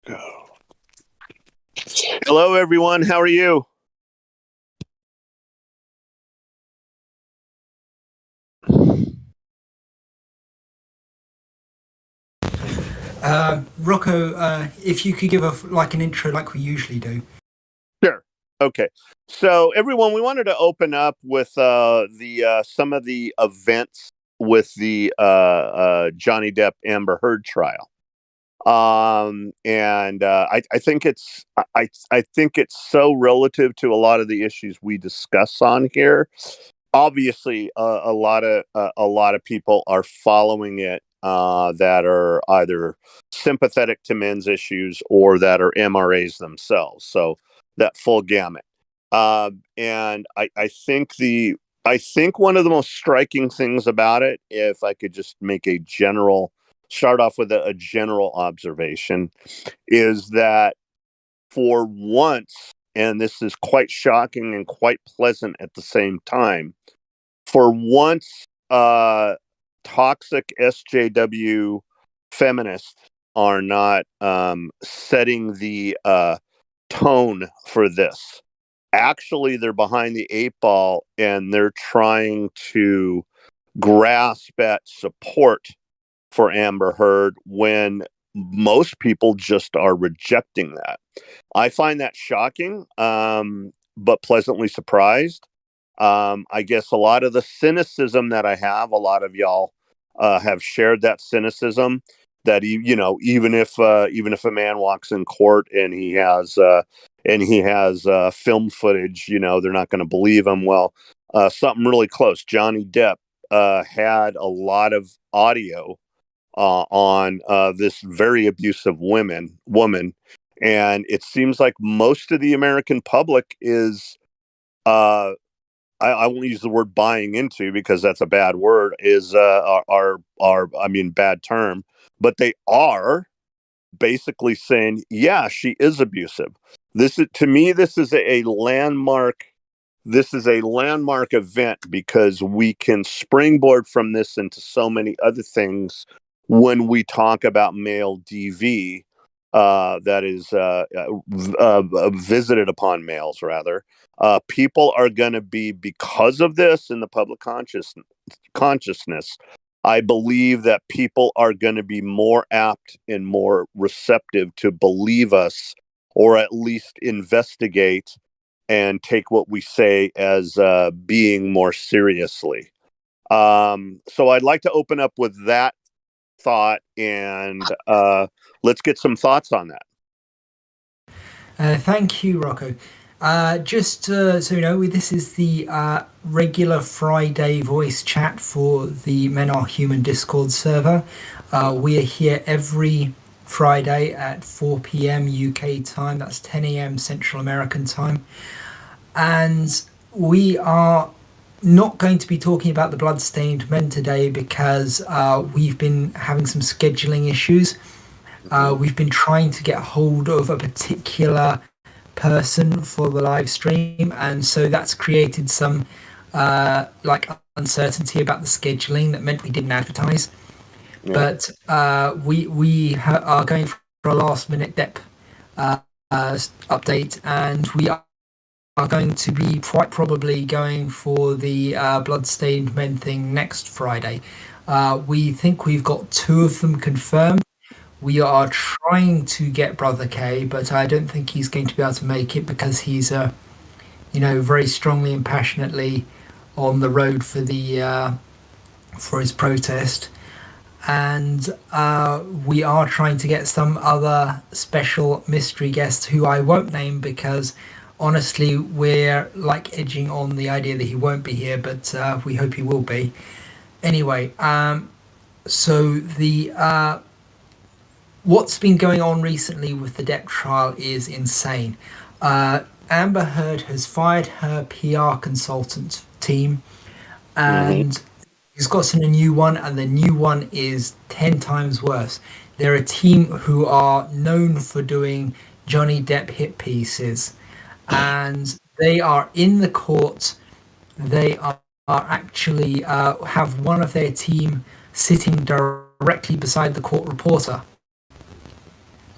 Go. Hello, everyone. How are you? Rocco, if you could give an intro like we usually do. Sure. Okay. So, everyone, we wanted to open up with the some of the events with the Johnny Depp Amber Heard trial. And I think I think it's so relative to a lot of the issues we discuss on here. Obviously, a lot of people are following it that are either sympathetic to men's issues or that are MRAs themselves. So that full gamut. And I think one of the most striking things about it, if I could just make a general start off with a general observation, is that for once, and this is quite shocking and quite pleasant at the same time, for once, toxic SJW feminists are not setting the tone for this. Actually, they're behind the eight ball and they're trying to grasp at support for Amber Heard when most people just are rejecting that. I find that shocking, but pleasantly surprised. I guess a lot of the cynicism that I have, a lot of y'all have shared that cynicism. That even if a man walks in court and he has film footage, they're not going to believe him. Well, something really close. Johnny Depp had a lot of audio on this very abusive woman, and it seems like most of the American public is I won't use the word buying into because that's a bad word, is bad term, but they are basically saying, yeah, she is abusive. This is, to me, this is a landmark. This is a landmark event because we can springboard from this into so many other things when we talk about male DV that is visited upon males, rather. People are going to be, because of this in the public consciousness, I believe that people are going to be more apt and more receptive to believe us, or at least investigate and take what we say as being more seriously. So I'd like to open up with that thought, and let's get some thoughts on that. Thank you, Rocco. Just so you know, this is the regular Friday voice chat for the Men Are Human Discord server. We are here every Friday at 4 p.m. UK time. That's 10 a.m. Central American time. And we are not going to be talking about the Bloodstained Men today because we've been having some scheduling issues. We've been trying to get hold of a particular person for the live stream, and so that's created some uncertainty about the scheduling that meant we didn't advertise. Yeah. But we are going for a last minute Depp update, and we are going to be quite probably going for the Bloodstained Men thing next Friday. We think we've got two of them confirmed. We are trying to get Brother K, but I don't think he's going to be able to make it because he's, very strongly and passionately on the road for for his protest. And we are trying to get some other special mystery guests who I won't name because honestly we're edging on the idea that he won't be here, but we hope he will be. Anyway, so the what's been going on recently with the Depp trial is insane. Amber Heard has fired her PR consultant team, and he's got a new one, and the new one is 10 times worse. They're a team who are known for doing Johnny Depp hit pieces, and they are in the court. They are actually have one of their team sitting directly beside the court reporter.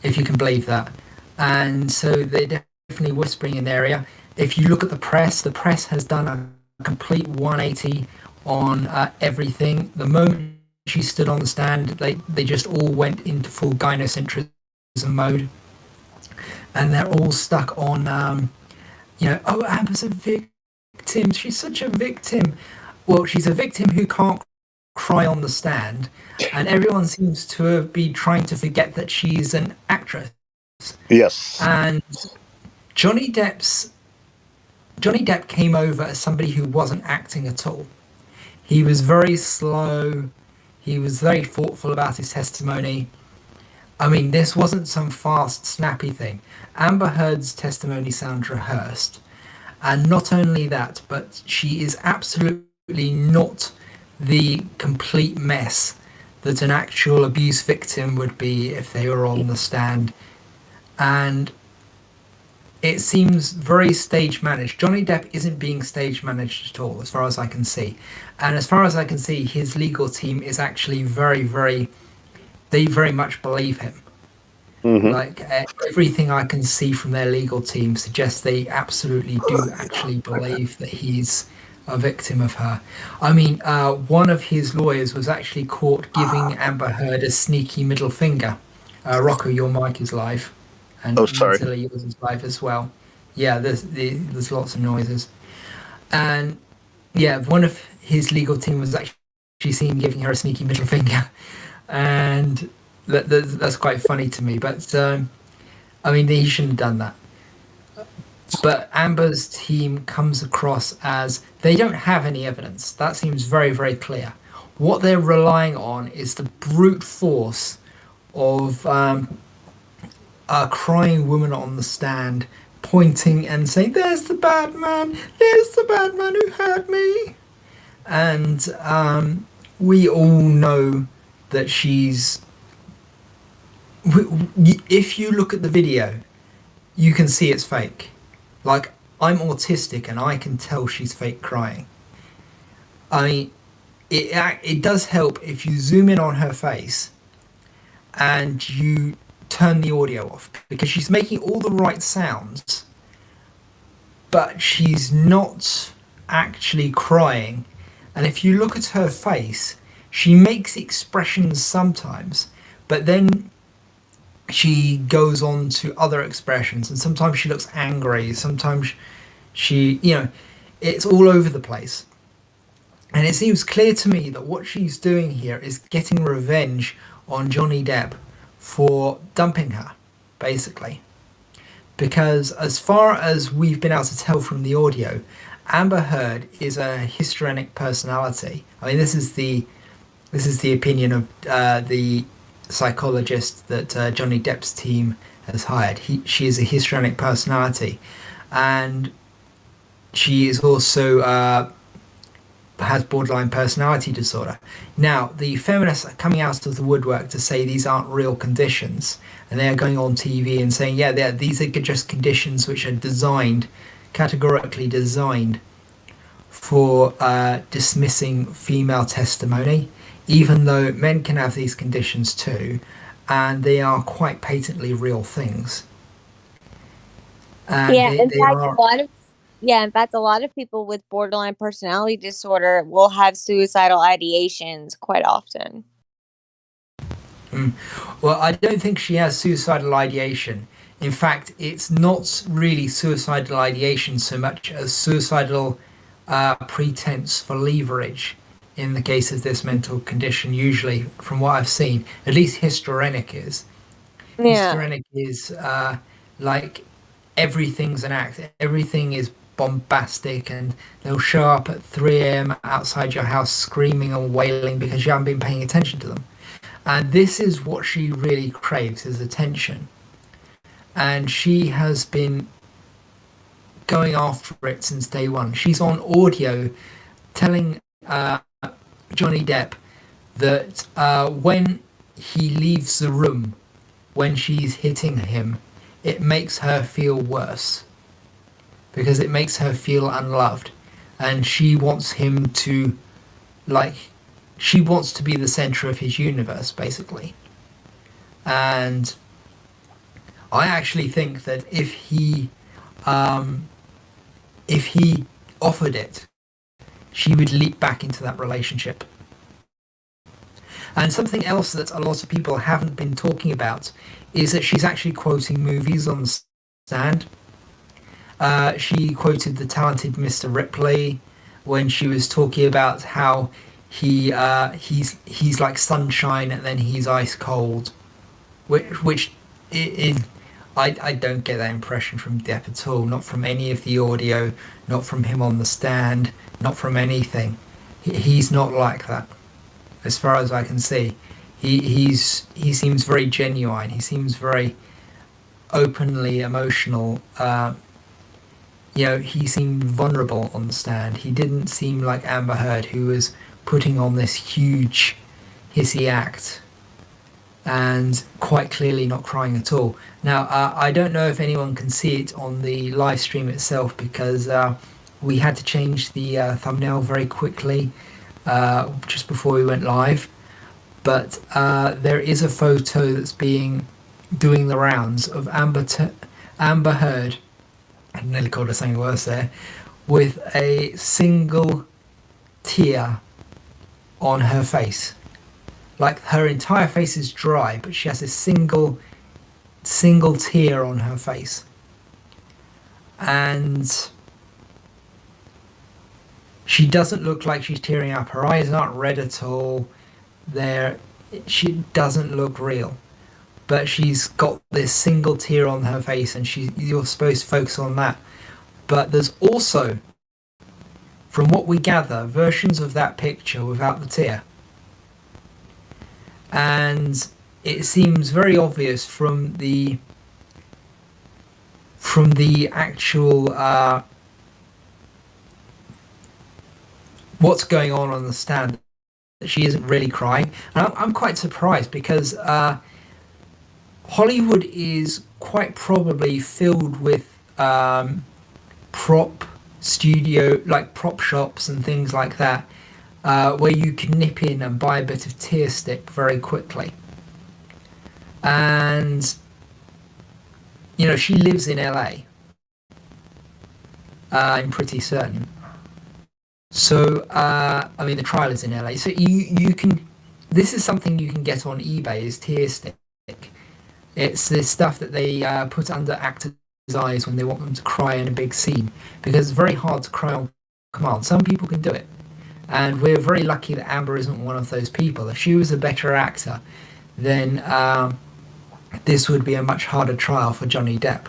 if you can believe that. And so they're definitely whispering in the area. If you look at the press has done a complete 180 on everything. The moment she stood on the stand, they just all went into full gynocentrism mode, and they're all stuck on, oh, Amber's a victim. She's such a victim. Well, she's a victim who can't cry on the stand, and everyone seems to be trying to forget that she's an actress. Yes. And Johnny Depp came over as somebody who wasn't acting at all. He was very slow. He was very thoughtful about his testimony. I mean, this wasn't some fast, snappy thing. Amber Heard's testimony sounds rehearsed. And not only that, but she is absolutely not the complete mess that an actual abuse victim would be if they were on the stand. And it seems very stage managed. Johnny Depp isn't being stage managed at all, as far as I can see. And as far as I can see, his legal team is actually they very much believe him. Mm-hmm. Like everything I can see from their legal team suggests they absolutely do actually believe that he's a victim of her. I mean, one of his lawyers was actually caught giving Amber Heard a sneaky middle finger. Rocco, your mic is live, and Oh, sorry. Matilda, yours is live as well. Yeah, there's lots of noises, and yeah, one of his legal team was actually seen giving her a sneaky middle finger, and that's quite funny to me. But I mean, he shouldn't have done that. But Amber's team comes across as they don't have any evidence. That seems very, very clear. What they're relying on is the brute force of a crying woman on the stand pointing and saying, "There's the bad man. There's the bad man who hurt me." And we all know that she's. If you look at the video, you can see it's fake. Like, I'm autistic and I can tell she's fake crying. I mean, it does help if you zoom in on her face and you turn the audio off, because she's making all the right sounds, but she's not actually crying. And if you look at her face, she makes expressions sometimes, but then she goes on to other expressions, and sometimes she looks angry, sometimes it's all over the place. And it seems clear to me that what she's doing here is getting revenge on Johnny Depp for dumping her, basically. Because as far as we've been able to tell from the audio, Amber Heard is a histrionic personality. I mean, this is the opinion of the psychologist that Johnny Depp's team has hired. She is a histrionic personality, and she is also has borderline personality disorder. Now, the feminists are coming out of the woodwork to say these aren't real conditions, and they are going on TV and saying, yeah, these are just conditions which are categorically designed for dismissing female testimony, even though men can have these conditions too, and they are quite patently real things. And in fact, a lot of people with borderline personality disorder will have suicidal ideations quite often. Well, I don't think she has suicidal ideation. In fact, it's not really suicidal ideation so much as suicidal pretense for leverage in the case of this mental condition, usually, from what I've seen. At least histrionic is. Yeah. Histrionic is like everything's an act. Everything is bombastic, and they'll show up at 3 a.m. outside your house screaming and wailing because you haven't been paying attention to them. And this is what she really craves, is attention. And she has been going after it since day one. She's on audio telling Johnny Depp that when he leaves the room, when she's hitting him, it makes her feel worse, because it makes her feel unloved, and she wants him to, she wants to be the center of his universe, basically. And I actually think that if he offered it, she would leap back into that relationship. And something else that a lot of people haven't been talking about is that she's actually quoting movies on the stand. She quoted the talented Mr. Ripley when she was talking about how he's like sunshine and then he's ice cold, which I don't get that impression from Depp at all. Not from any of the audio, not from him on the stand, not from anything. He's not like that, as far as I can see. He seems very genuine. He seems very openly emotional. He seemed vulnerable on the stand. He didn't seem like Amber Heard, who was putting on this huge hissy act and quite clearly not crying at all. Now, I don't know if anyone can see it on the live stream itself because we had to change the thumbnail very quickly just before we went live. But there is a photo that's doing the rounds of Amber Heard, I nearly called her something worse there, with a single tear on her face. Like her entire face is dry, but she has a single tear on her face. And she doesn't look like she's tearing up. Her eyes aren't red at all. She doesn't look real. But she's got this single tear on her face, and you're supposed to focus on that. But there's also, from what we gather, versions of that picture without the tear. And it seems very obvious from the actual what's going on the stand, that she isn't really crying. And I'm quite surprised because Hollywood is quite probably filled with prop shops and things like that, where you can nip in and buy a bit of tear stick very quickly. And she lives in LA. I'm pretty certain. So the trial is in LA. So you can. This is something you can get on eBay, is tear stick. It's this stuff that they put under actors' eyes when they want them to cry in a big scene, because it's very hard to cry on command. Some people can do it, and we're very lucky that Amber isn't one of those people. If she was a better actor, then this would be a much harder trial for Johnny Depp.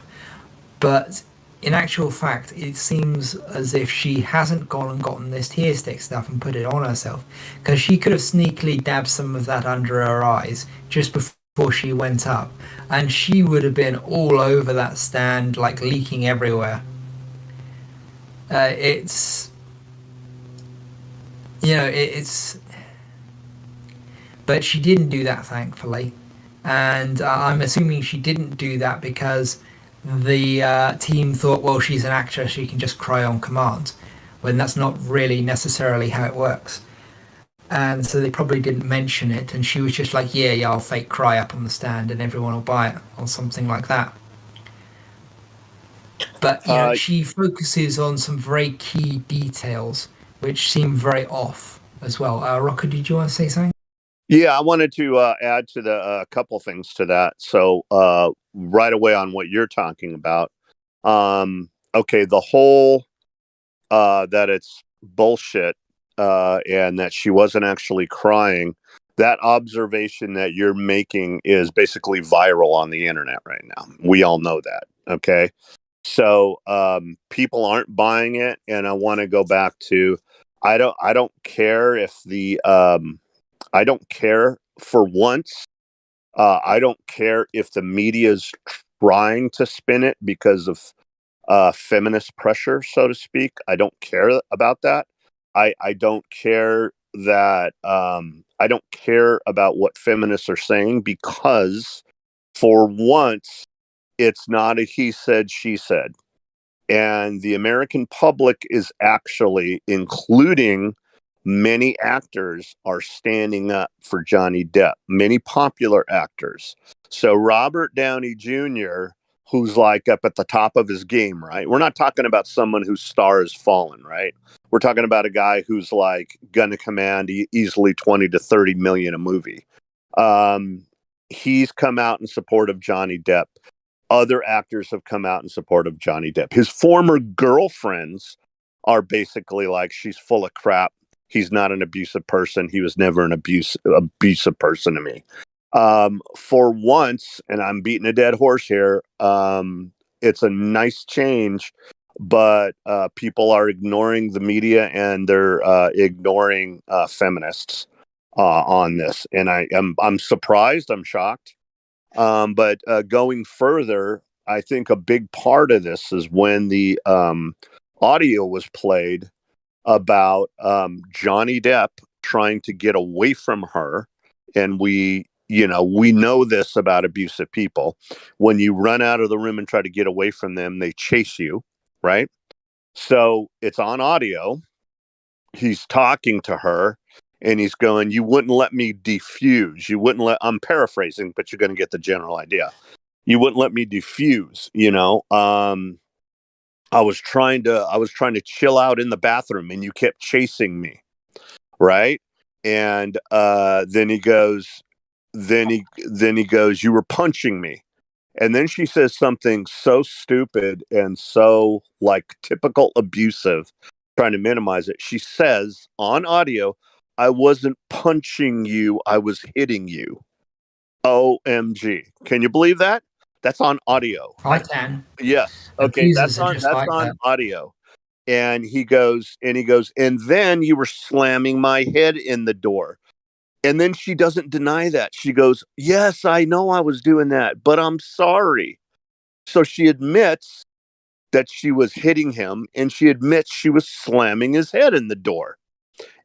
But in actual fact, it seems as if she hasn't gone and gotten this tear stick stuff and put it on herself, because she could have sneakily dabbed some of that under her eyes just before she went up, and she would have been all over that stand, like leaking everywhere. But she didn't do that, thankfully, and I'm assuming she didn't do that because the team thought, well, she's an actress, she can just cry on command, when that's not really necessarily how it works. And so they probably didn't mention it, and she was just like, yeah, I'll fake cry up on the stand and everyone will buy it, or something like that. But she focuses on some very key details which seem very off as well. Rocco, did you want to say something? Yeah, I wanted to add to the couple things to that. So right away on what you're talking about. Okay, the whole that it's bullshit and that she wasn't actually crying. That observation that you're making is basically viral on the internet right now. We all know that. Okay. So people aren't buying it, and I want to go back to I don't care if I don't care for once. I don't care if the media is trying to spin it because of feminist pressure, so to speak. I don't care about that. I don't care that I don't care about what feminists are saying, because for once it's not a he said, she said. And the American public is actually, including many actors are standing up for Johnny Depp, many popular actors. So Robert Downey Jr., who's like up at the top of his game, right? We're not talking about someone whose star has fallen, right? We're talking about a guy who's like going to command easily 20 to 30 million a movie. He's come out in support of Johnny Depp. Other actors have come out in support of Johnny Depp. His former girlfriends are basically like, she's full of crap. He's not an abusive person. He was never an abusive person to me. For once, and I'm beating a dead horse here, it's a nice change, but people are ignoring the media and they're ignoring feminists on this. And I'm surprised. I'm shocked. But going further, I think a big part of this is when the audio was played about Johnny Depp trying to get away from her. And we know this about abusive people. When you run out of the room and try to get away from them, they chase you, right? So it's on audio. He's talking to her and he's going, you wouldn't let me defuse. I'm paraphrasing, but you're going to get the general idea. You wouldn't let me defuse, I was trying to chill out in the bathroom and you kept chasing me. Right. And then he goes, you were punching me. And then she says something so stupid and so like typical abusive, trying to minimize it. She says on audio, I wasn't punching you, I was hitting you. OMG. Can you believe that? That's on audio. I can. Yes. Okay, Abusers that's like on that. audio. And he goes, and then you were slamming my head in the door. And then she doesn't deny that. She goes, yes, I know I was doing that, but I'm sorry. So she admits that she was hitting him and she admits she was slamming his head in the door.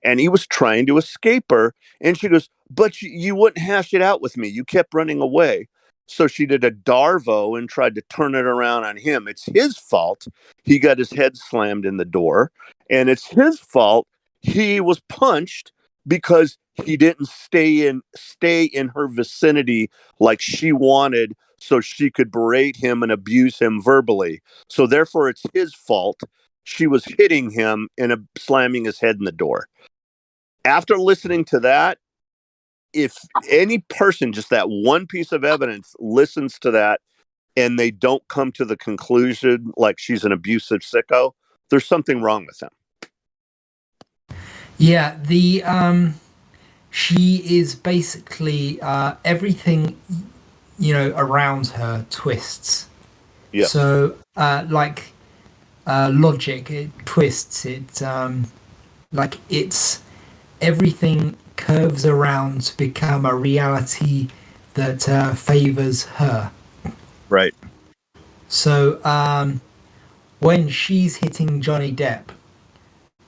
And he was trying to escape her. And she goes, but you wouldn't hash it out with me. You kept running away. So she did a Darvo and tried to turn it around on him. It's his fault. He got his head slammed in the door. And it's his fault he was punched because he didn't stay in her vicinity like she wanted so she could berate him and abuse him verbally. So therefore, it's his fault. She was hitting him and slamming his head in the door. After listening to that, if any person, just that one piece of evidence, listens to that and they don't come to the conclusion like she's an abusive sicko, there's something wrong with them. Yeah, she is basically everything around her twists. Yes. So logic, it twists it. Like it's everything curves around to become a reality that favors her. Right. So when she's hitting Johnny Depp,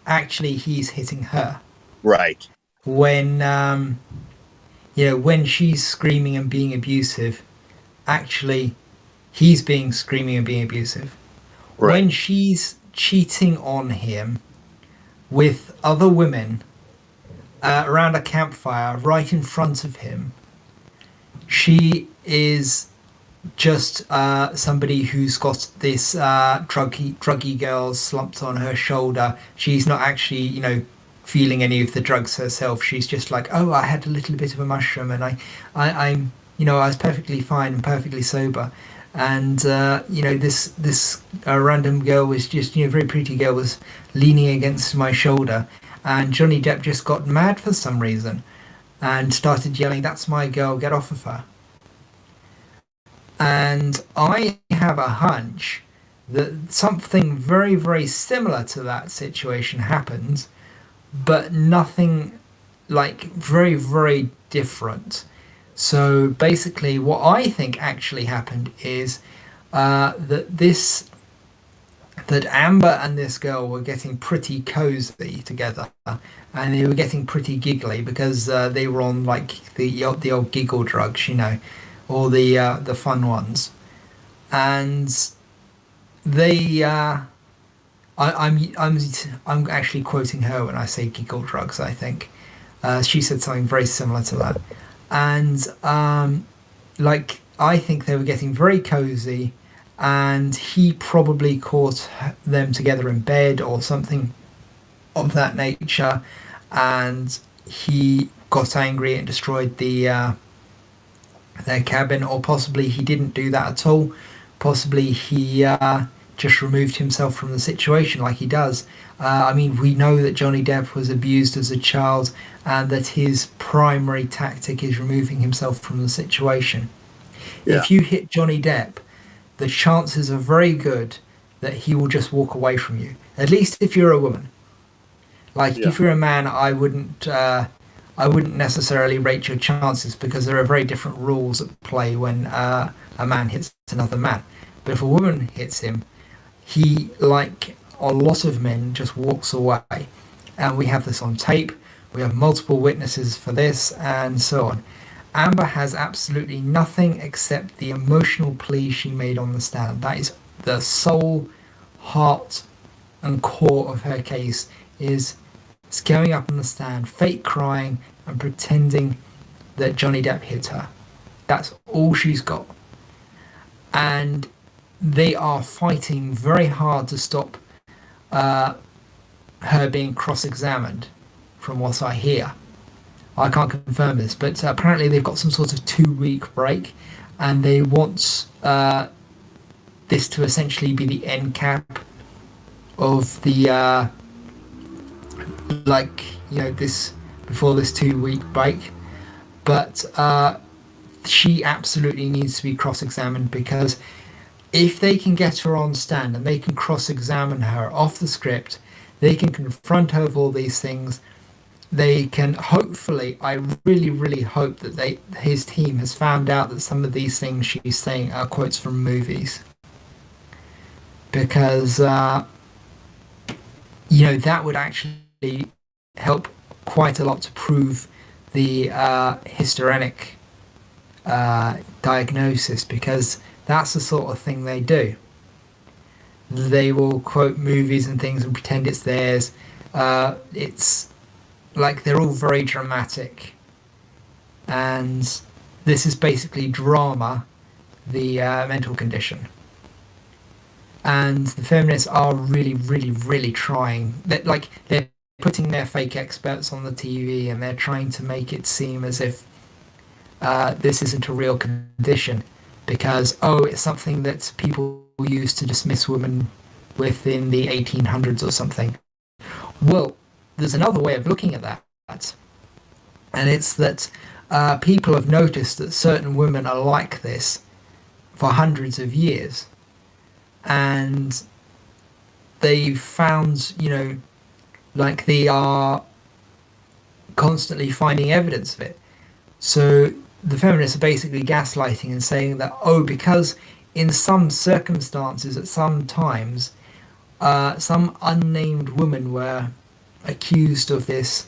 actually he's hitting her. Right. When when she's screaming and being abusive, actually he's screaming and being abusive. Right. When she's cheating on him with other women around a campfire right in front of him, she is just somebody who's got this druggy girl slumped on her shoulder. She's not actually feeling any of the drugs herself. She's just like, oh, I had a little bit of a mushroom and I'm I was perfectly fine and perfectly sober. And this random girl was just very pretty girl was leaning against my shoulder, and Johnny Depp just got mad for some reason and started yelling, that's my girl, get off of her. And I have a hunch that something very, very similar to that situation happened, but nothing like very, very different. So basically what I think actually happened is that Amber and this girl were getting pretty cozy together, and they were getting pretty giggly because they were on like the old giggle drugs, or the fun ones, and they I'm actually quoting her when I say giggle drugs. I think she said something very similar to that, and like I think they were getting very cozy, and he probably caught them together in bed or something of that nature, and he got angry and destroyed their cabin, or possibly he didn't do that at all. Possibly he just removed himself from the situation like he does. I mean, we know that Johnny Depp was abused as a child and that his primary tactic is removing himself from the situation. Yeah. If you hit Johnny Depp, the chances are very good that he will just walk away from you. At least if you're a woman. Like Yeah. if you're a man, I wouldn't necessarily rate your chances because there are very different rules at play when a man hits another man. But if a woman hits him, he, like a lot of men, just walks away. And we have this on tape. We have multiple witnesses for this, and so on. Amber has absolutely nothing except the emotional plea she made on the stand. That is the sole heart and core of her case is going up on the stand, fake crying and pretending that Johnny Depp hit her. That's all she's got. And they are fighting very hard to stop her being cross-examined, from what I hear. I can't confirm this, but apparently they've got some sort of 2 week break, and they want this to essentially be the end cap of the this before this 2 week break. But she absolutely needs to be cross-examined because if they can get her on stand and they can cross-examine her off the script, they can confront her with all these things. They can hopefully, I really, really hope that his team has found out that some of these things she's saying are quotes from movies. Because, that would actually help quite a lot to prove the histrionic diagnosis, because that's the sort of thing they do. They will quote movies and things and pretend it's theirs. It's like they're all very dramatic, and this is basically drama, the mental condition. And the feminists are really, really, really trying. They're putting their fake experts on the TV, and they're trying to make it seem as if this isn't a real condition, because it's something that people used to dismiss women with in the 1800s or something. Well, there's another way of looking at that, and it's that people have noticed that certain women are like this for hundreds of years, and they've found, like they are constantly finding evidence of it. So the feminists are basically gaslighting and saying that, because in some circumstances at some times, some unnamed women were accused of this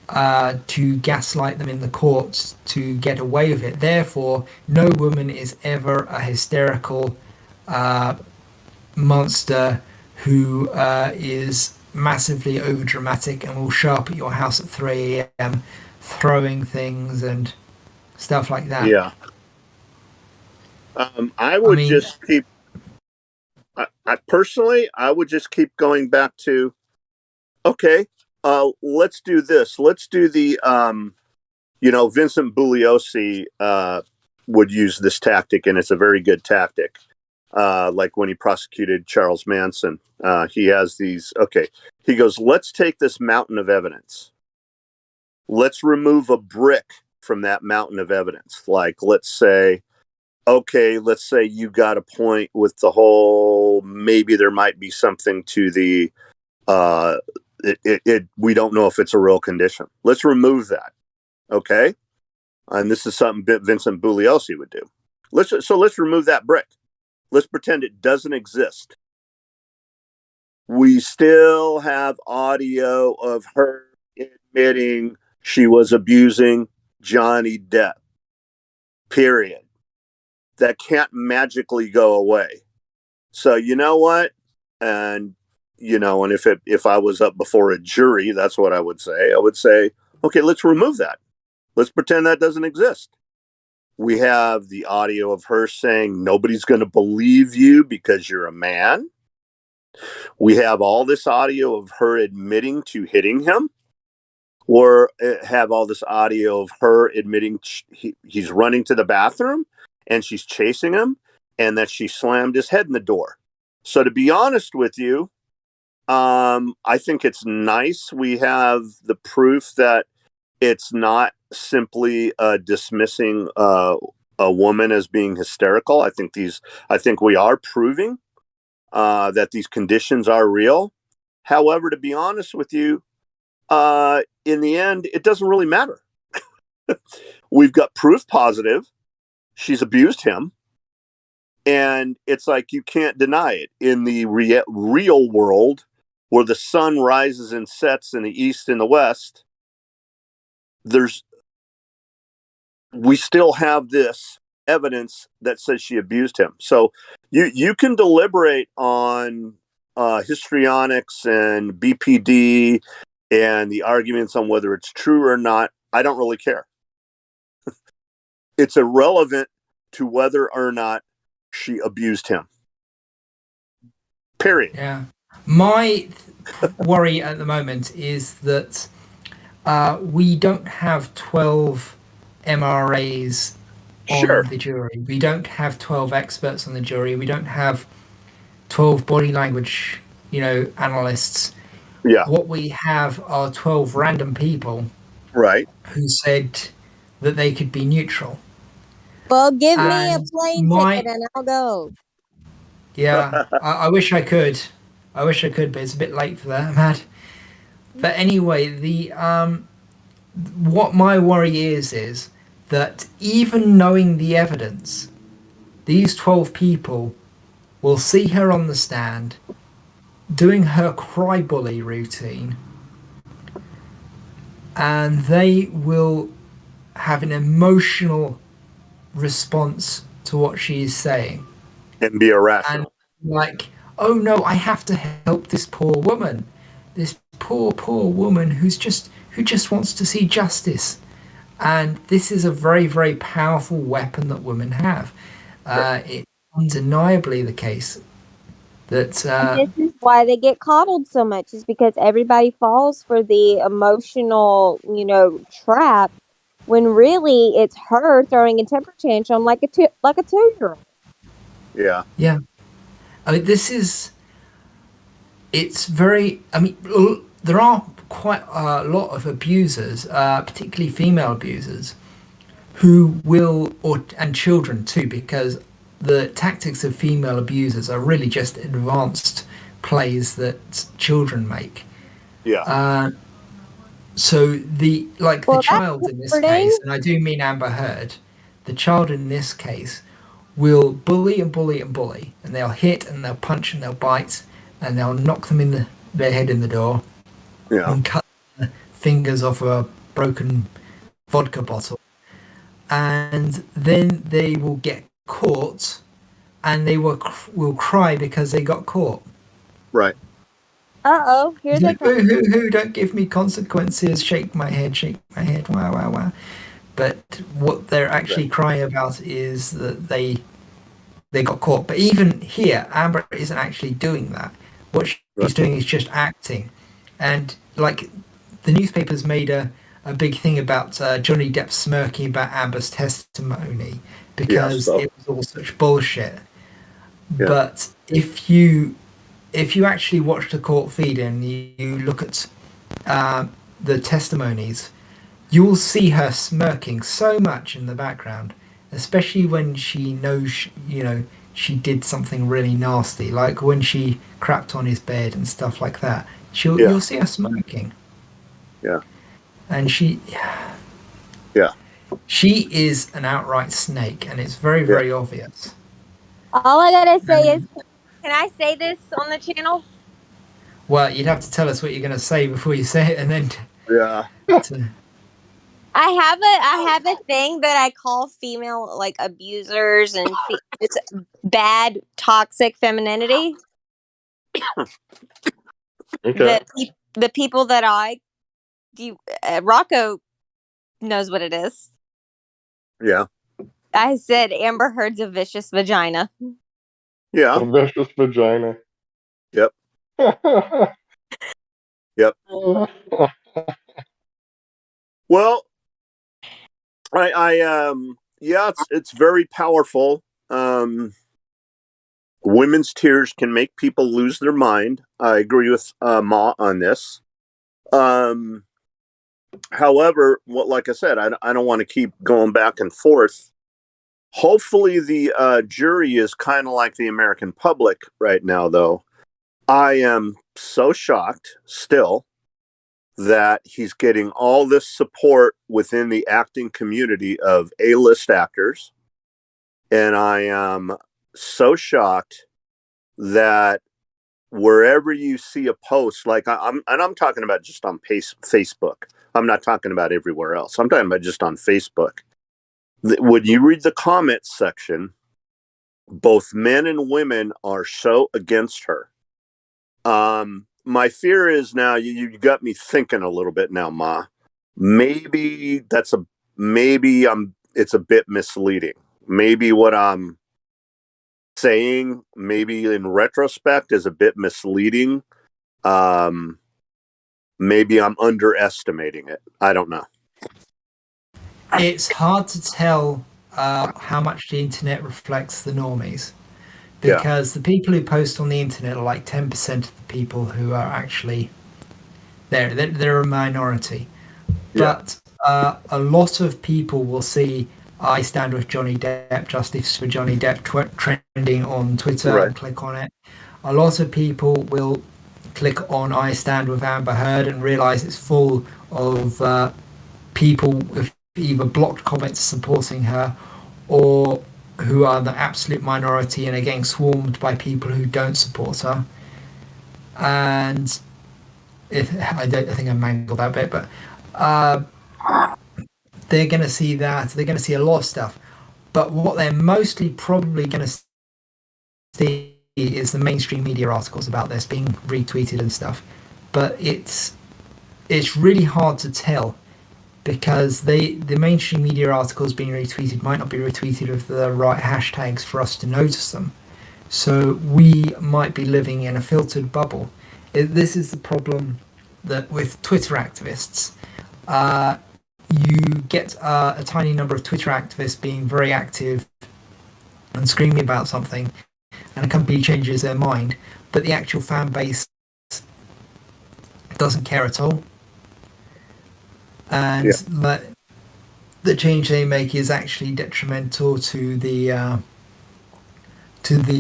to gaslight them in the courts to get away with it. Therefore, no woman is ever a hysterical monster who is massively overdramatic and will show up at your house at 3 a.m. throwing things and stuff like that. Yeah. I would just keep. I personally, I would just keep going back to, okay, let's do this. Let's do the, Vincent Bugliosi would use this tactic, and it's a very good tactic. Like when he prosecuted Charles Manson, he has these. Okay, he goes, let's take this mountain of evidence. Let's remove a brick from that mountain of evidence. Like, let's say you got a point with the whole, maybe there might be something to the, we don't know if it's a real condition. Let's remove that. Okay. And this is something Vincent Bugliosi would do. Let's remove that brick. Let's pretend it doesn't exist. We still have audio of her admitting she was abusing Johnny Depp. Period. That can't magically go away. So you know what? And and if I was up before a jury, that's what I would say. I would say, okay, let's remove that. Let's pretend that doesn't exist. We have the audio of her saying nobody's going to believe you because you're a man. We have all this audio of her admitting to hitting him, or have all this audio of her admitting he's running to the bathroom and she's chasing him and that she slammed his head in the door. So to be honest with you, I think it's nice we have the proof that it's not simply dismissing a woman as being hysterical. I think we are proving that these conditions are real. However, to be honest with you, in the end, it doesn't really matter. We've got proof positive. She's abused him. And it's like you can't deny it. In the real world, where the sun rises and sets in the east and the west, we still have this evidence that says she abused him. So you can deliberate on histrionics and BPD and the arguments on whether it's true or not. I don't really care. It's irrelevant to whether or not she abused him. Period. Yeah. My worry at the moment is that we don't have 12 MRAs on the jury. We don't have 12 experts on the jury. We don't have 12 body language, analysts. Yeah. What we have are 12 random people, right, who said that they could be neutral. Well, give me a plane ticket and I'll go. Yeah, I wish I could. But it's a bit late for that, Matt. But anyway, what my worry is that even knowing the evidence, these 12 people will see her on the stand doing her cry bully routine, and they will have an emotional response to what she is saying. And be irrational. And like, oh no, I have to help this poor woman. This poor woman who just wants to see justice. And this is a very, very powerful weapon that women have. It's undeniably the case that this is why they get coddled so much, is because everybody falls for the emotional, trap, when really it's her throwing a temper tantrum like a 2-year-old. Yeah. Yeah. I mean, it's very, there are quite a lot of abusers, particularly female abusers, who will, and children too, because the tactics of female abusers are really just advanced plays that children make. Yeah. So the child in this case, and I do mean Amber Heard, the child in this case will bully, and they'll hit and they'll punch and they'll bite and they'll knock them in their head in the door, and cut the fingers off a broken vodka bottle, and then they will get caught and they will cry because they got caught. Right. Uh-oh, here they come. Who don't give me consequences, shake my head, wow. But what they're actually crying about is that they got caught. But even here, Amber isn't actually doing that. What she's doing is just acting. And like the newspapers made a big thing about Johnny Depp smirking about Amber's testimony because it was all such bullshit. Yeah. But if you actually watch the court feed and you look at the testimonies, you will see her smirking so much in the background, especially when she knows, she did something really nasty, like when she crapped on his bed and stuff like that. You'll see her smirking. Yeah. And she is an outright snake, and it's very, very obvious. All I gotta say is, can I say this on the channel? Well, you'd have to tell us what you're going to say before you say it, and then. Yeah. I have a thing that I call female abusers, and it's bad toxic femininity. Okay. The people that Rocco knows what it is. Yeah. I said Amber Heard's a vicious vagina. Yeah. A vicious vagina. Yep. Yep. Well, yeah, it's very powerful. Women's tears can make people lose their mind. I agree with Ma on this. However, like I said, I don't want to keep going back and forth. Hopefully, the jury is kind of like the American public right now, though. I am so shocked still that he's getting all this support within the acting community of A-list actors. And I am so shocked that wherever you see a post, like I'm talking about just on Facebook. I'm not talking about everywhere else. I'm talking about just on Facebook. When you read the comments section, both men and women are so against her. My fear is now you got me thinking a little bit now, Ma. Maybe it's a bit misleading. Maybe what I'm saying, maybe in retrospect, is a bit misleading. Maybe I'm underestimating it. I don't know. It's hard to tell how much the internet reflects the normies, because the people who post on the internet are like 10% of the people who are actually there. They're a minority. But a lot of people will see I stand with Johnny Depp, justice for Johnny Depp trending on Twitter and click on it. A lot of people will click on I stand with Amber Heard and realize it's full of people with either blocked comments supporting her or who are the absolute minority and are getting swarmed by people who don't support her. And I think I mangled that bit, but they're going to see that. They're going to see a lot of stuff. But what they're mostly probably going to see is the mainstream media articles about this being retweeted and stuff. But it's really hard to tell, because the mainstream media articles being retweeted might not be retweeted with the right hashtags for us to notice them. So we might be living in a filtered bubble. This is the problem that with Twitter activists. You get a tiny number of Twitter activists being very active and screaming about something, and a company changes their mind, but the actual fan base doesn't care at all. And the change they make is actually detrimental to the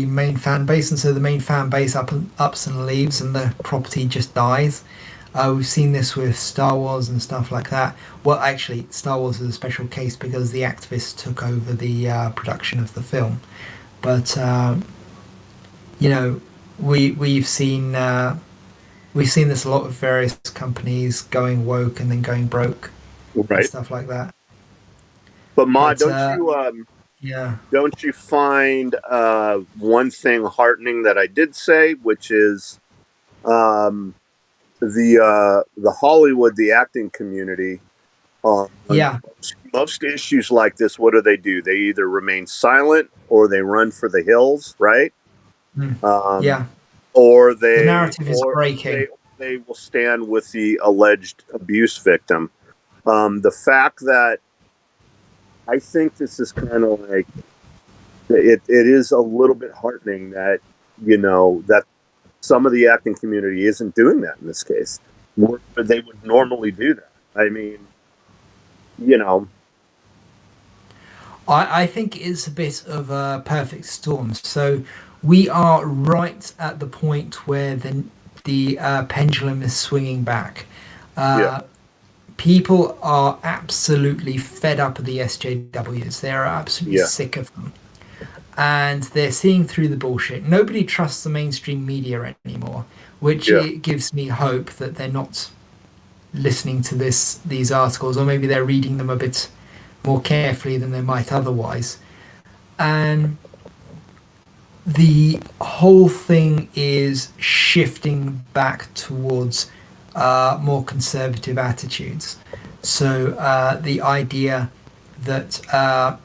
main fan base, and so the main fan base ups and leaves, and the property just dies. We've seen this with Star Wars and stuff like that. Well, actually, Star Wars is a special case because the activists took over the production of the film. But we've seen this a lot with various companies going woke and then going broke, and stuff like that. But Ma, don't you find one thing heartening that I did say, which is the Hollywood, the acting community, most issues like this, what do? They either remain silent or they run for the hills, right? Or the narrative is breaking. They will stand with the alleged abuse victim. The fact that I think this is kind of like it is a little bit heartening that that some of the acting community isn't doing that in this case. They would normally do that. I mean, I think it's a bit of a perfect storm. So we are right at the point where the pendulum is swinging back. People are absolutely fed up of the SJWs. They're absolutely sick of them. And they're seeing through the bullshit. Nobody trusts the mainstream media anymore, which it gives me hope that they're not listening to these articles, or maybe they're reading them a bit more carefully than they might otherwise. And, the fact that, people are actually the whole thing is shifting back towards more conservative attitudes. So the idea that, I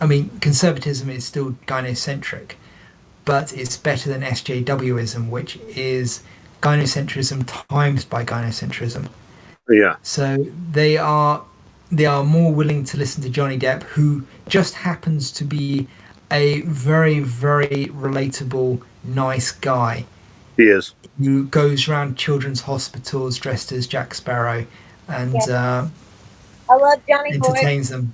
mean, conservatism is still gynocentric, but it's better than SJWism, which is gynocentrism times by gynocentrism. Yeah. So they are more willing to listen to Johnny Depp, who just happens to be a very, very relatable, nice guy He is. who goes around children's hospitals dressed as Jack Sparrow and Yes. I love Johnny Boy. entertains them.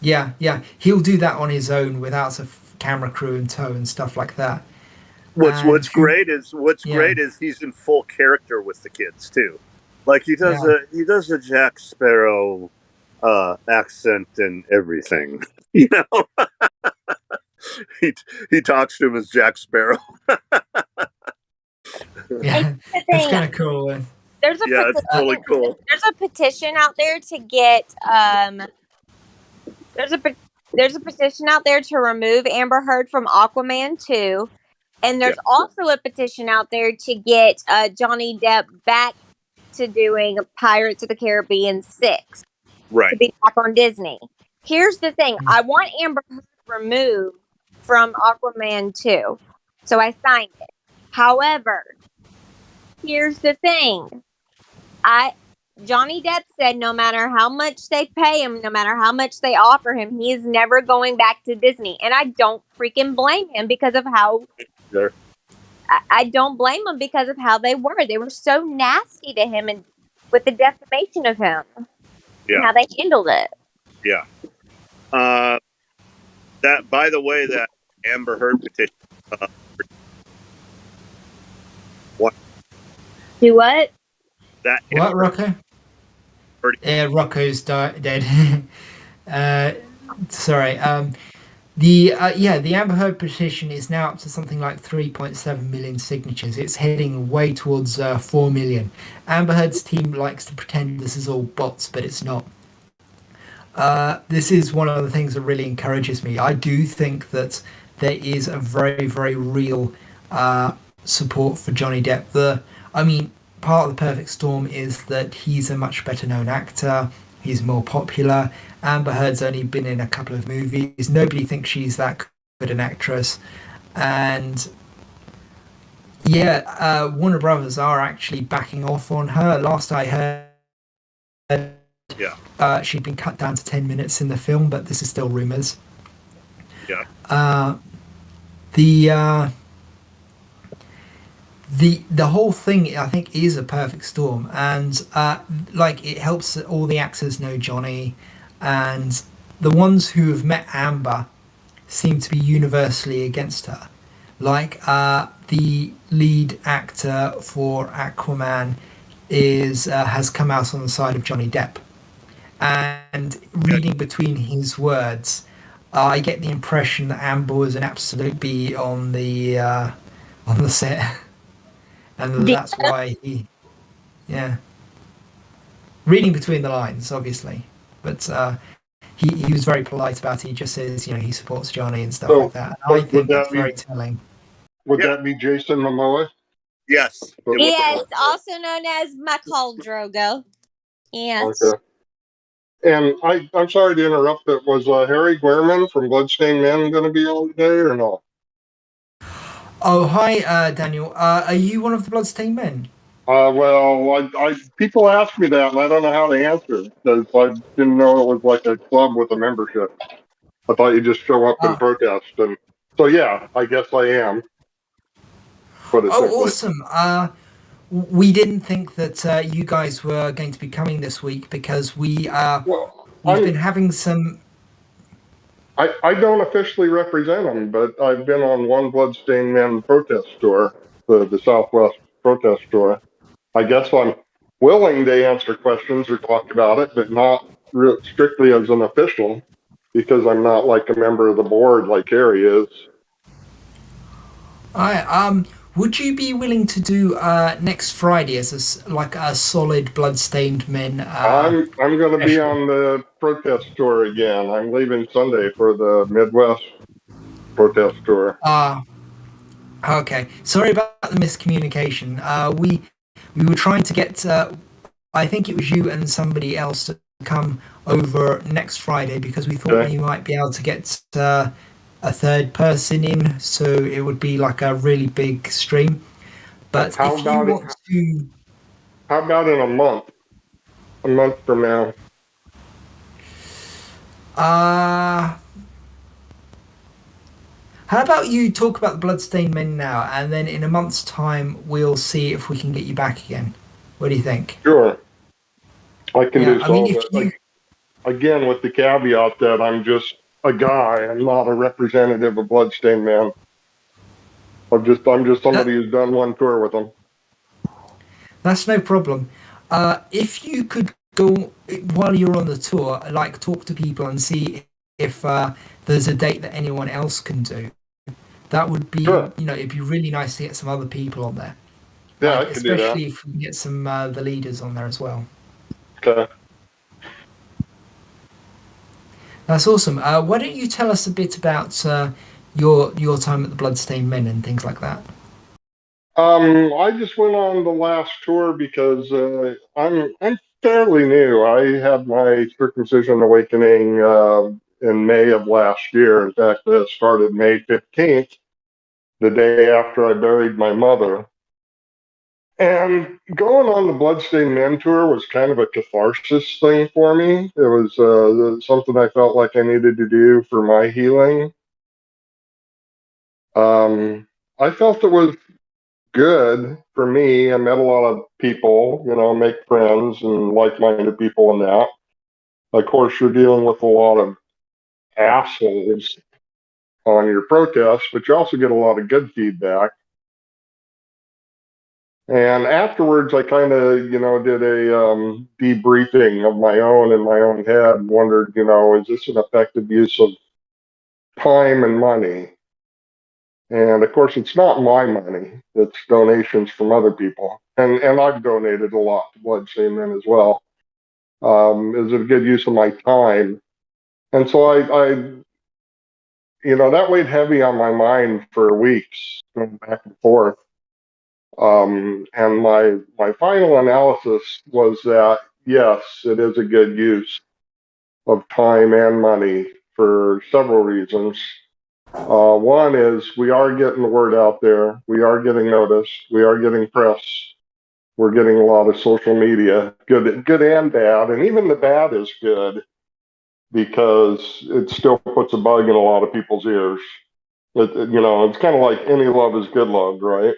Yeah, yeah. He'll do that on his own without a camera crew in tow and stuff like that. What's great is Yeah. he's in full character with the kids too. Like he does a Jack Sparrow accent and everything. You know, he talks to him as Jack Sparrow. Yeah, that's kind of cool. There's a it's really cool. There's a petition out there to get there's a petition out there to remove Amber Heard from Aquaman 2, and there's also a petition out there to get Johnny Depp back to doing Pirates of the Caribbean 6. Right. To be back on Disney. Here's the thing. I want Amber Heard removed from Aquaman 2. So I signed it. However, here's the thing. Johnny Depp said no matter how much they pay him, no matter how much they offer him, he is never going back to Disney. And I don't freaking blame him because of how... Sure. I don't blame him because of how they were. They were so nasty to him and with the defamation of him. Yeah. And how they handled it. Yeah. That, by the way, that Amber Heard petition. What? Do what? That What, Rocco? Heard. Yeah, Rocco's dead. Sorry. The Amber Heard petition is now up to something like 3.7 million signatures. It's heading way towards 4 million. Amber Heard's team likes to pretend this is all bots, but it's not. This is one of the things that really encourages me. I do think that there is a very, very real support for Johnny Depp. Part of the perfect storm is that he's a much better known actor. He's more popular. Amber Heard's only been in a couple of movies. Nobody thinks she's that good an actress. And Warner Brothers are actually backing off on her. Last I heard, she'd been cut down to 10 minutes in the film, but this is still rumors. Yeah. The whole thing, I think, is a perfect storm, and it helps that all the actors know Johnny, and the ones who have met Amber seem to be universally against her. Like the lead actor for Aquaman has come out on the side of Johnny Depp, and reading between his words, I get the impression that Amber was an absolute bee on the set. And that's why reading between the lines, obviously, but he was very polite about it. He just says, he supports Johnny and stuff like that. And I think that's very telling. Would that be Jason Momoa? Yes. Yes, also known as Michael Drogo. Yes. Okay. And I'm sorry to interrupt, but was Harry Guerman from Bloodstained Men going to be on today or no? Oh, hi, Daniel. Are you one of the Bloodstained Men? Well, people ask me that, and I don't know how to answer, because I didn't know it was like a club with a membership. I thought you just show up and protest, and so yeah, I guess I am. Awesome. We didn't think that you guys were going to be coming this week because we've been having some... I don't officially represent them, but I've been on one Bloodstained Men protest tour, the Southwest protest tour. I guess I'm willing to answer questions or talk about it, but not strictly as an official, because I'm not like a member of the board like Harry is. Would you be willing to do next Friday as a solid Bloodstained Men? I'm going to be on the protest tour again. I'm leaving Sunday for the Midwest protest tour. Okay, sorry about the miscommunication. We were trying to get. I think it was you and somebody else to come over next Friday because we thought Okay. we might be able to get a third person in, so it would be like a really big stream. But How if you about it? want to, How about in a month from now? uh, how about you talk about the Bloodstained Men now, and then in a month's time we'll see if we can get you back again. What do you think? Sure, I can Yeah, do I mean, so. if But you again, with the caveat that I'm just a guy. I'm not a representative of Bloodstained Man. I'm just that somebody who's done one tour with them. That's no problem. If you could go while you're on the tour, like talk to people and see if there's a date that anyone else can do. That would be, Sure. it'd be really nice to get some other people on there. Yeah, Like, I could do that. especially if we can get some the leaders on there as well. Okay. That's awesome. Why don't you tell us a bit about your time at the Bloodstained Men and things like that? I just went on the last tour because I'm fairly new. I had my circumcision awakening in May of last year. In fact, it started May 15th, the day after I buried my mother. And going on the Bloodstained Men tour was kind of a catharsis thing for me. It was something I felt like I needed to do for my healing. I felt it was good for me. I met a lot of people, make friends and like-minded people in that. Of course, you're dealing with a lot of assholes on your protests, but you also get a lot of good feedback. And afterwards, I kind of, did a debriefing of my own in my own head and wondered, is this an effective use of time and money? And of course, it's not my money; it's donations from other people. And I've donated a lot to Bloodstained Men as well. Is it a good use of my time? And so that weighed heavy on my mind for weeks, going back and forth. And my final analysis was that yes, it is a good use of time and money for several reasons. One is we are getting the word out there, we are getting noticed, we are getting press, we're getting a lot of social media, good and bad, and even the bad is good because it still puts a bug in a lot of people's ears. It's kind of like any love is good love, right?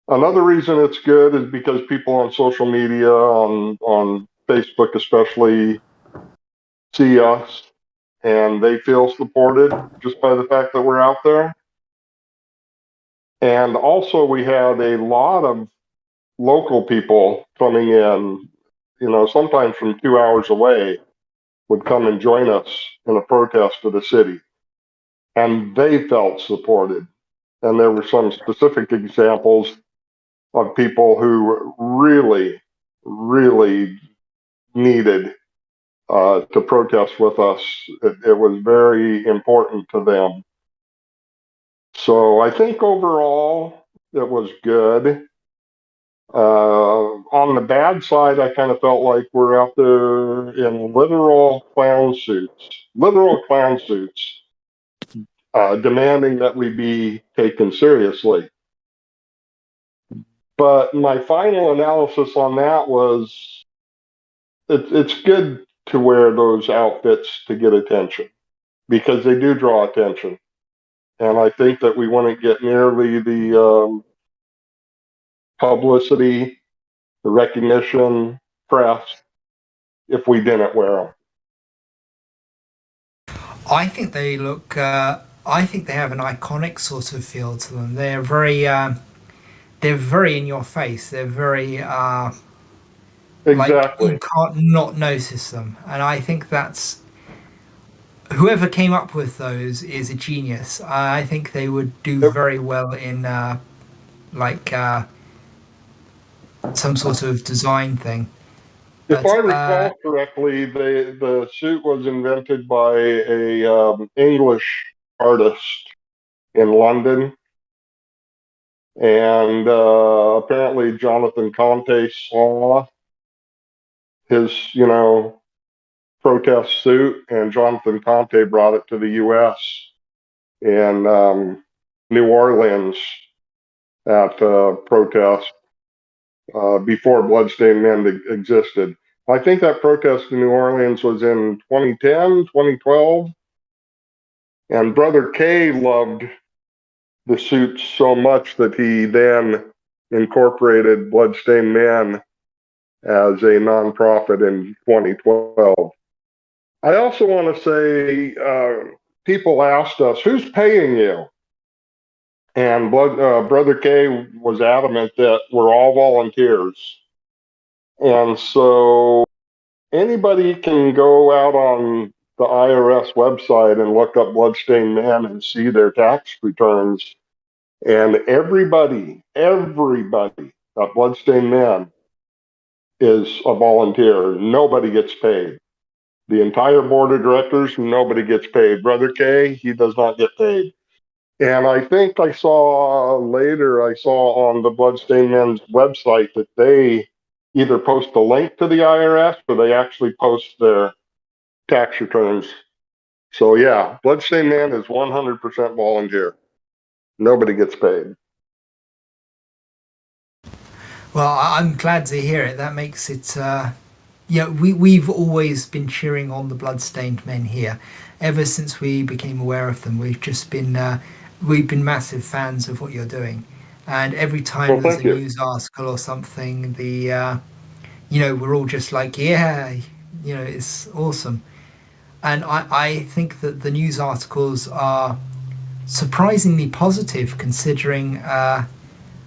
Another reason it's good is because people on social media, on Facebook especially, see us and they feel supported just by the fact that we're out there. And also, we had a lot of local people coming in, sometimes from 2 hours away, would come and join us in a protest to the city. And they felt supported. And there were some specific examples of people who really, really needed to protest with us. It was very important to them. So I think overall it was good. On the bad side, I kind of felt like we're out there in literal clown suits, demanding that we be taken seriously. But my final analysis on that was it's good to wear those outfits to get attention because they do draw attention. And I think that we wouldn't get nearly the publicity, the recognition, press if we didn't wear them. I think they look. I think they have an iconic sort of feel to them. They're very in your face. They're very like you Exactly. can't not notice them. And I think that's whoever came up with those is a genius. I think they would do If, very well in like some sort of design thing. if But I recall correctly, the suit was invented by a English artist in London, And apparently Jonathan Conte saw his, protest suit, and Jonathan Conte brought it to the U.S. in New Orleans at protest before Bloodstained Men existed. I think that protest in New Orleans was in 2010, 2012. And Brother K loved the suit so much that he then incorporated Bloodstained Men as a nonprofit in 2012. I also want to say people asked us, who's paying you? And Brother K was adamant that we're all volunteers. And so anybody can go out on the IRS website and look up Bloodstained Men and see their tax returns. And everybody at Bloodstained Men is a volunteer. Nobody gets paid. The entire board of directors, nobody gets paid. Brother K, he does not get paid. And I think I saw on the Bloodstained Men's website that they either post a link to the IRS or they actually post their tax returns. So yeah, Bloodstained Men is 100% volunteer. Nobody gets paid. Well, I'm glad to hear it. That makes it. Yeah, we've always been cheering on the Bloodstained Men here, ever since we became aware of them. We've been massive fans of what you're doing, and every time there's a news article or something, we're all just like, yeah, it's awesome. And I think that the news articles are surprisingly positive considering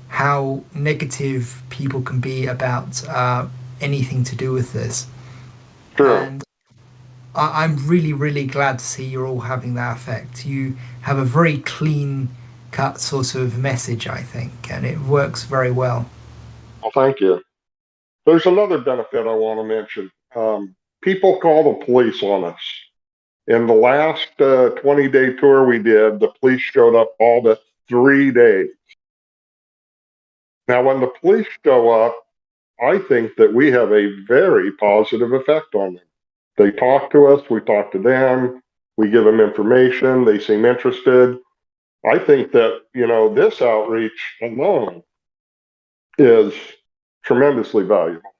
how negative people can be about anything to do with this. Sure. And I'm really, really glad to see you're all having that effect. You have a very clean cut sort of message, I think, and it works very well. Well, thank you. There's another benefit I want to mention. People call the police on us. In the last 20-day tour we did, the police showed up all the 3 days. Now, when the police show up, I think that we have a very positive effect on them. They talk to us, we talk to them, we give them information, they seem interested. I think that, this outreach alone is tremendously valuable.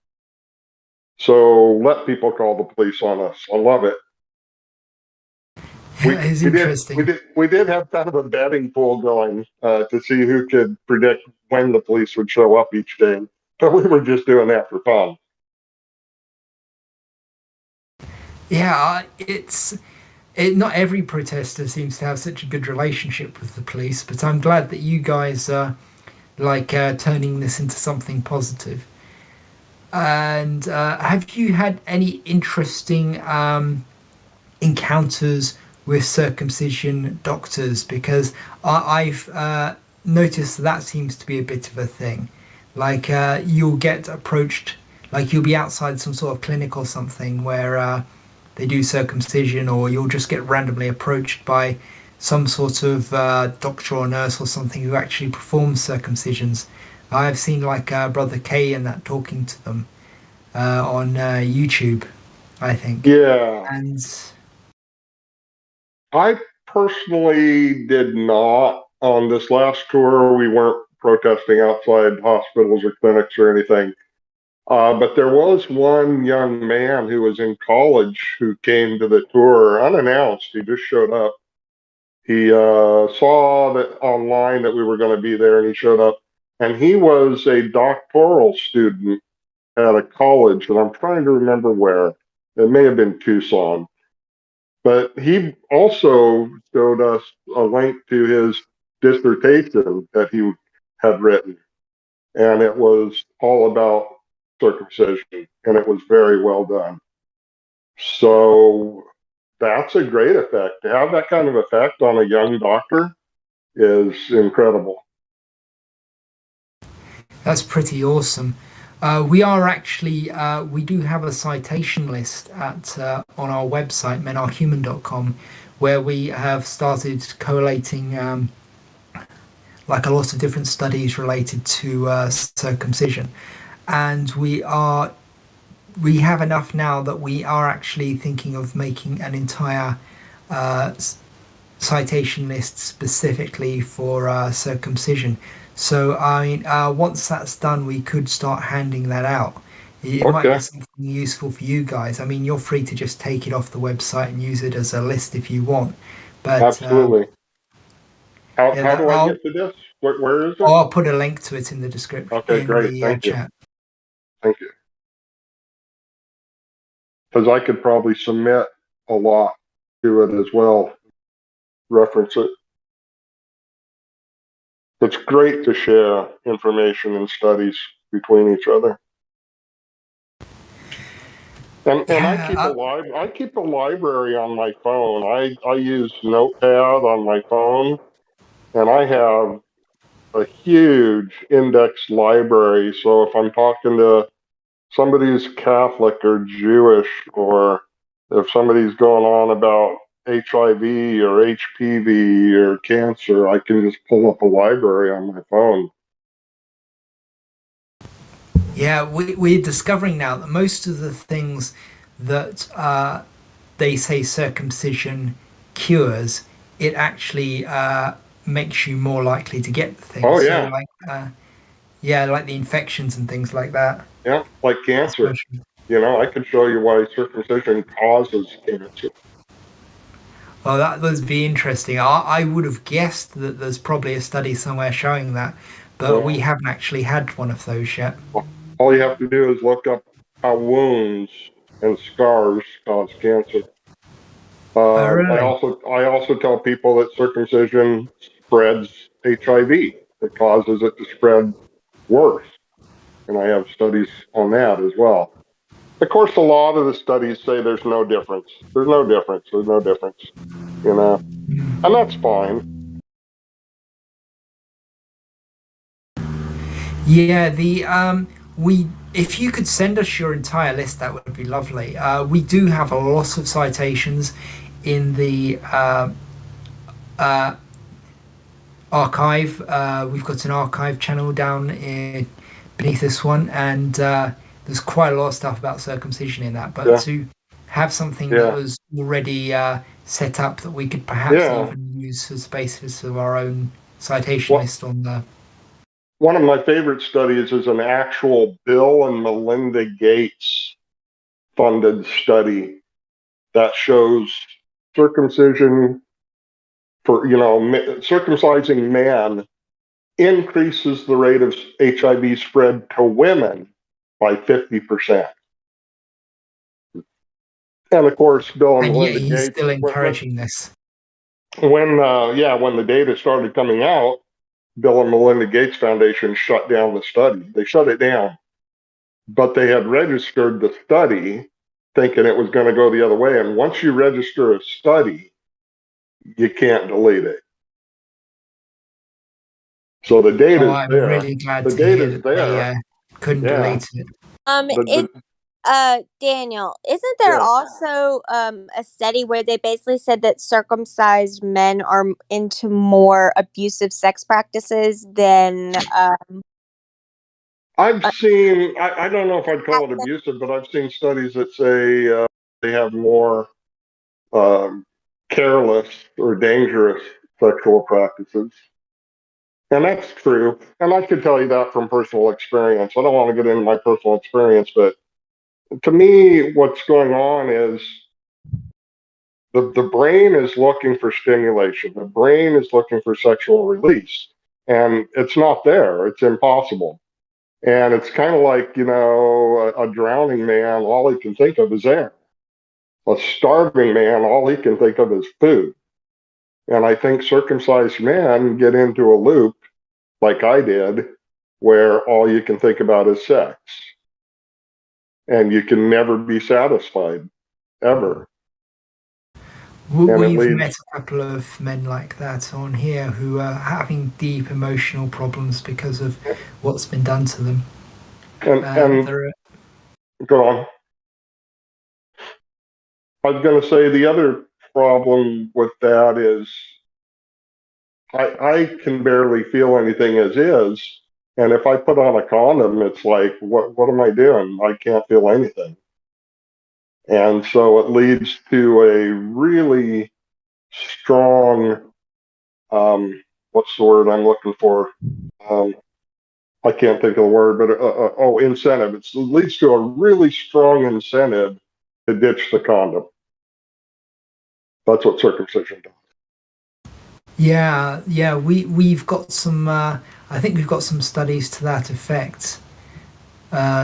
So let people call the police on us. I love it. It's interesting. We did have kind of a betting pool going to see who could predict when the police would show up each day. But we were just doing that for fun. Yeah, not every protester seems to have such a good relationship with the police, but I'm glad that you guys are turning this into something positive. And have you had any interesting encounters with circumcision doctors? Because I've noticed that seems to be a bit of a thing. Like you'll get approached, like you'll be outside some sort of clinic or something where they do circumcision, or you'll just get randomly approached by some sort of doctor or nurse or something who actually performs circumcisions. I've seen Brother K and that talking to them on YouTube, I think. Yeah. And I personally did not. On this last tour, we weren't protesting outside hospitals or clinics or anything. But there was one young man who was in college who came to the tour unannounced. He just showed up. He saw that online that we were going to be there, and he showed up. And he was a doctoral student at a college, and I'm trying to remember where. It may have been Tucson. But he also showed us a link to his dissertation that he had written. And it was all about circumcision, and it was very well done. So that's a great effect. To have that kind of effect on a young doctor is incredible. That's pretty awesome. We are actually we do have a citation list at on our website menarhuman.com, where we have started collating like a lot of different studies related to circumcision, and we have enough now that we are actually thinking of making an entire uh, citation list specifically for circumcision. So I mean, once that's done, we could start handing that out. It might be Okay, something useful for you guys. I mean, you're free to just take it off the website and use it as a list if you want. But absolutely. How yeah, how that do I get to this? Where is it? I'll put a link to it in the description Okay, in great. the Thank you. chat. Thank you. Because I could probably submit a lot to it as well, reference it. It's great to share information and studies between each other. And I Yeah, keep a library on my phone. I use Notepad on my phone, and I have a huge index library. So if I'm talking to somebody who's Catholic or Jewish, or if somebody's going on about HIV or HPV or cancer, I can just pull up a library on my phone. yeah, we're discovering now that most of the things that they say circumcision cures, it actually makes you more likely to get the thing. Oh So, yeah, like, yeah, like the infections and things like that, yeah, like cancer. especially. I could show you why circumcision causes cancer. Well, that would be interesting. I would have guessed that there's probably a study somewhere showing that, but we Well, haven't actually had one of those yet. all you have to do is look up how wounds and scars cause cancer. Oh, really? I also tell people that circumcision spreads HIV. It causes it to spread worse, and I have studies on that as well. Of course, a lot of the studies say there's no difference. There's no difference. There's no difference. And that's fine. Yeah, the we if you could send us your entire list, that would be lovely. We do have a lot of citations in the uh, archive. We've got an archive channel down beneath this one, and there's quite a lot of stuff about circumcision in that. But Yeah, to have something that yeah, was already set up that we could perhaps yeah. even use as the basis of our own citation What list on the. One of my favorite studies is an actual Bill and Melinda Gates funded study that shows circumcision for circumcising man increases the rate of HIV spread to women by 50%. And of course, Bill and And yet Melinda he's Gates, still encouraging this. when the data started coming out, Bill and Melinda Gates Foundation shut down the study. They shut it down, but they had registered the study thinking it was going to go the other way. And once you register a study, you can't delete it. So the Oh, data's I'm there. really glad The to hear data's that they there. couldn't Yeah. delete it. It The Daniel, isn't there yeah. also a study where they basically said that circumcised men are into more abusive sex practices than I've seen. I don't know if I'd call it active? abusive, but I've seen studies that say they have more um, careless or dangerous sexual practices. And that's true. And I could tell you that from personal experience. I don't want to get into my personal experience, but to me, what's going on is the brain is looking for stimulation. The brain is looking for sexual release. And it's not there. It's impossible. And it's kind of like, a drowning man, all he can think of is air. A starving man, all he can think of is food. And I think circumcised men get into a loop like I did, where all you can think about is sex. And you can never be satisfied, ever. And it We've leads, met a couple of men like that on here who are having deep emotional problems because of what's been done to them. and There are, go on. I was going to say the other problem with that is I can barely feel anything as is. And if I put on a condom, it's like, what am I doing? I can't feel anything. And so it leads to a really strong, what's the word I'm looking for? Um, I can't think of the word, but incentive. It leads to a really strong incentive to ditch the condom. That's what circumcision does. Yeah. We've got some. I think we've got some studies to that effect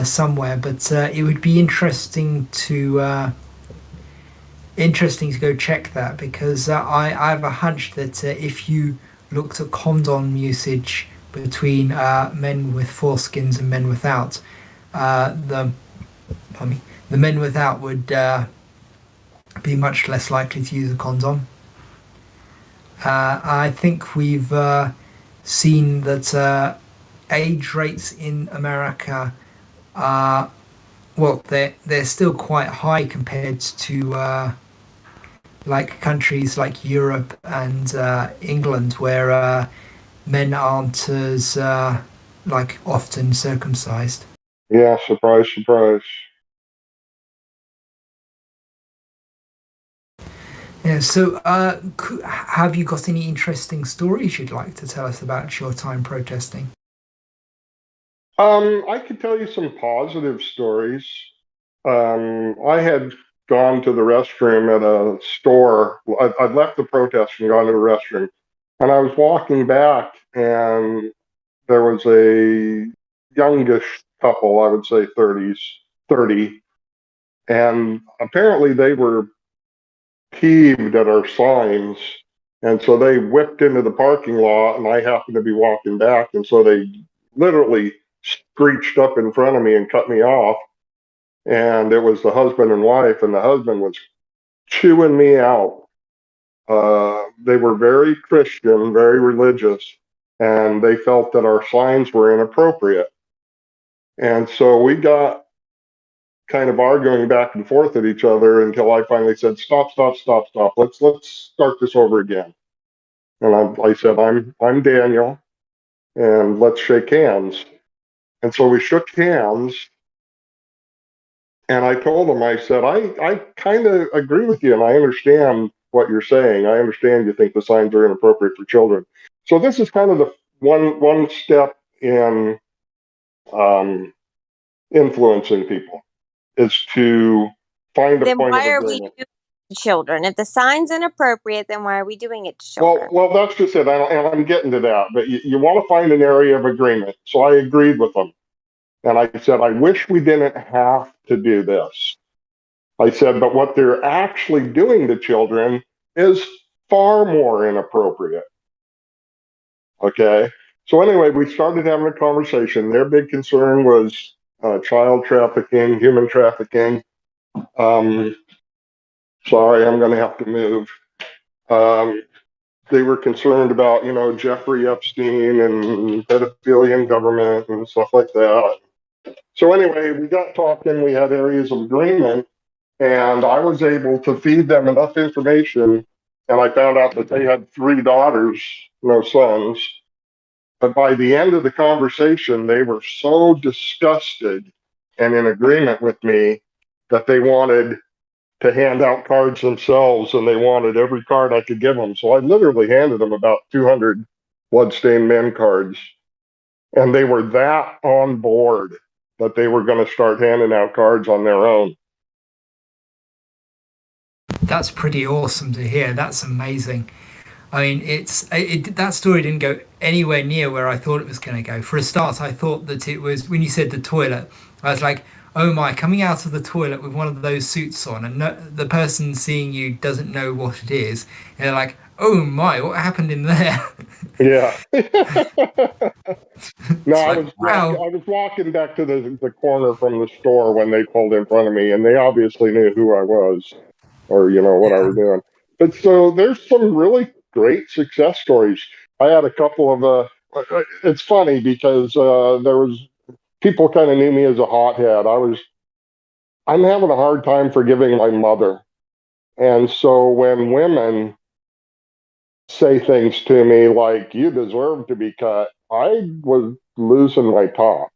somewhere, but it would be interesting to go check that because I have a hunch that if you looked at condom usage between men with foreskins and men without, the I mean, the men without would be much less likely to use a condom. I think we've seen that age rates in America are well, they're still quite high compared to like countries like Europe and England, where men aren't as like often circumcised. Yeah, surprise, surprise. Yeah. So, have you got any interesting stories you'd like to tell us about your time protesting? I could tell you some positive stories. I had gone to the restroom at a store. I'd left the protest and gone to the restroom, and I was walking back, and there was a youngish couple, I would say 30s, 30, and apparently they were peeved at our signs. And so they whipped into the parking lot, and I happened to be walking back. And so they literally screeched up in front of me and cut me off. And it was the husband and wife, and the husband was chewing me out. They were very Christian, very religious, and they felt that our signs were inappropriate. And so we got kind of arguing back and forth at each other until I finally said, "Stop, stop, stop, stop. Let's start this over again." And I said, I'm Daniel, and let's shake hands. And so we shook hands, and I told him, I said, I kind of agree with you, and I understand what you're saying. I understand you think the signs are inappropriate for children. So this is kind of the one step in um, influencing people is to find a Then point of why are we agreement. doing it to children? If the sign's inappropriate, then why are we doing it to Well, children? well, that's just it, and I'm getting to that. But you want to find an area of agreement. So I agreed with them. And I said, I wish we didn't have to do this. I said, but what they're actually doing to children is far more inappropriate. Okay. So, anyway, we started having a conversation. Their big concern was child trafficking, human trafficking. Um, sorry, I'm going to have to move. Um, they were concerned about, Jeffrey Epstein and pedophilia in government and stuff like that. So anyway, we got talking, we had areas of agreement, and I was able to feed them enough information, and I found out that they had 3 daughters, no sons. But by the end of the conversation, they were so disgusted and in agreement with me that they wanted to hand out cards themselves, and they wanted every card I could give them. So I literally handed them about 200 Bloodstained Men cards, and they were that on board that they were going to start handing out cards on their own. That's pretty awesome to hear. That's amazing. I mean, that story didn't go anywhere near where I thought it was going to go. For a start, I thought that it was when you said the toilet. I was like, "Oh my!" Coming out of the toilet with one of those suits on, and no, the person seeing you doesn't know what it is, and they're like, "Oh my, what happened in there?" Yeah. No, It's like, wow. I was walking back to the corner from the store when they pulled in front of me, and they obviously knew who I was or what I Yeah, was doing. But so there's some really great success stories. I had a couple of it's funny because there was people kind of knew me as a hothead. I'm having a hard time forgiving my mother. And so when women say things to me like, you deserve to be cut, I was losing my top.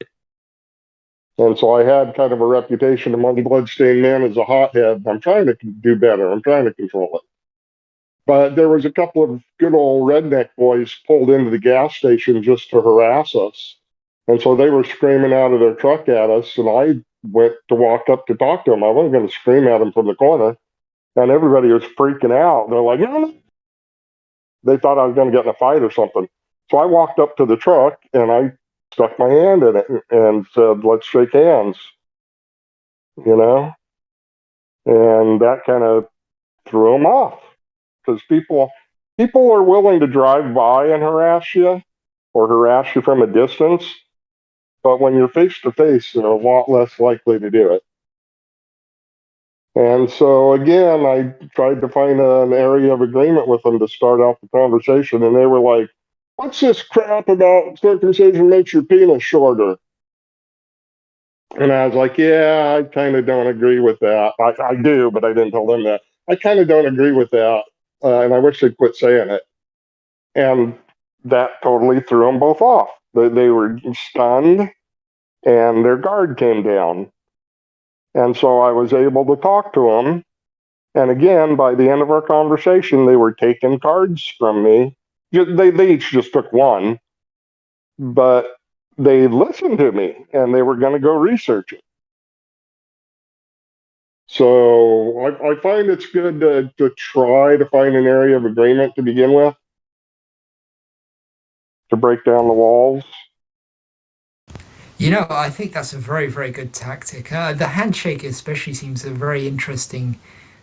And so I had kind of a reputation among Bloodstained Men as a hothead. I'm trying to do better. I'm trying to control it. But there was a couple of good old redneck boys pulled into the gas station just to harass us. And so they were screaming out of their truck at us. And I went to walk up to talk to them. I wasn't going to scream at them from the corner. And everybody was freaking out. They're like, no. They thought I was going to get in a fight or something. So I walked up to the truck and I stuck my hand in it and said, let's shake hands, you know? And that kind of threw them off because people are willing to drive by and harass you or harass you from a distance. But when you're face to face, they're a lot less likely to do it. And so again, I tried to find an area of agreement with them to start off the conversation. And they were like, what's this crap about circumcision makes your penis shorter? And I was like, yeah, I kind of don't agree with that. I do, but I didn't tell them that. I kind of don't agree with that. And I wish they'd quit saying it. And that totally threw them both off. They were stunned and their guard came down. And so I was able to talk to them. And again, by the end of our conversation, they were taking cards from me. They each just took one, but they listened to me and they were going to go research it. So I find it's good to try to find an area of agreement to begin with, to break down the walls. You know, I think that's a very, very good tactic. The handshake especially seems a very interesting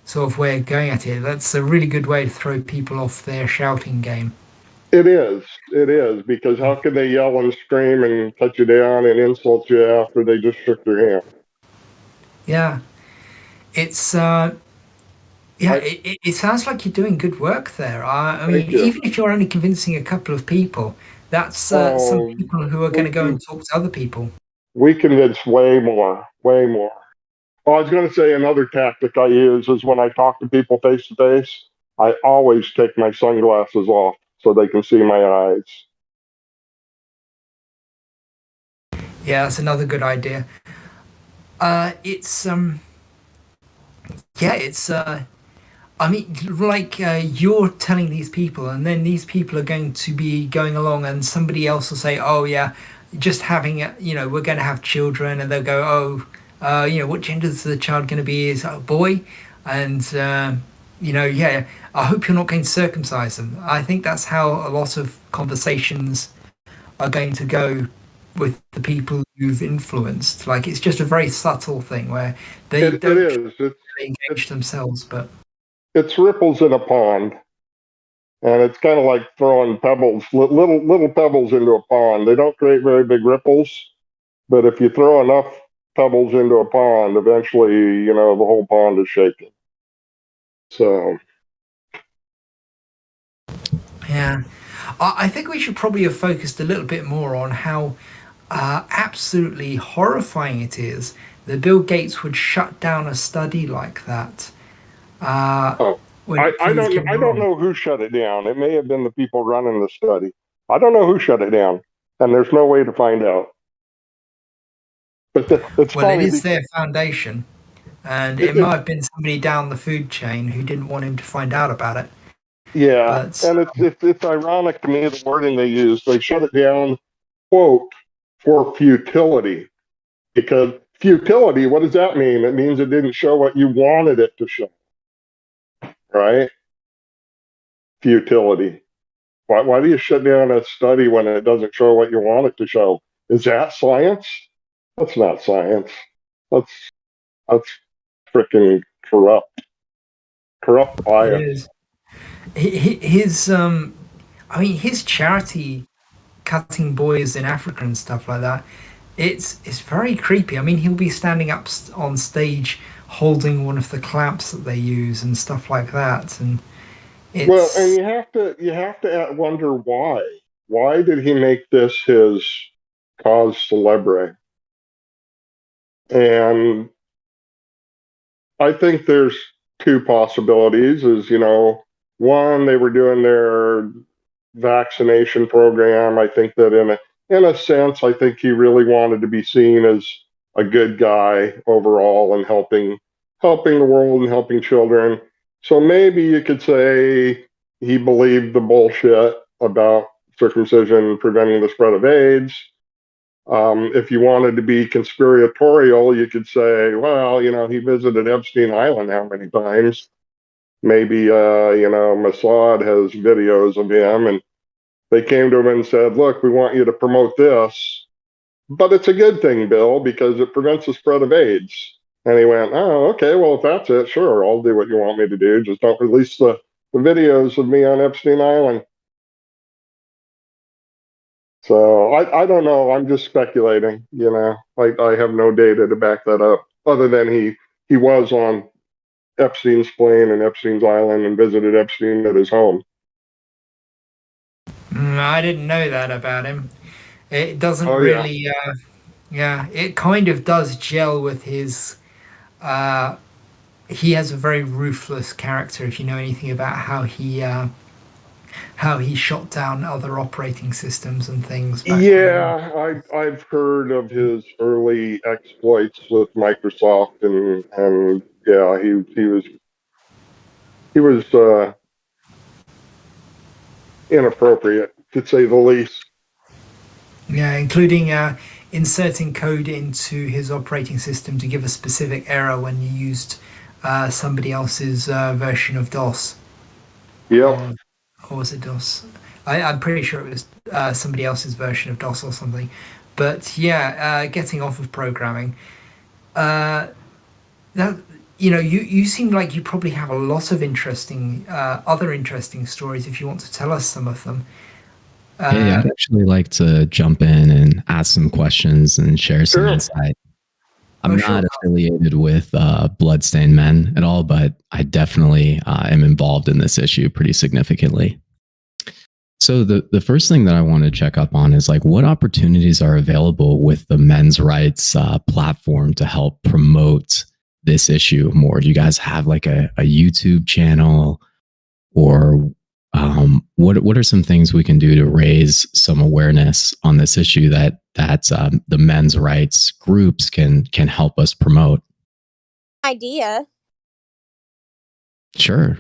sort of way of going at it. That's a really good way to throw people off their shouting game. It is, because how can they yell and scream and cut you down and insult you after they just shook their hand? Yeah, it's it sounds like you're doing good work there. I mean, Thank you. even if you're only convincing a couple of people, that's some people who are going to go and talk to other people. We convince way more, way more. Oh, I was going to say another tactic I use is when I talk to people face to face, I always take my sunglasses off so they can see my eyes. Yeah, that's another good idea. It's yeah, it's I mean, like you're telling these people, and then these people are going to be going along, and somebody else will say, "Oh yeah, just having you know, we're going to have children," and they'll go, "Oh, you know, what gender is the child going to be? Is it a boy?" And you know, yeah, I hope you're not going to circumcise them. I think that's how a lot of conversations are going to go with the people you've influenced. Like it's just a very subtle thing where they It don't is. really engage themselves, but. It's ripples in a pond, and it's kind of like throwing pebbles, little pebbles into a pond. They don't create very big ripples, but if you throw enough pebbles into a pond, eventually, you know, the whole pond is shaking. So Yeah, I think we should probably have focused a little bit more on how absolutely horrifying it is that Bill Gates would shut down a study like that uh, oh, when things came I don't wrong. know who shut it down. It may have been the people running the study. I don't know who shut it down, and there's no way to find out. But it's Well, it funny is because their foundation, and it might have been somebody down the food chain who didn't want him to find out about it. yeah, But and it's ironic to me the wording they use. They shut it down, quote, for futility. Because futility, what does that mean? It means it didn't show what you wanted it to show, right? Futility. Why do you shut down a study when it doesn't show what you want it to show? Is that science? That's not science. That's that's freaking corrupt it bias. is his. I mean, his charity cutting boys in Africa and stuff like that. It's very creepy. I mean, he'll be standing up on stage holding one of the clamps that they use and stuff like that, and Well, and it's you have to wonder why. Why did he make this his cause celebre? And I think there's two possibilities. Is, you know, One, they were doing their vaccination program. I think that in a sense, I think he really wanted to be seen as a good guy overall and helping the world and helping children. So maybe you could say he believed the bullshit about circumcision preventing the spread of AIDS. If you wanted to be conspiratorial, you could say, well, he visited Epstein Island how many times? Maybe, Mossad has videos of him, and they came to him and said, look, we want you to promote this, but it's a good thing, Bill, because it prevents the spread of AIDS. And he went, oh, okay, well, if that's it, sure, I'll do what you want me to do. Just don't release the videos of me on Epstein Island. So I don't know. I'm just speculating, I have no data to back that up, other than he was on Epstein's plane and Epstein's Island and visited Epstein at his home. I didn't know that about him. It doesn't really, it kind of does gel with his, he has a very ruthless character, if you know anything about how he shot down other operating systems and things. I've heard of his early exploits with Microsoft, and yeah, he was inappropriate, to say the least. Yeah, including inserting code into his operating system to give a specific error when you used somebody else's version of DOS. Yep. Or was it DOS? I'm pretty sure it was somebody else's version of DOS or something. But yeah, getting off of programming. You seem like you probably have a lot of other interesting stories if you want to tell us some of them. Hey, I'd actually like to jump in and ask some questions and share some insight. I'm not affiliated with Bloodstained Men at all, but I definitely am involved in this issue pretty significantly. So the first thing that I want to check up on is what opportunities are available with the men's rights platform to help promote this issue more? Do you guys have a YouTube channel, or what are some things we can do to raise some awareness on this issue that the men's rights groups can help us promote? Idea. Sure.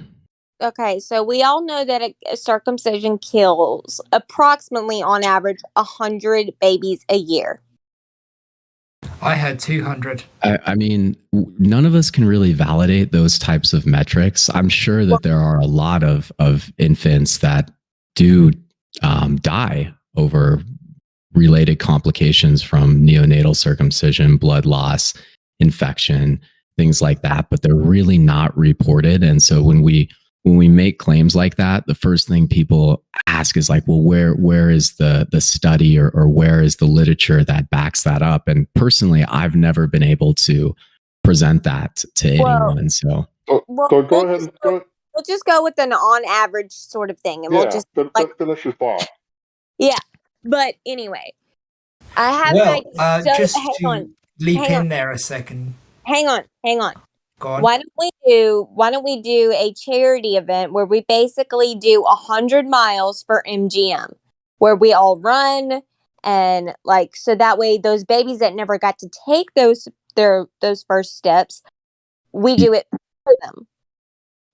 Okay, so we all know that a circumcision kills approximately, on average, 100 babies a year. I had 200. I mean, none of us can really validate those types of metrics. I'm sure that there are a lot of infants that do die over related complications from neonatal circumcision, blood loss, infection, things like that, but they're really not reported. And so when we make claims like that, the first thing people ask is well, where is the study or where is the literature that backs that up? And personally, I've never been able to present that to anyone. So go ahead. We'll just go with an on average sort of thing, and we'll just finish your thought. Yeah, but anyway, I have an idea. Just to leap in there a second. Hang on. Go on. Why don't we do a charity event where we basically do 100 miles for MGM, where we all run, and so that way those babies that never got to take those first steps, we do it for them.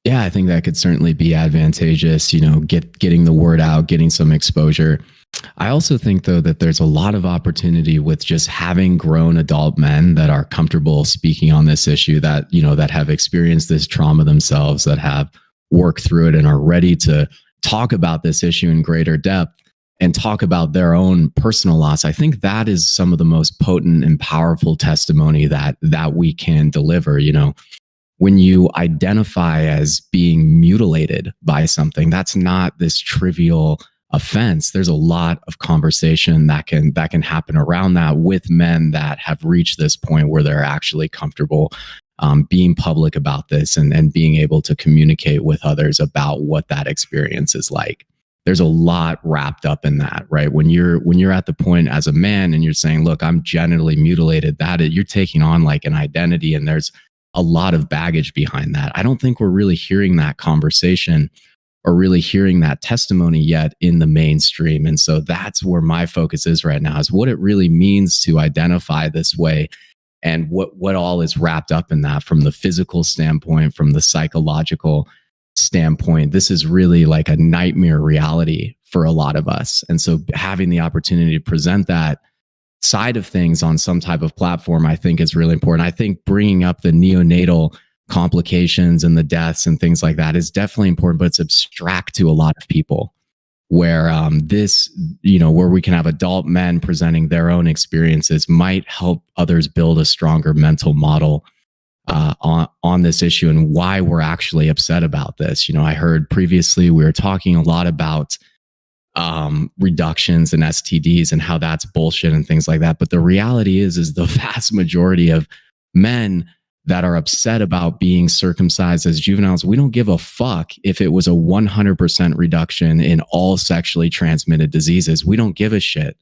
Yeah, I think that could certainly be advantageous, getting the word out, getting some exposure. I also think, though, that there's a lot of opportunity with just having grown adult men that are comfortable speaking on this issue, that, that have experienced this trauma themselves, that have worked through it and are ready to talk about this issue in greater depth and talk about their own personal loss. I think that is some of the most potent and powerful testimony that we can deliver. When you identify as being mutilated by something, that's not this trivial offense. There's a lot of conversation that can happen around that with men that have reached this point where they're actually comfortable being public about this and being able to communicate with others about what that experience is like. There's a lot wrapped up in that, right? When you're at the point as a man and you're saying, look, I'm genitally mutilated, you're taking on an identity, and there's a lot of baggage behind that. I don't think we're really hearing that conversation or really hearing that testimony yet in the mainstream. And so that's where my focus is right now, is what it really means to identify this way, and what all is wrapped up in that, from the physical standpoint, from the psychological standpoint. This is really like a nightmare reality for a lot of us. And so having the opportunity to present that side of things on some type of platform, I think is really important. I think bringing up the neonatal complications and the deaths and things like that is definitely important, but it's abstract to a lot of people, where this, where we can have adult men presenting their own experiences might help others build a stronger mental model on this issue, and why we're actually upset about this. I heard previously we were talking a lot about reductions in STDs and how that's bullshit and things like that. But the reality is the vast majority of men that are upset about being circumcised as juveniles, we don't give a fuck if it was a 100% reduction in all sexually transmitted diseases. We don't give a shit.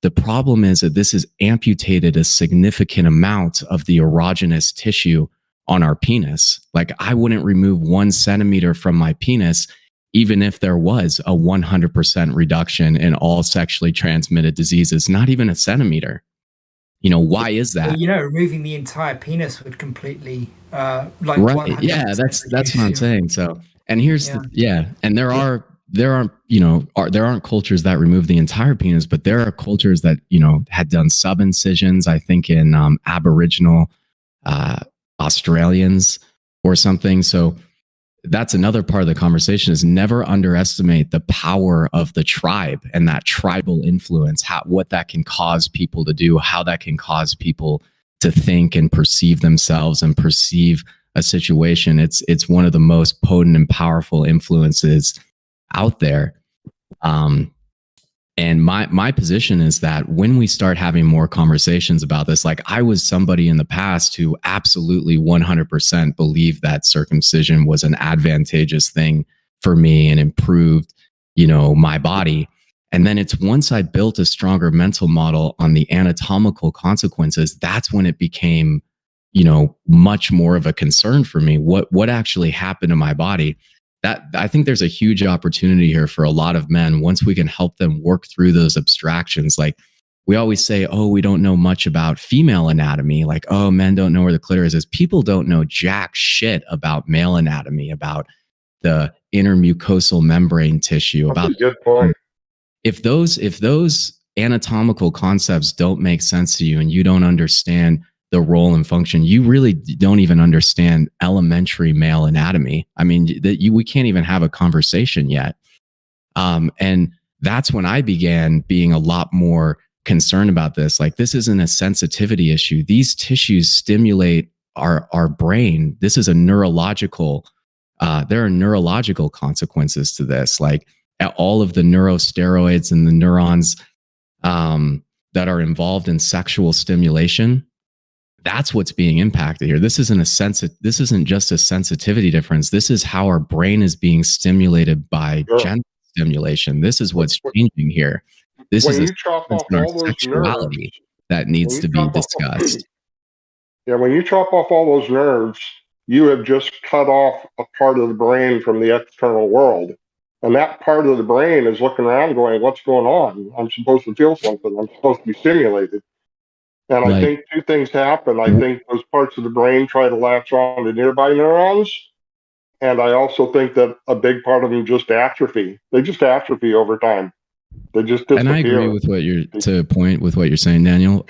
The problem is that this has amputated a significant amount of the erogenous tissue on our penis. Like, I wouldn't remove 1 centimeter from my penis even if there was a 100% reduction in all sexually transmitted diseases, not even a centimeter. Why is that? Removing the entire penis would completely right. Yeah, that's what I'm saying. So, and here's and there aren't cultures that remove the entire penis, but there are cultures that had done sub-incisions, I think in Aboriginal Australians or something. So that's another part of the conversation, is never underestimate the power of the tribe and that tribal influence, what that can cause people to do, how that can cause people to think and perceive themselves and perceive a situation. It's one of the most potent and powerful influences out there. And my position is that when we start having more conversations about this, like, I was somebody in the past who absolutely 100% believed that circumcision was an advantageous thing for me and improved, my body. And then it's once I built a stronger mental model on the anatomical consequences, that's when it became, much more of a concern for me. What actually happened to my body? That, I think there's a huge opportunity here for a lot of men once we can help them work through those abstractions. Like, we always say, oh, we don't know much about female anatomy. Like, oh, men don't know where the clitoris is. People don't know jack shit about male anatomy, about the intermucosal membrane tissue. That's about a good point. If those anatomical concepts don't make sense to you and you don't understand the role and function, you really don't even understand elementary male anatomy. I mean, we can't even have a conversation yet. And that's when I began being a lot more concerned about this. Like, this isn't a sensitivity issue. These tissues stimulate our brain. This is a neurological, there are neurological consequences to this. Like, all of the neurosteroids and the neurons that are involved in sexual stimulation, that's what's being impacted here. This isn't just a sensitivity difference. This is how our brain is being stimulated by gender stimulation. This is what's changing here. This is a chop off all those sexuality nerves, that needs to be discussed. When you chop off all those nerves, you have just cut off a part of the brain from the external world. And that part of the brain is looking around going, what's going on? I'm supposed to feel something. I'm supposed to be stimulated. And I think two things happen. I think those parts of the brain try to latch on to nearby neurons. And I also think that a big part of them just atrophy. They just atrophy over time. They just disappear. And I agree with what you're saying, Daniel.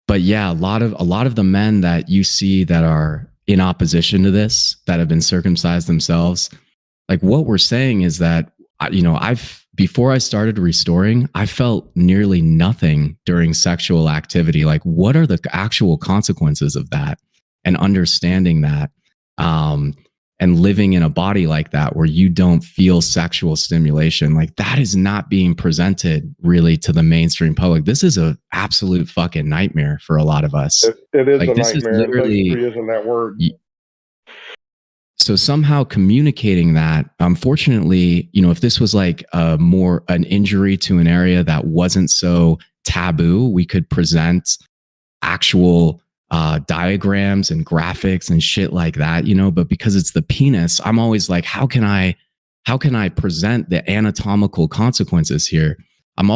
But yeah, a lot of the men that you see that are in opposition to this, that have been circumcised themselves, like, what we're saying is that, before I started restoring, I felt nearly nothing during sexual activity. Like, what are the actual consequences of that? And understanding that, and living in a body like that, where you don't feel sexual stimulation, like, that is not being presented really to the mainstream public. This is an absolute fucking nightmare for a lot of us. It is like, a nightmare. Literally, isn't that word? So somehow communicating that, unfortunately, if this was like an injury to an area that wasn't so taboo, we could present actual diagrams and graphics and shit like that, but because it's the penis, I'm always like, how can I how can I present the anatomical consequences here? I'm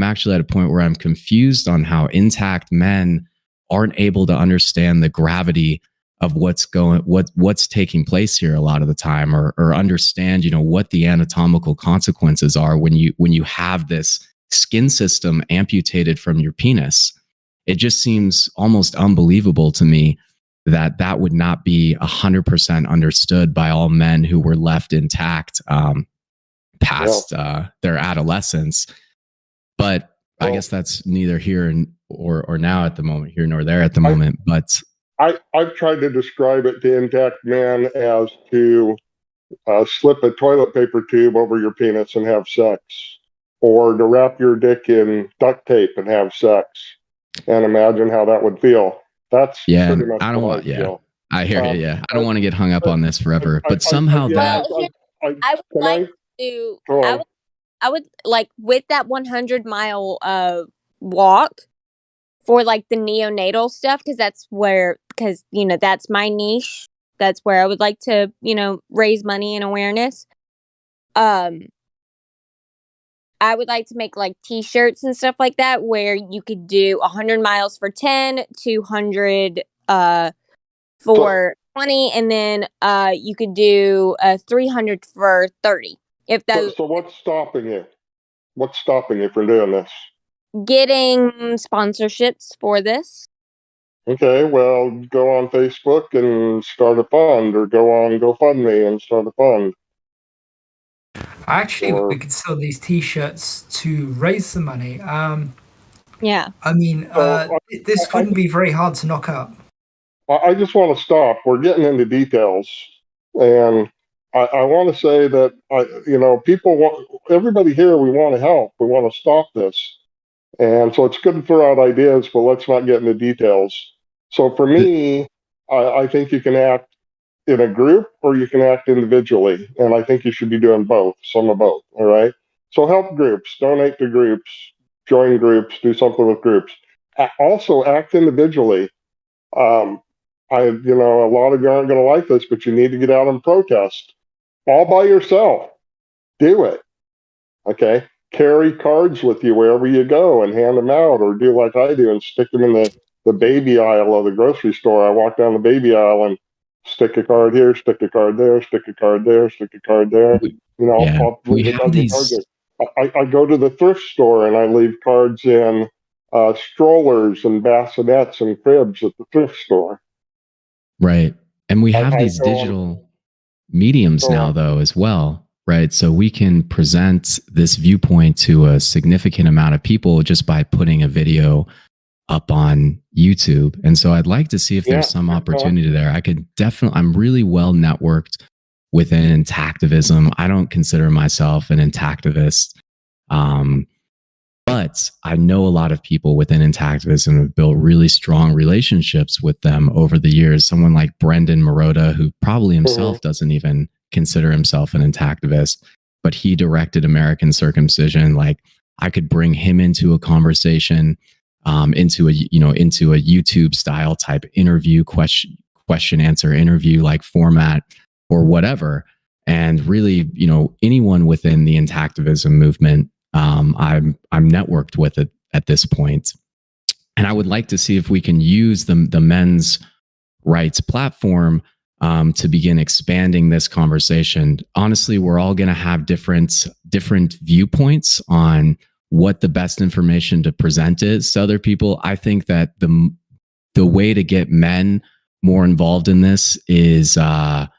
actually at a point where I'm confused on how intact men aren't able to understand the gravity of what's taking place here a lot of the time, or understand, what the anatomical consequences are when you have this skin system amputated from your penis. It just seems almost unbelievable to me that would not be 100% understood by all men who were left intact past their adolescence. But I guess that's neither here or now at the moment, here nor there at the moment. But I've tried to describe it to intact men as to slip a toilet paper tube over your penis and have sex, or to wrap your dick in duct tape and have sex, and imagine how that would feel. That's pretty much I don't what want. I feel. I hear you. Yeah, I don't want to get hung up on this forever, but somehow I would like to. I would like, with that 100-mile walk for like the neonatal stuff, because that's my niche. That's where I would like to, raise money and awareness. I would like to make like t-shirts and stuff like that, where you could do 100 miles for 10, 200 for 20, and then you could do 300 for 30. So what's stopping you? What's stopping you from doing this? Getting sponsorships for this. Okay, well, go on Facebook and start a fund, or go on GoFundMe and start a fund. Actually, we could sell these t-shirts to raise the money. Yeah. I mean, this wouldn't be very hard to knock up. I just want to stop. We're getting into details, and I want to say that everybody here, we want to help. We want to stop this, and so it's good to throw out ideas, but let's not get into details. So for me, I think you can act in a group or you can act individually, and I think you should be doing both, some of both. All right. So help groups, donate to groups, join groups, do something with groups. Also act individually. A lot of you aren't going to like this, but you need to get out and protest all by yourself. Do it. Okay. Carry cards with you wherever you go and hand them out, or do like I do and stick them in the baby aisle of the grocery store. I walk down the baby aisle and stick a card here, stick a card there, stick a card there, stick a card there. I'll leave a dozen cards. I go to the thrift store and I leave cards in strollers and bassinets and cribs at the thrift store. Right. And we have these digital mediums now, though, as well, right? So we can present this viewpoint to a significant amount of people just by putting a video up on YouTube. And so I'd like to see if there's some opportunity there. I'm really well networked within intactivism. I don't consider myself an intactivist. But I know a lot of people within intactivism have built really strong relationships with them over the years. Someone like Brendan Marotta, who probably himself doesn't even consider himself an intactivist, but he directed American Circumcision. Like, I could bring him into a conversation, into a YouTube style type interview, question answer interview like format or whatever. And really, anyone within the intactivism movement, I'm networked with it at this point. And I would like to see if we can use the men's rights platform to begin expanding this conversation. Honestly, we're all going to have different viewpoints on what the best information to present is to other people. I think that the way to get men more involved in this is to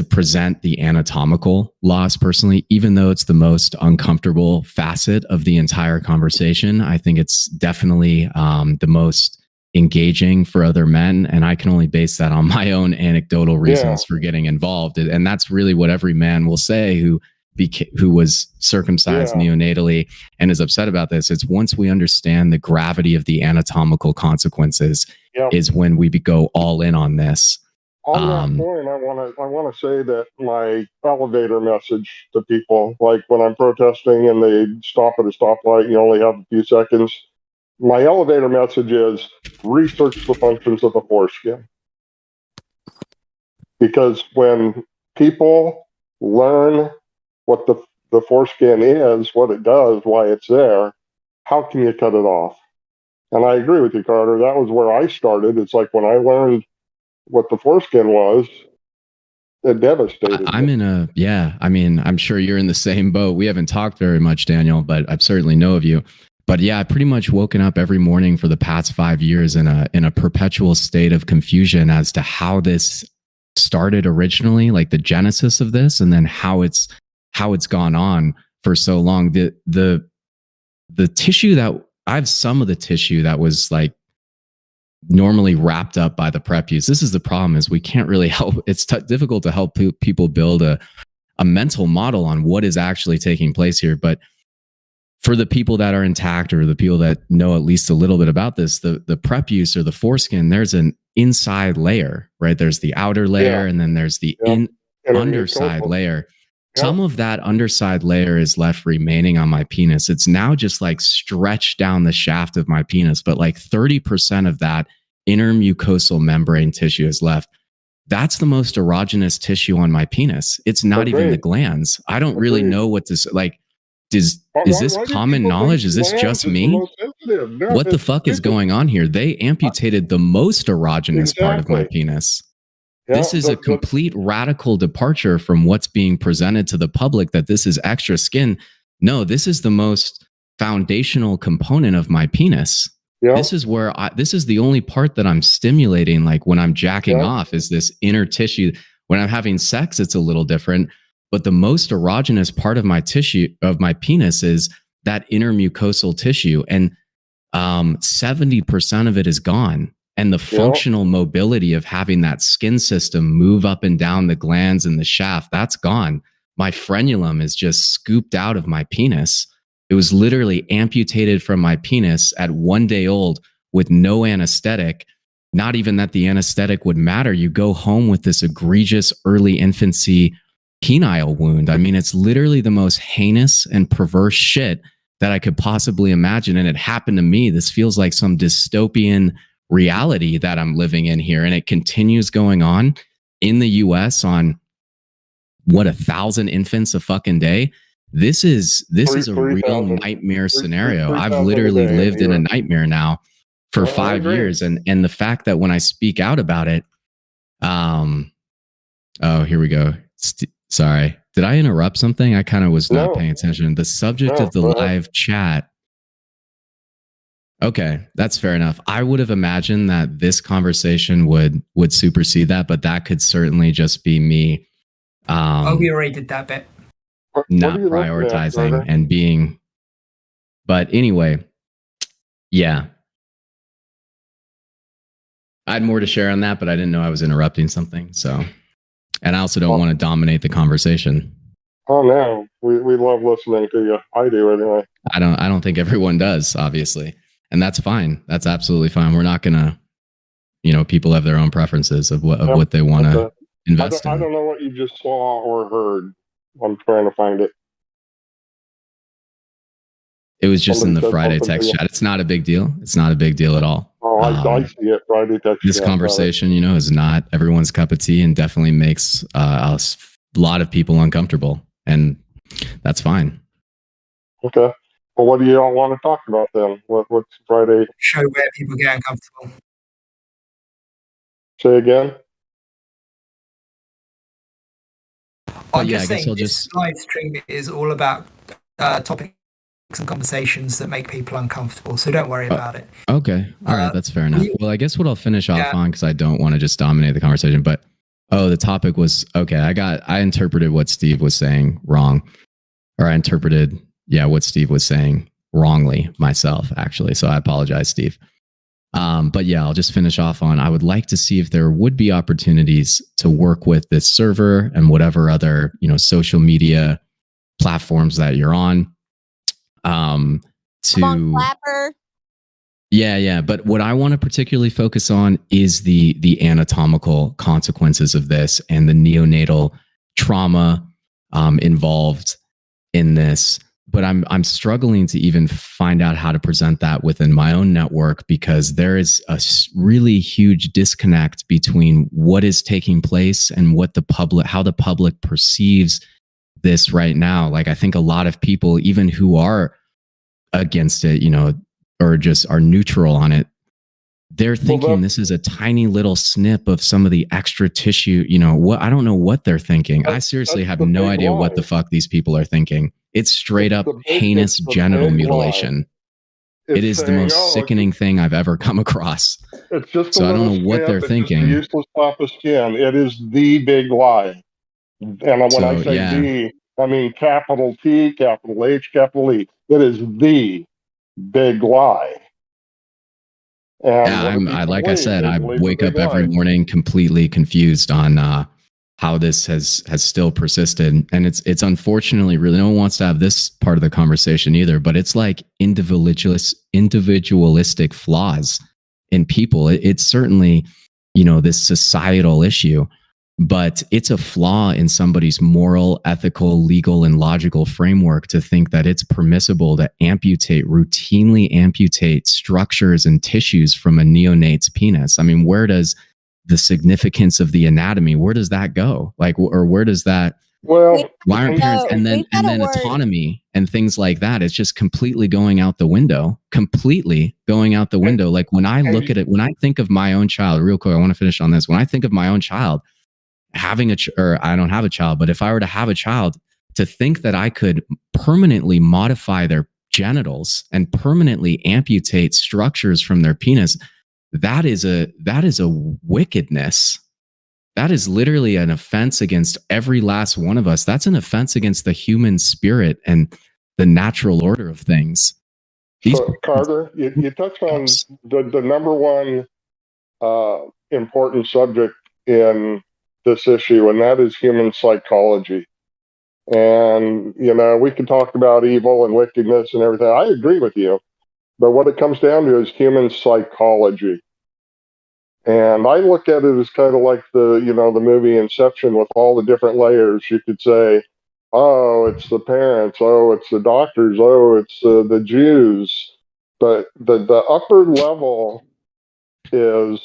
present the anatomical laws personally, even though it's the most uncomfortable facet of the entire conversation. I think it's definitely the most engaging for other men. And I can only base that on my own anecdotal reasons for getting involved. And that's really what every man will say who was circumcised neonatally and is upset about this. It's once we understand the gravity of the anatomical consequences is when we go all in on this. On that point, I want to say that my elevator message to people, like when I'm protesting and they stop at a stoplight and you only have a few seconds, my elevator message is research the functions of the foreskin. Because when people learn what the foreskin is, what it does, why it's there, how can you cut it off? And I agree with you, Carter. That was where I started. It's like when I learned what the foreskin was, it devastated me. I mean, I'm sure you're in the same boat. We haven't talked very much, Daniel, but I certainly know of you. But yeah, I've pretty much woken up every morning for the past 5 years in a perpetual state of confusion as to how this started originally, like the genesis of this, and then how it's gone on for so long. The tissue that I have, some of the tissue that was like normally wrapped up by the prepuce. This is the problem: is we can't really help. It's difficult to help people build a mental model on what is actually taking place here. But for the people that are intact, or the people that know at least a little bit about this, the prepuce or the foreskin, there's an inside layer, right? There's the outer layer, and then there's the underside layer. Some of that underside layer is left remaining on my penis. It's now just like stretched down the shaft of my penis, but like 30% of that inner mucosal membrane tissue is left. That's the most erogenous tissue on my penis. It's not even the glands. I don't really know what this, like, is this common knowledge? Is this just me? What the fuck is going on here? They amputated the most erogenous part of my penis. This is a complete radical departure from what's being presented to the public, that this is extra skin. No, this is the most foundational component of my penis. This is where this is the only part that I'm stimulating. Like when I'm jacking off, is this inner tissue. When I'm having sex, it's a little different. But the most erogenous part of my tissue, of my penis, is that inner mucosal tissue. And 70% of it is gone. And the functional mobility of having that skin system move up and down the glands and the shaft, that's gone. My frenulum is just scooped out of my penis. It was literally amputated from my penis at 1 day old with no anesthetic. Not even that the anesthetic would matter. You go home with this egregious early infancy penile wound. I mean, it's literally the most heinous and perverse shit that I could possibly imagine. And it happened to me. This feels like some dystopian reality that I'm living in here. And it continues going on in the US on 1,000 infants a fucking day. This is a real nightmare scenario. I've literally lived in a nightmare now for 5 years. And the fact that when I speak out about it, oh, here we go. Sorry. Did I interrupt something? I kind of was not paying attention. The subject of the live chat. Okay, that's fair enough. I would have imagined that this conversation would supersede that, but that could certainly just be me. We already did that bit. Not prioritizing and being. But anyway, yeah. I had more to share on that, but I didn't know I was interrupting something. So, and I also don't want to dominate the conversation. Oh no, we love listening to you. I do anyway. I don't think everyone does, obviously. And that's fine. That's absolutely fine. We're not going to, people have their own preferences of what they want to invest in. I don't know what you just saw or heard. I'm trying to find it. It was just in the Friday text chat. It's not a big deal. It's not a big deal at all. Oh, I see it. Friday text chat. This conversation, is not everyone's cup of tea, and definitely makes a lot of people uncomfortable. And that's fine. Okay. Well, what do you all want to talk about then? What's Friday? Show where people get uncomfortable. Say again? I'm just saying this live stream is all about topics and conversations that make people uncomfortable. So don't worry about it. Okay. All right. That's fair enough. Well, I guess what I'll finish off on, because I don't want to just dominate the conversation, but the topic was, okay, I interpreted what Steve was saying wrong. Or I interpreted what Steve was saying wrongly myself, actually. So I apologize, Steve. But yeah, I'll just finish off on, I would like to see if there would be opportunities to work with this server and whatever other, social media platforms that you're on. Come on, Clapper. Yeah. But what I want to particularly focus on is the anatomical consequences of this and the neonatal trauma involved in this. But I'm struggling to even find out how to present that within my own network, because there is a really huge disconnect between what is taking place and how the public perceives this right now. Like, I think a lot of people, even who are against it, or just are neutral on it, they're thinking this is a tiny little snip of some of the extra tissue. I don't know what they're thinking. I seriously have no idea what the fuck these people are thinking. It's straight up heinous genital mutilation. It is the most sickening thing I've ever come across. It's just so I don't know what they're thinking. It's a useless pop of skin. It is the big lie. And when I say the, I mean capital T, capital H, capital E. It is the big lie. And like I said, I wake up every morning completely confused on how this has still persisted. And it's unfortunately, really, no one wants to have this part of the conversation either, but it's like individualistic flaws in people. It's certainly, this societal issue, but it's a flaw in somebody's moral, ethical, legal, and logical framework to think that it's permissible to routinely amputate structures and tissues from a neonate's penis. I mean, where does the significance of the anatomy, where does that go? Like, or where does that, why aren't parents, and then autonomy and things like that, it's just completely going out the window, Like, when I look at it, when I think of my own child, real quick, I want to finish on this. When I think of my own child, or I don't have a child, but if I were to have a child, to think that I could permanently modify their genitals and permanently amputate structures from their penis, that is a wickedness. That is literally an offense against every last one of us. That's an offense against the human spirit and the natural order of things. So, Carter, you touched on the number one important subject in this issue, and that is human psychology. And, we can talk about evil and wickedness and everything. I agree with you. But what it comes down to is human psychology. And I look at it as kind of like the movie Inception with all the different layers. You could say, oh, it's the parents. Oh, it's the doctors. Oh, it's the Jews. But the upper level is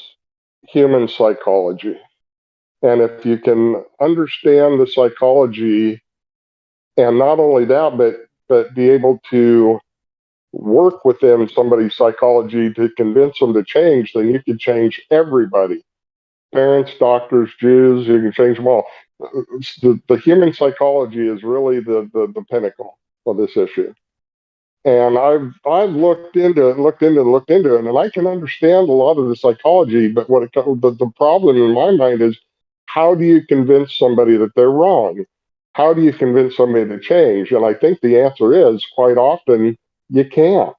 human psychology. And if you can understand the psychology, and not only that, but be able to work within somebody's psychology to convince them to change, then you can change everybody. Parents, doctors, Jews, you can change them all. The human psychology is really the pinnacle of this issue. And I've looked into it, and I can understand a lot of the psychology, but the problem in my mind is, how do you convince somebody that they're wrong? How do you convince somebody to change? And I think the answer is, quite often, you can't.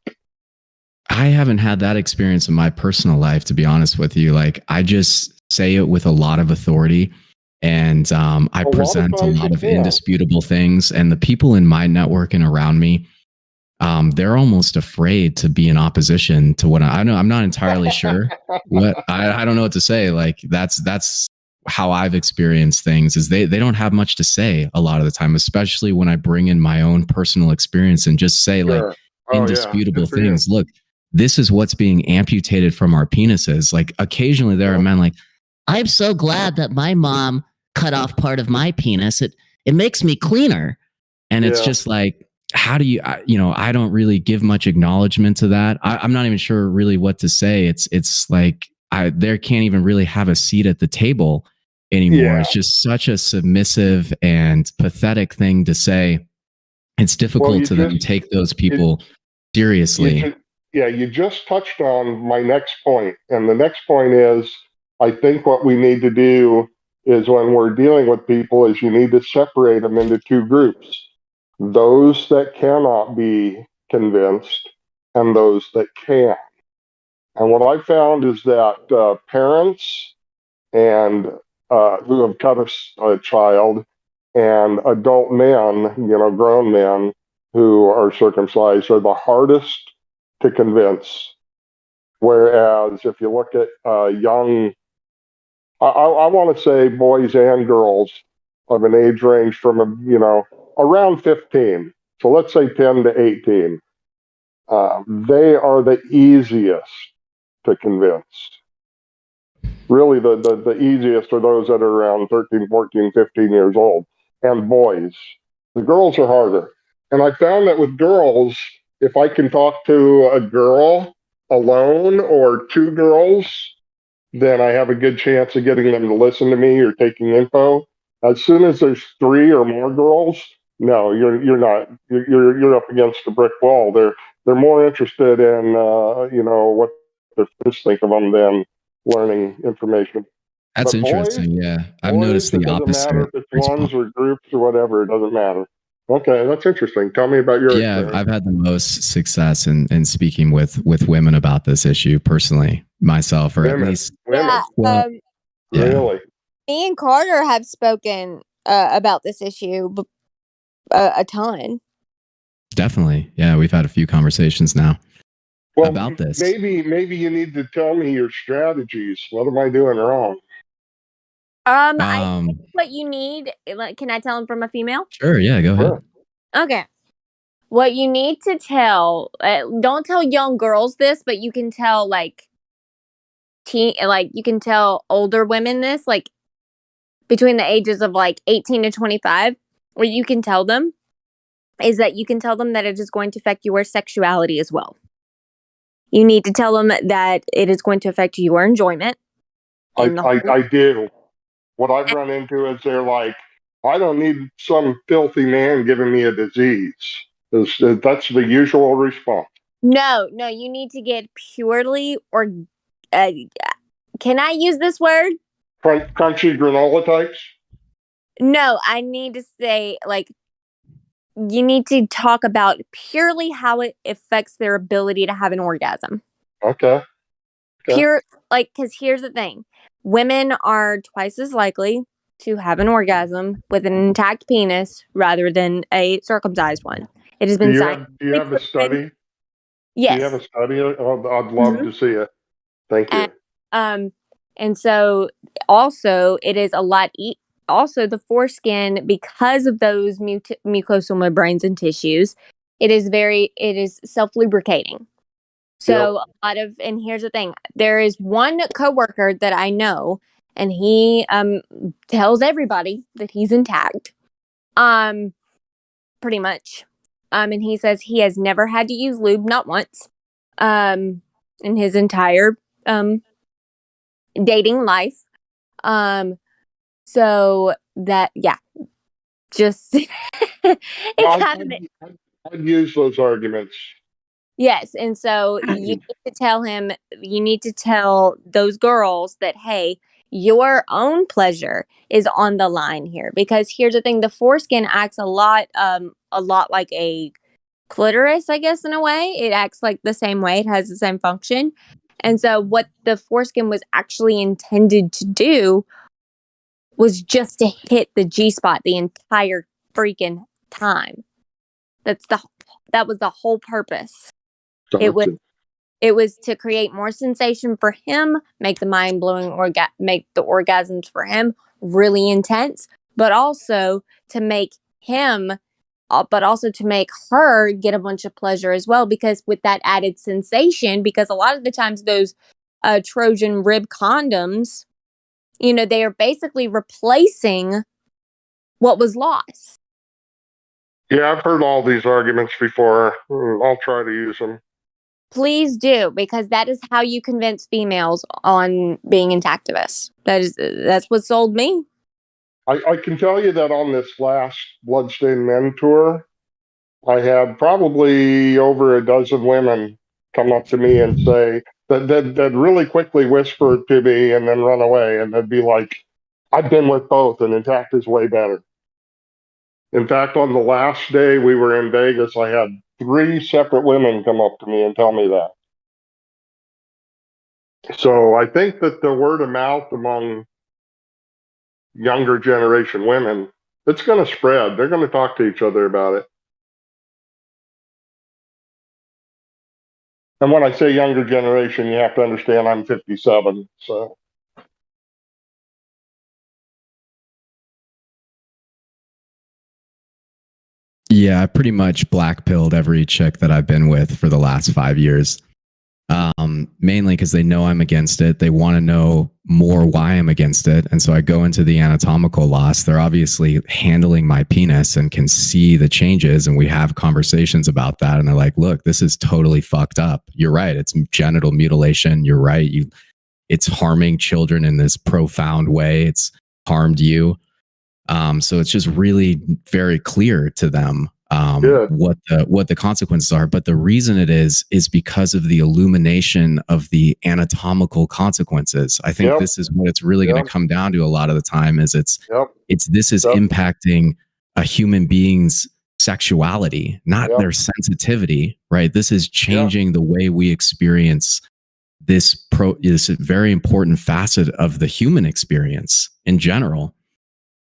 I haven't had that experience in my personal life, to be honest with you. Like, I just say it with a lot of authority, and I present a lot of indisputable things. And the people in my network and around me, they're almost afraid to be in opposition to what I know. I'm not entirely sure what I don't know what to say. Like, that's how I've experienced things, is they don't have much to say a lot of the time, especially when I bring in my own personal experience and just say, like, indisputable things. Look, this is what's being amputated from our penises. Like, occasionally there are men like, I'm so glad that my mom cut off part of my penis. It makes me cleaner. And it's just like, how do you, I don't really give much acknowledgement to that. I'm not even sure really what to say. It's like, there can't even really have a seat at the table anymore. Yeah. It's just such a submissive and pathetic thing to say. It's difficult to then take those people seriously. You just touched on my next point. And the next point is, I think what we need to do is, when we're dealing with people, is you need to separate them into two groups. Those that cannot be convinced and those that can. And what I found is that parents and who have cut a child, and adult men, grown men who are circumcised, are the hardest to convince. Whereas if you look at young, I want to say boys and girls of an age range from around 15, so let's say 10 to 18, they are the easiest to convince. Really, the easiest are those that are around 13, 14, 15 years old, and boys. The girls are harder. And I found that with girls, if I can talk to a girl alone or two girls, then I have a good chance of getting them to listen to me or taking info. As soon as there's three or more girls, no, you're not. You're up against a brick wall. They're more interested in what their friends think of them than learning information. That's But interesting. Yeah. I've boys, noticed it the doesn't matter opposite if it's response. ones or groups or whatever. It doesn't matter. Okay, that's interesting. Tell me about your Yeah, experience. I've had the most success in speaking with women about this issue personally, myself, or Women. at least, Yeah. well, yeah, Really? Me and Carter have spoken about this issue a ton. definitely. Yeah, we've had a few conversations now Well, about this. maybe you need to tell me your strategies. What am I doing wrong? I think what you need. Can I tell him from a female? Sure. Yeah, go ahead. Sure. Okay. What you need to tell, don't tell young girls this, but you can tell you can tell older women this, like between the ages of like 18 to 25, what you can tell them is that you can tell them that it is going to affect your sexuality as well. You need to tell them that it is going to affect your enjoyment. I do. What I've run into is they're like, I don't need some filthy man giving me a disease. That's the usual response. No, you need to get purely or can I use this word? Crunchy granola types? No, I need to say you need to talk about purely how it affects their ability to have an orgasm. Okay. Pure, because here's the thing. Women are twice as likely to have an orgasm with an intact penis rather than a circumcised one. It has been Do you have a study? Yes. Do you have a study? I'd love to see it. Thank you. And so also it is a lot also the foreskin, because of those mucosal membranes and tissues, it is self-lubricating. So a lot of, and here's the thing, there is one coworker that I know, and he tells everybody that he's intact, pretty much, and he says he has never had to use lube, not once, in his entire dating life. So that, yeah, just I'd use those arguments. Yes, and so you need to tell those girls that, hey, your own pleasure is on the line here, because here's the thing, the foreskin acts a lot like a clitoris, I guess, in a way. It acts like the same way, it has the same function. And so what the foreskin was actually intended to do was just to hit the G-spot the entire freaking time. That was the whole purpose. It was to create more sensation for him, make the mind-blowing make the orgasms for him really intense, but also to make her get a bunch of pleasure as well, because with that added sensation, because a lot of the times those Trojan rib condoms, they are basically replacing what was lost. Yeah, I've heard all these arguments before. I'll try to use them. Please do, because that is how you convince females on being intactivists. That's what sold me. I can tell you that on this last Bloodstained Men tour, I had probably over a dozen women come up to me and say that really quickly whisper to me and then run away, and they'd be like, I've been with both, and intact is way better. In fact, on the last day we were in Vegas, I had 3 separate women come up to me and tell me that. So I think that the word of mouth among younger generation women, it's going to spread. They're going to talk to each other about it. And when I say younger generation, you have to understand I'm 57. So. Yeah, I pretty much black pilled every chick that I've been with for the last 5 years. mainly because they know I'm against it. They want to know more why I'm against it. And so I go into the anatomical loss. They're obviously handling my penis and can see the changes. And we have conversations about that. And they're like, look, this is totally fucked up. You're right. It's genital mutilation. You're right. It's harming children in this profound way. It's harmed you. So it's just really very clear to them what the consequences are. But the reason it is because of the illumination of the anatomical consequences. I think this is what it's really going to come down to a lot of the time. Is this is impacting a human being's sexuality, not their sensitivity. Right. This is changing the way we experience this very important facet of the human experience in general.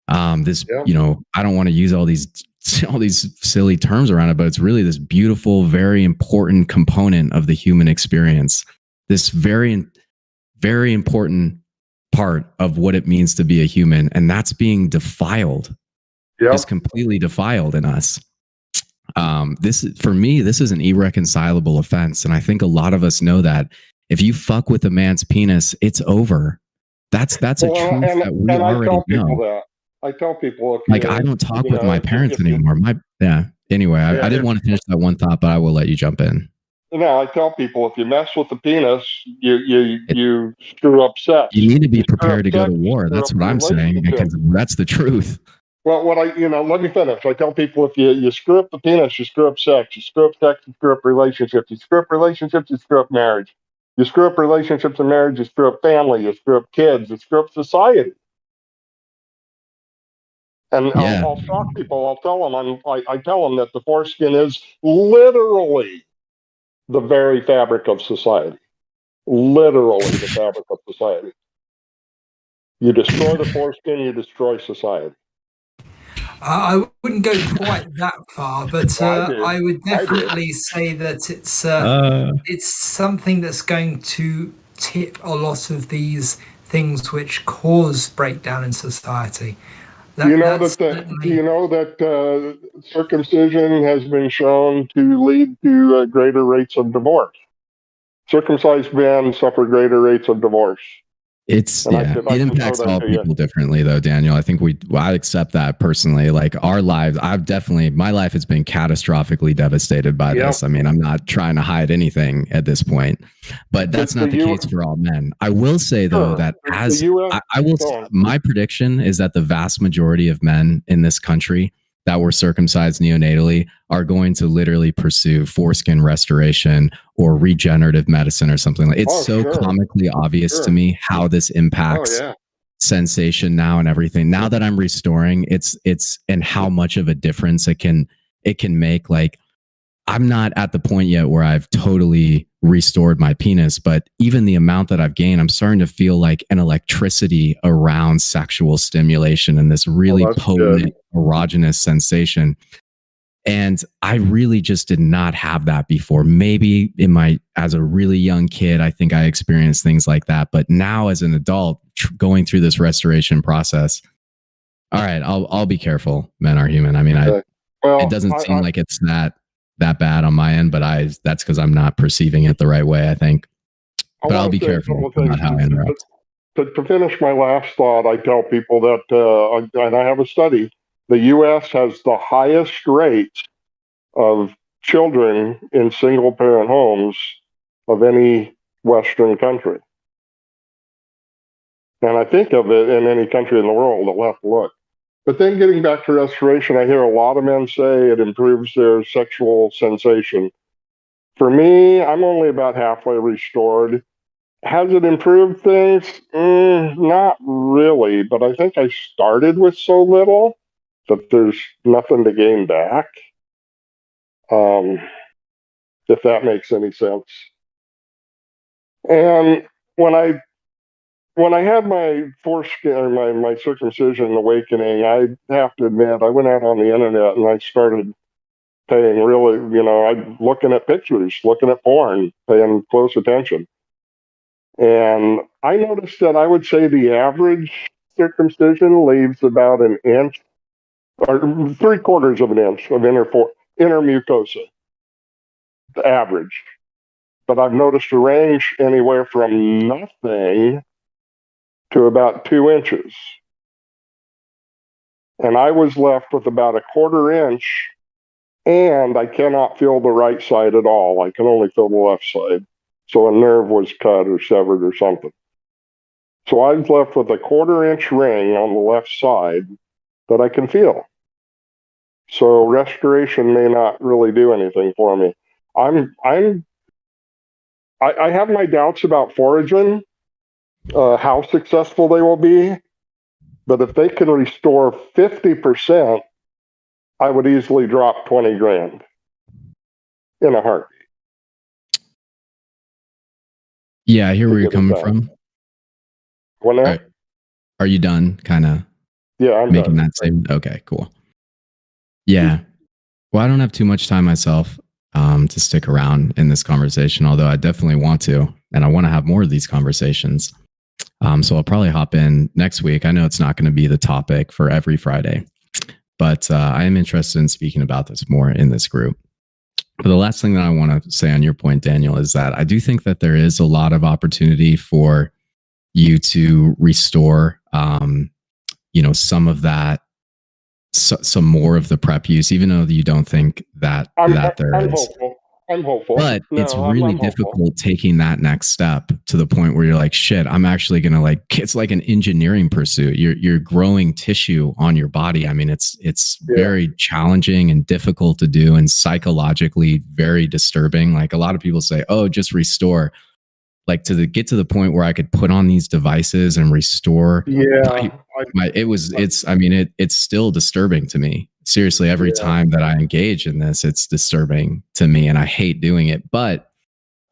I don't want to use all these silly terms around it, but it's really this beautiful, very important component of the human experience. This very, very important part of what it means to be a human. And that's being defiled, just completely defiled in us. For me, this is an irreconcilable offense. And I think a lot of us know that if you fuck with a man's penis, it's over. That's a truth that we already know. I tell people, I don't talk with my parents anymore. Anyway, I didn't want to finish that one thought, but I will let you jump in. No, I tell people, if you mess with the penis, you screw up sex. You need to be prepared to go to war. That's what I'm saying, because that's the truth. Well, let me finish. I tell people, if you screw up the penis, you screw up sex. You screw up sex, you screw up relationships. You screw up relationships, you screw up marriage. You screw up relationships and marriage, you screw up family. You screw up kids. You screw up society. And I'll shock people. I'll tell them. I tell them that the foreskin is literally the very fabric of society. Literally the fabric of society. You destroy the foreskin, you destroy society. I wouldn't go quite that far, but I would definitely say that it's something that's going to tip a lot of these things which cause breakdown in society. Do you know that circumcision has been shown to lead to greater rates of divorce? Circumcised men suffer greater rates of divorce. It impacts all people differently, though, Daniel. I think I accept that personally. Like our lives, my life has been catastrophically devastated by this. I mean, I'm not trying to hide anything at this point, but that's not the case for all men. I will say though that my prediction is that the vast majority of men in this country that were circumcised neonatally are going to literally pursue foreskin restoration or regenerative medicine or something like. It's comically obvious to me how this impacts sensation now and everything. Now that I'm restoring, it's and how much of a difference it can make. Like, I'm not at the point yet where I've totally restored my penis, but even the amount that I've gained, I'm starting to feel like an electricity around sexual stimulation and this really potent erogenous sensation. And I really just did not have that before. Maybe as a really young kid, I think I experienced things like that. But now as an adult going through this restoration process, all right, I'll be careful. Men are human. I mean, it doesn't seem like it's that bad on my end, but that's because I'm not perceiving it the right way, I think. But I'll be careful about how I interrupt. To finish my last thought, I tell people that, and I have a study, the U.S. has the highest rate of children in single-parent homes of any Western country. And I think of it in any country in the world, I'll have to look. But then getting back to restoration, I hear a lot of men say it improves their sexual sensation. For me, I'm only about halfway restored. Has it improved things? Not really, but I think I started with so little that there's nothing to gain back. If that makes any sense. And when I had my foreskin or my circumcision awakening, I have to admit, I went out on the internet and I started paying really, I'm looking at pictures, looking at porn, paying close attention. And I noticed that I would say the average circumcision leaves about an inch or 3/4 of an inch of inner mucosa. The average. but I've noticed a range anywhere from nothing to about 2 inches. And I was left with about a 1/4 inch, and I cannot feel the right side at all. I can only feel the left side. So a nerve was cut or severed or something. So I was left with a 1/4 inch ring on the left side that I can feel. So restoration may not really do anything for me. I have my doubts about Foragen, how successful they will be. But if they can restore 50%, I would easily drop 20 grand in a heartbeat. Yeah, I hear where you're coming from. What now? Are you done kind of I'm making done. that statement? Okay, cool. Yeah. Well, I don't have too much time myself to stick around in this conversation, although I definitely want to, and I want to have more of these conversations. So I'll probably hop in next week. I know it's not going to be the topic for every Friday, but I am interested in speaking about this more in this group. But the last thing that I want to say on your point, Daniel, is that I do think that there is a lot of opportunity for you to restore, some of that, some more of the prep use, even though you don't think that there is. Hopeful. I'm hopeful. But it's really difficult taking that next step to the point where you're like, shit, I'm actually going to it's like an engineering pursuit. You're growing tissue on your body. I mean, it's very challenging and difficult to do, and psychologically very disturbing. Like, a lot of people say, oh, just restore. Like, get to the point where I could put on these devices and restore. It's still disturbing to me. Seriously, every time that I engage in this, it's disturbing to me, and I hate doing it. But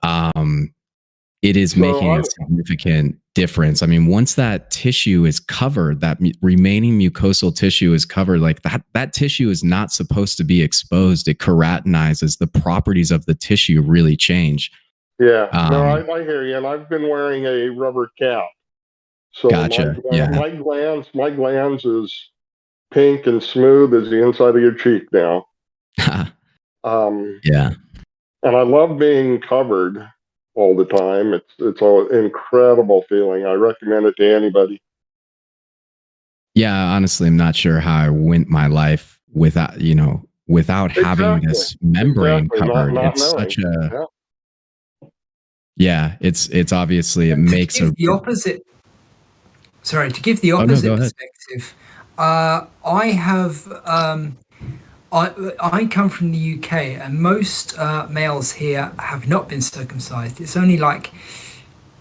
it is making a significant difference. I mean, once that tissue is covered, that remaining mucosal tissue is covered, like that tissue is not supposed to be exposed. It keratinizes. The properties of the tissue really change. Yeah, I hear you, and I've been wearing a rubber cap. So gotcha. My glands is pink and smooth as the inside of your cheek now. Yeah. And I love being covered all the time. It's an incredible feeling. I recommend it to anybody. Yeah, honestly, I'm not sure how I went my life without having this membrane covered. Not it's knowing. Such a it's obviously it makes the opposite. Sorry, to give the opposite perspective, I have I come from the UK, and most males here have not been circumcised. It's only like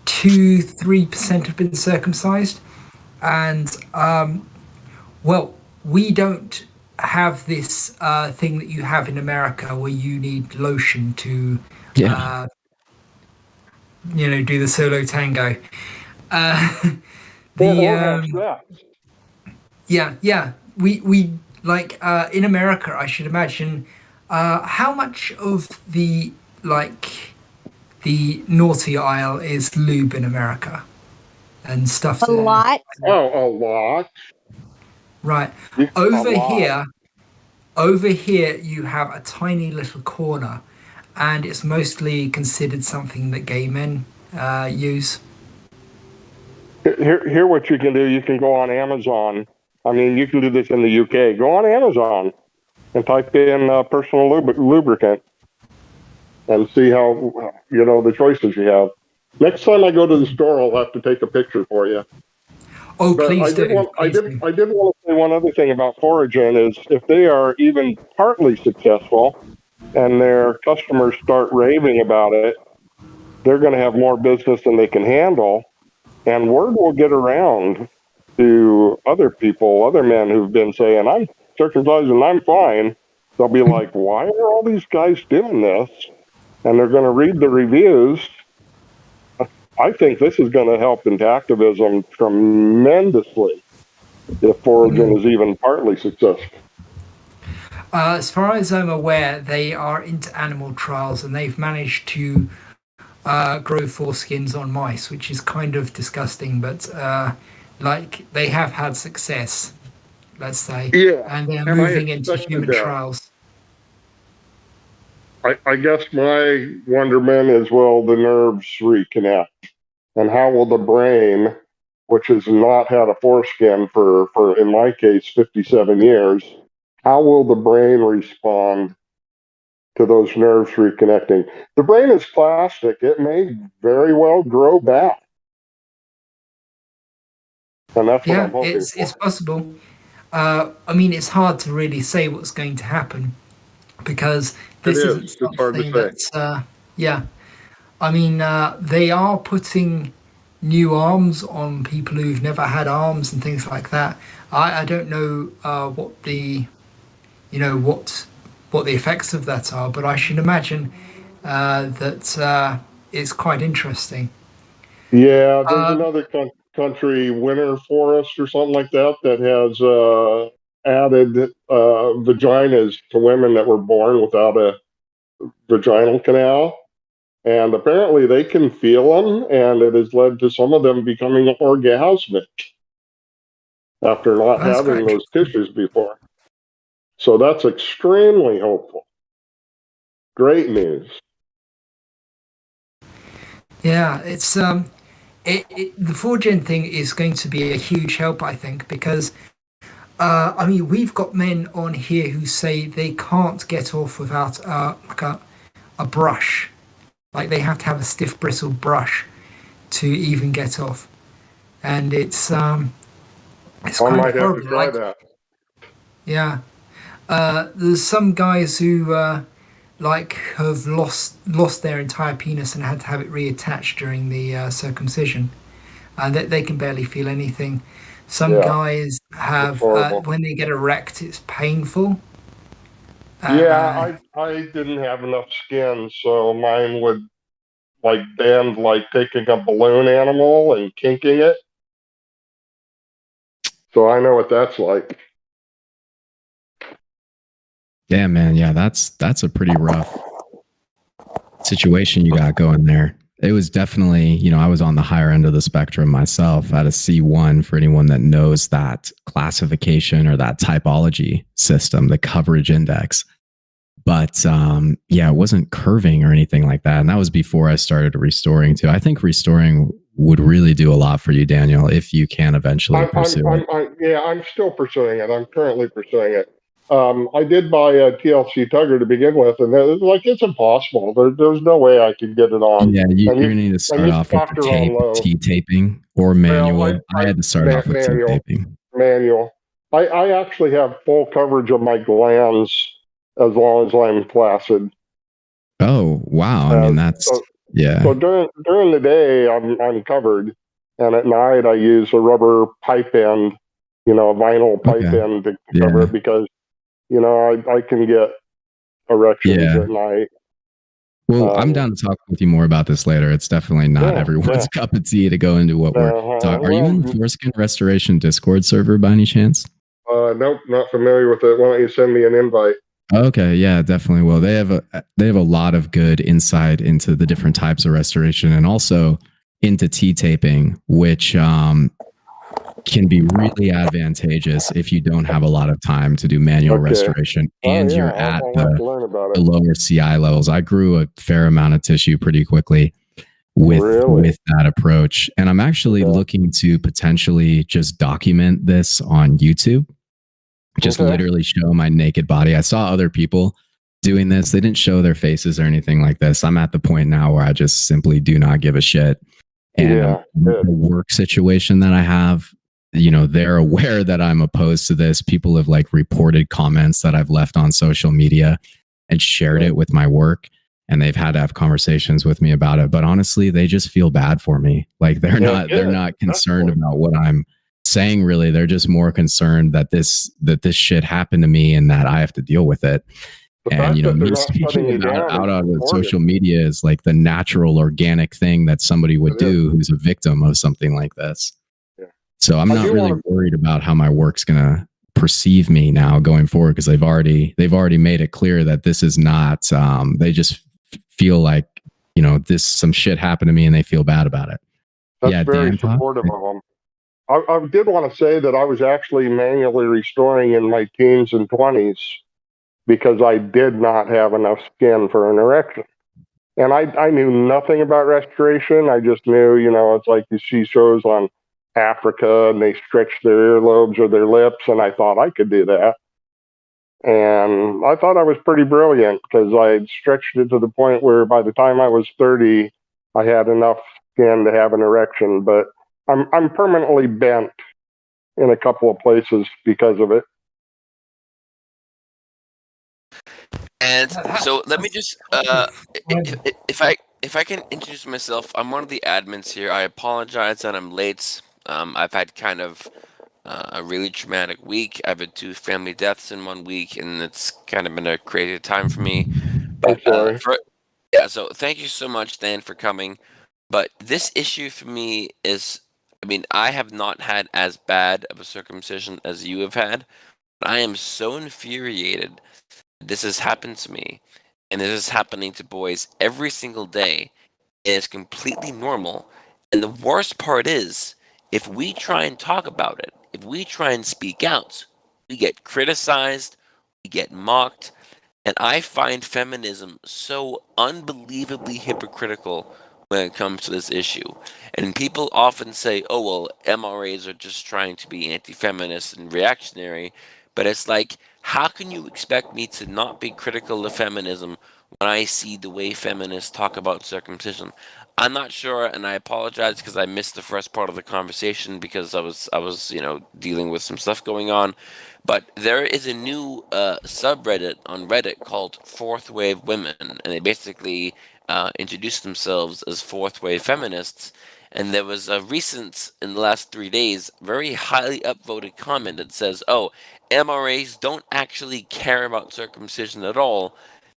2-3% have been circumcised, and we don't have this thing that you have in America where you need lotion to do the solo tango. We like in America, I should imagine. How much of the naughty aisle is lube in America and stuff? A lot. A lot. Right. Over here, you have a tiny little corner, and it's mostly considered something that gay men use. Here, what you can do, you can go on Amazon. I mean, you can do this in the UK. Go on Amazon and type in personal lubricant and see how, the choices you have. Next time I go to the store, I'll have to take a picture for you. Oh, but please do. I did want to say one other thing about Foragen is if they are even partly successful and their customers start raving about it, they're going to have more business than they can handle. And word will get around to other people, other men who've been saying, I'm circumcised and I'm fine. They'll be like, why are all these guys doing this? And they're going to read the reviews. I think this is going to help into activism tremendously if Foragen is even partly successful. As far as I'm aware, they are into animal trials, and they've managed to grow foreskins on mice, which is kind of disgusting, but they have had success, let's say. Yeah, and they're moving into human trials. I guess my wonderment is, will the nerves reconnect? And how will the brain, which has not had a foreskin for in my case, 57 years, how will the brain respond to those nerves reconnecting? The brain is plastic. It may very well grow back. And that's what I'm hoping for. It's possible. I mean, it's hard to really say what's going to happen because It this is. isn't It's hard to something say. that's, yeah. I mean, they are putting new arms on people who've never had arms and things like that. I don't know what the, what the effects of that are, but I should imagine that it's quite interesting. Yeah, there's Uh, another country, Winter Forest or something like that, that has added vaginas to women that were born without a vaginal canal. And apparently they can feel them, and it has led to some of them becoming orgasmic after not that's quite having those interesting. tissues before. So that's extremely hopeful. Great news. Yeah, it's the 4 gen thing is going to be a huge help, I think, because I mean we've got men on here who say they can't get off without like a brush, like they have to have a stiff bristled brush to even get off, and it's I kind of might have to horrible. try Like, that. yeah, there's some guys who like have lost their entire penis and had to have it reattached during the circumcision, and they can barely feel anything. Some Yeah, guys it's have horrible. when they get erect, it's painful. Uh, Yeah, I didn't have enough skin, so mine would like bend like taking a balloon animal and kinking it. So I know what that's like. Damn, man. Yeah, that's a pretty rough situation you got going there. It was definitely, I was on the higher end of the spectrum myself at a C1 for anyone that knows that classification or that typology system, the coverage index. But yeah, it wasn't curving or anything like that. And that was before I started restoring too. I think restoring would really do a lot for you, Daniel, if you can eventually pursue it. Yeah, I'm still pursuing it. I'm currently pursuing it. I did buy a TLC tugger to begin with, and it was like, it's impossible. There's no way I could get it on. Yeah, And you're you gonna need to start and you off with the doctor on low. T taping or Well, manual. I had to start off with T manual. taping. Manual. I actually have full coverage of my glands as long as I'm flaccid. Oh wow! I mean, that's So yeah. during the day I'm covered, and at night I use a rubber pipe end, a vinyl pipe Okay. end to cover Yeah. it because I can get erections Yeah. at night. Well, I'm down to talk with you more about this later. It's definitely not Yeah, everyone's cup of tea to go into what we're talking. Are you in the well, Foreskin Restoration Discord server by any chance? nope, not familiar with it. Why don't you send me an invite? Okay, yeah, definitely will. They have a lot of good insight into the different types of restoration and also into T taping, which can be really advantageous if you don't have a lot of time to do manual restoration and yeah, you're at I'll have to learn about the it. lower CI levels. I grew a fair amount of tissue pretty quickly with that approach, and I'm actually looking to potentially just document this on YouTube. Just literally show my naked body. I saw other people doing this. They didn't show their faces or anything like this. I'm at the point now where I just simply do not give a shit. And the work situation that I have, they're aware that I'm opposed to this. People have like reported comments that I've left on social media and shared it with my work. And they've had to have conversations with me about it. But honestly, they just feel bad for me. Like they're not concerned about what I'm saying. Really, they're just more concerned that this shit happened to me and that I have to deal with it. And me speaking about out on social media is like the natural, organic thing that somebody would do who's a victim of something like this. Yeah. So I'm not really worried about how my work's gonna perceive me now going forward because they've already made it clear that this is not. They just feel like this some shit happened to me and they feel bad about it. That's very supportive of them. I did want to say that I was actually manually restoring in my teens and 20s. because I did not have enough skin for an erection. And I knew nothing about restoration. I just knew, it's like you see shows on Africa and they stretch their earlobes or their lips, and I thought I could do that. And I thought I was pretty brilliant because I had stretched it to the point where by the time I was 30, I had enough skin to have an erection. But I'm permanently bent in a couple of places because of it. And so let me just if I can introduce myself, I'm one of the admins here. I apologize that I'm late. I've had kind of a really traumatic week. I've had 2 family deaths in 1 week, and it's kind of been a crazy time for me. I'm sorry. So thank you so much, Dan, for coming. But this issue for me is, I mean, I have not had as bad of a circumcision as you have had. But I am so infuriated this has happened to me, and this is happening to boys every single day, and it's completely normal. And the worst part is, if we try and talk about it, if we try and speak out, we get criticized, we get mocked, and I find feminism so unbelievably hypocritical when it comes to this issue. And people often say, oh, well, MRAs are just trying to be anti feminist and reactionary. But it's like, how can you expect me to not be critical of feminism when I see the way feminists talk about circumcision? I'm not sure, and I apologize because I missed the first part of the conversation because I was dealing with some stuff going on. But there is a new subreddit on Reddit called Fourth Wave Women, and they basically introduced themselves as fourth wave feminists. And there was a recent, in the last 3 days, very highly upvoted comment that says, "Oh, MRAs don't actually care about circumcision at all.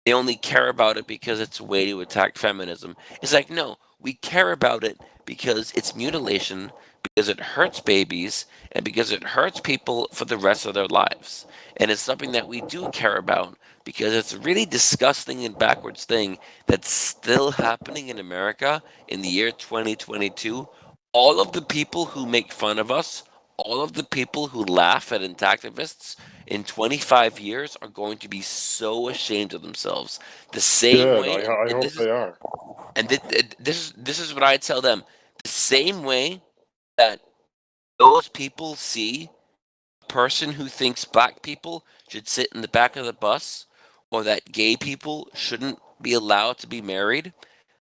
They only care about it because it's a way to attack feminism." It's like, no, we care about it because it's mutilation, because it hurts babies, and because it hurts people for the rest of their lives. And it's something that we do care about because it's a really disgusting and backwards thing that's still happening in America in the year 2022. All of the people who make fun of us, all of the people who laugh at activists in 25 years are going to be so ashamed of themselves. The same Good. way, I and hope they are. and this is what I tell them. The same way that those people see a person who thinks black people should sit in the back of the bus or that gay people shouldn't be allowed to be married,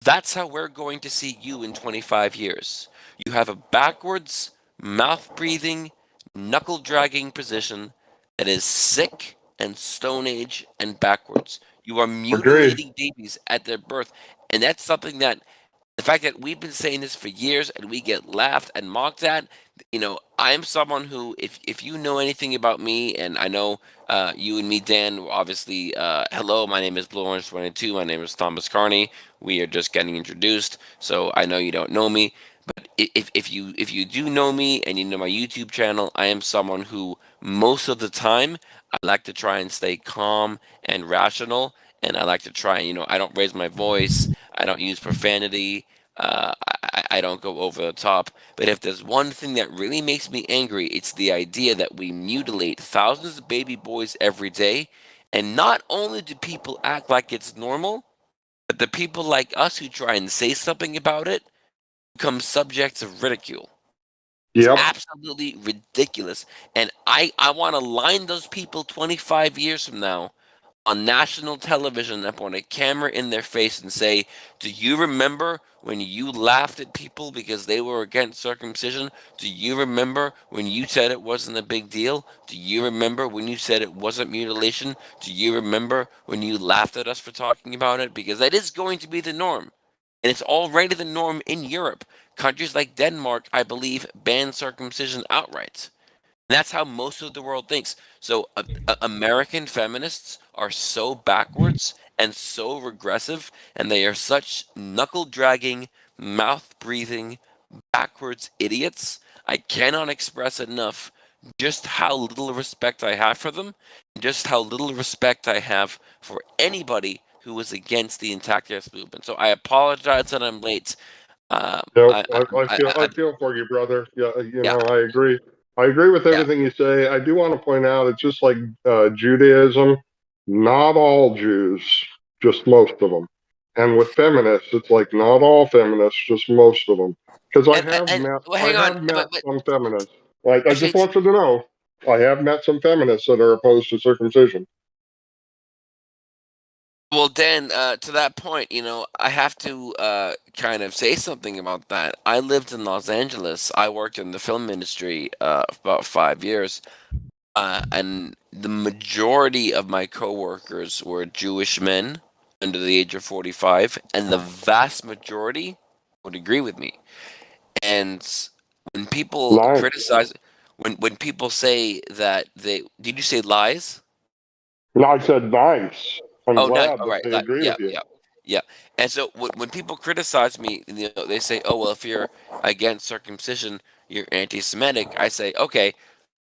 that's how we're going to see you in 25 years. You have a backwards, mouth breathing, knuckle dragging position that is sick and Stone Age and backwards. You are Agreed. mutilating babies at their birth. And that's something that the fact that we've been saying this for years and we get laughed and mocked at, I'm someone who, if you know anything about me, and I know you and me, Dan, obviously, hello, my name is Blue Orange 22, my name is Thomas Carney. We are just getting introduced, so I know you don't know me. But if you do know me and you know my YouTube channel, I am someone who most of the time I like to try and stay calm and rational, and I like to try. I don't raise my voice. I don't use profanity. I don't go over the top. But if there's one thing that really makes me angry, it's the idea that we mutilate thousands of baby boys every day. And not only do people act like it's normal, but the people like us who try and say something about it become subjects of ridicule. It's Yep. absolutely ridiculous. And I want to line those people 25 years from now on national television and point a camera in their face and say, "Do you remember when you laughed at people because they were against circumcision? Do you remember when you said it wasn't a big deal? Do you remember when you said it wasn't mutilation? Do you remember when you laughed at us for talking about it?" Because that is going to be the norm. And it's already the norm in Europe. Countries like Denmark, I believe, ban circumcision outright. That's how most of the world thinks. So American feminists are so backwards and so regressive, and they are such knuckle dragging, mouth breathing, backwards idiots. I cannot express enough just how little respect I have for them, and just how little respect I have for anybody who is against the Intactist movement. So I apologize that I'm late. Nope. I, I feel for you, brother. Yeah, yeah, I agree. I agree with yeah, everything you say. I do want to point out it's just like Judaism. not all Jews, just most of them. And with feminists, it's like not all feminists, just most of them. Because I And well, hang on, have met but some feminists. Like, I actually, just want you to know, I have met some feminists that are opposed to circumcision. well, Dan, to that point, you know, I have to kind of say something about that. I lived in Los Angeles. I worked in the film industry for about 5 years, and the majority of my coworkers were Jewish men under the age of 45, and the vast majority would agree with me. And when people Nice. criticize, when people say that they, did you say lies? No, I said nice. I'm Oh, nice. glad All that right. they agree Yeah, with you. yeah, yeah. And so when people criticize me, you know, they say, "Oh, well, if you're against circumcision, you're anti-Semitic." I say, "Okay,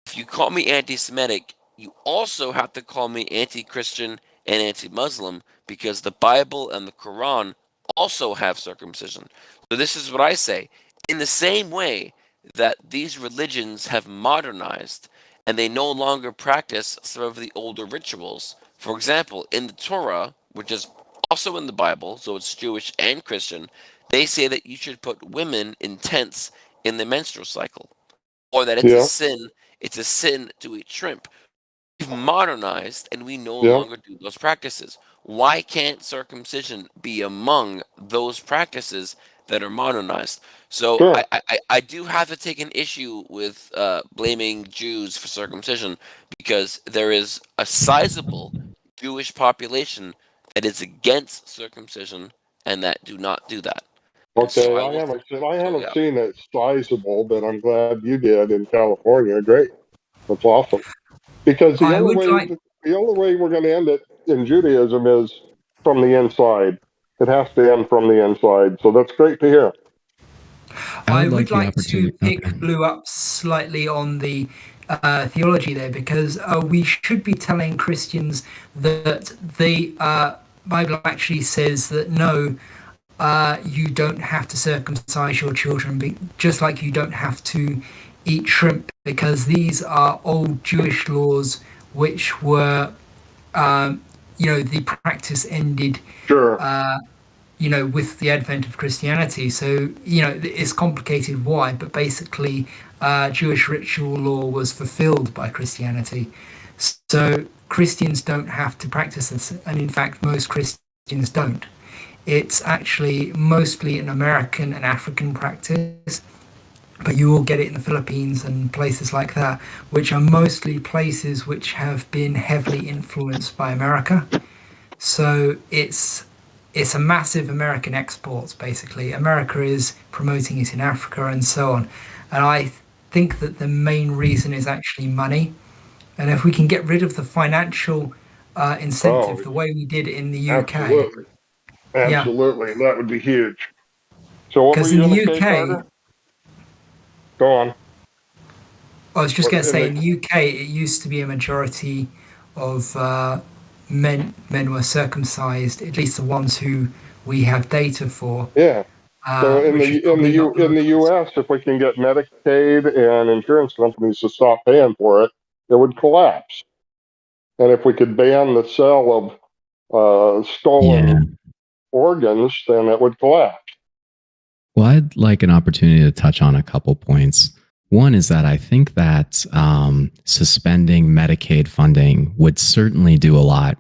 if you call me anti-Semitic, you also have to call me anti-Christian and anti-Muslim because the Bible and the Quran also have circumcision." So this is what I say. In the same way that these religions have modernized and they no longer practice some of the older rituals. For example, in the Torah, which is also in the Bible, so it's Jewish and Christian, they say that you should put women in tents in the menstrual cycle, or that Yeah, it's a sin to eat shrimp. We've modernized and we no yeah, longer do those practices. Why can't circumcision be among those practices that are modernized? So sure. I do have to take an issue with blaming Jews for circumcision because there is a sizable Jewish population that is against circumcision and that do not do that. And so Okay, I will. I So haven't yeah. seen it sizable, but I'm glad you did in California. Great. That's awesome. Because I would like the only way we're going to end it in Judaism is from the inside. It has to end from the inside. So that's great to hear. I I would like would the like to opportunity. Okay. pick Blue up slightly on the theology there because we should be telling Christians that the Bible actually says that no, you don't have to circumcise your children, just like you don't have to eat shrimp, because these are old Jewish laws which were, the practice ended Sure. with the advent of Christianity. So, it's complicated why, but basically, Jewish ritual law was fulfilled by Christianity. So, Christians don't have to practice this. And in fact, most Christians don't. It's actually mostly an American and African practice, but you will get it in the Philippines and places like that, which are mostly places which have been heavily influenced by America. So it's a massive American exports, basically. America is promoting it in Africa and so on. And I think that the main reason is actually money. And if we can get rid of the financial Oh, incentive, the way we did it in the UK, absolutely. yeah, Absolutely. That would be huge. So what were because you in the going to say, UK, Carter? Go on. I was just What going to in say, the in the UK, it used to be a majority of men were circumcised, at least the ones who we have data for, yeah. So which is probably not the in the majority. U.S., if we can get Medicaid and insurance companies to stop paying for it, it would collapse. And if we could ban the sale of Yeah. stolen organs, then it would collapse. Well, I'd like an opportunity to touch on a couple points. One is that I think that suspending Medicaid funding would certainly do a lot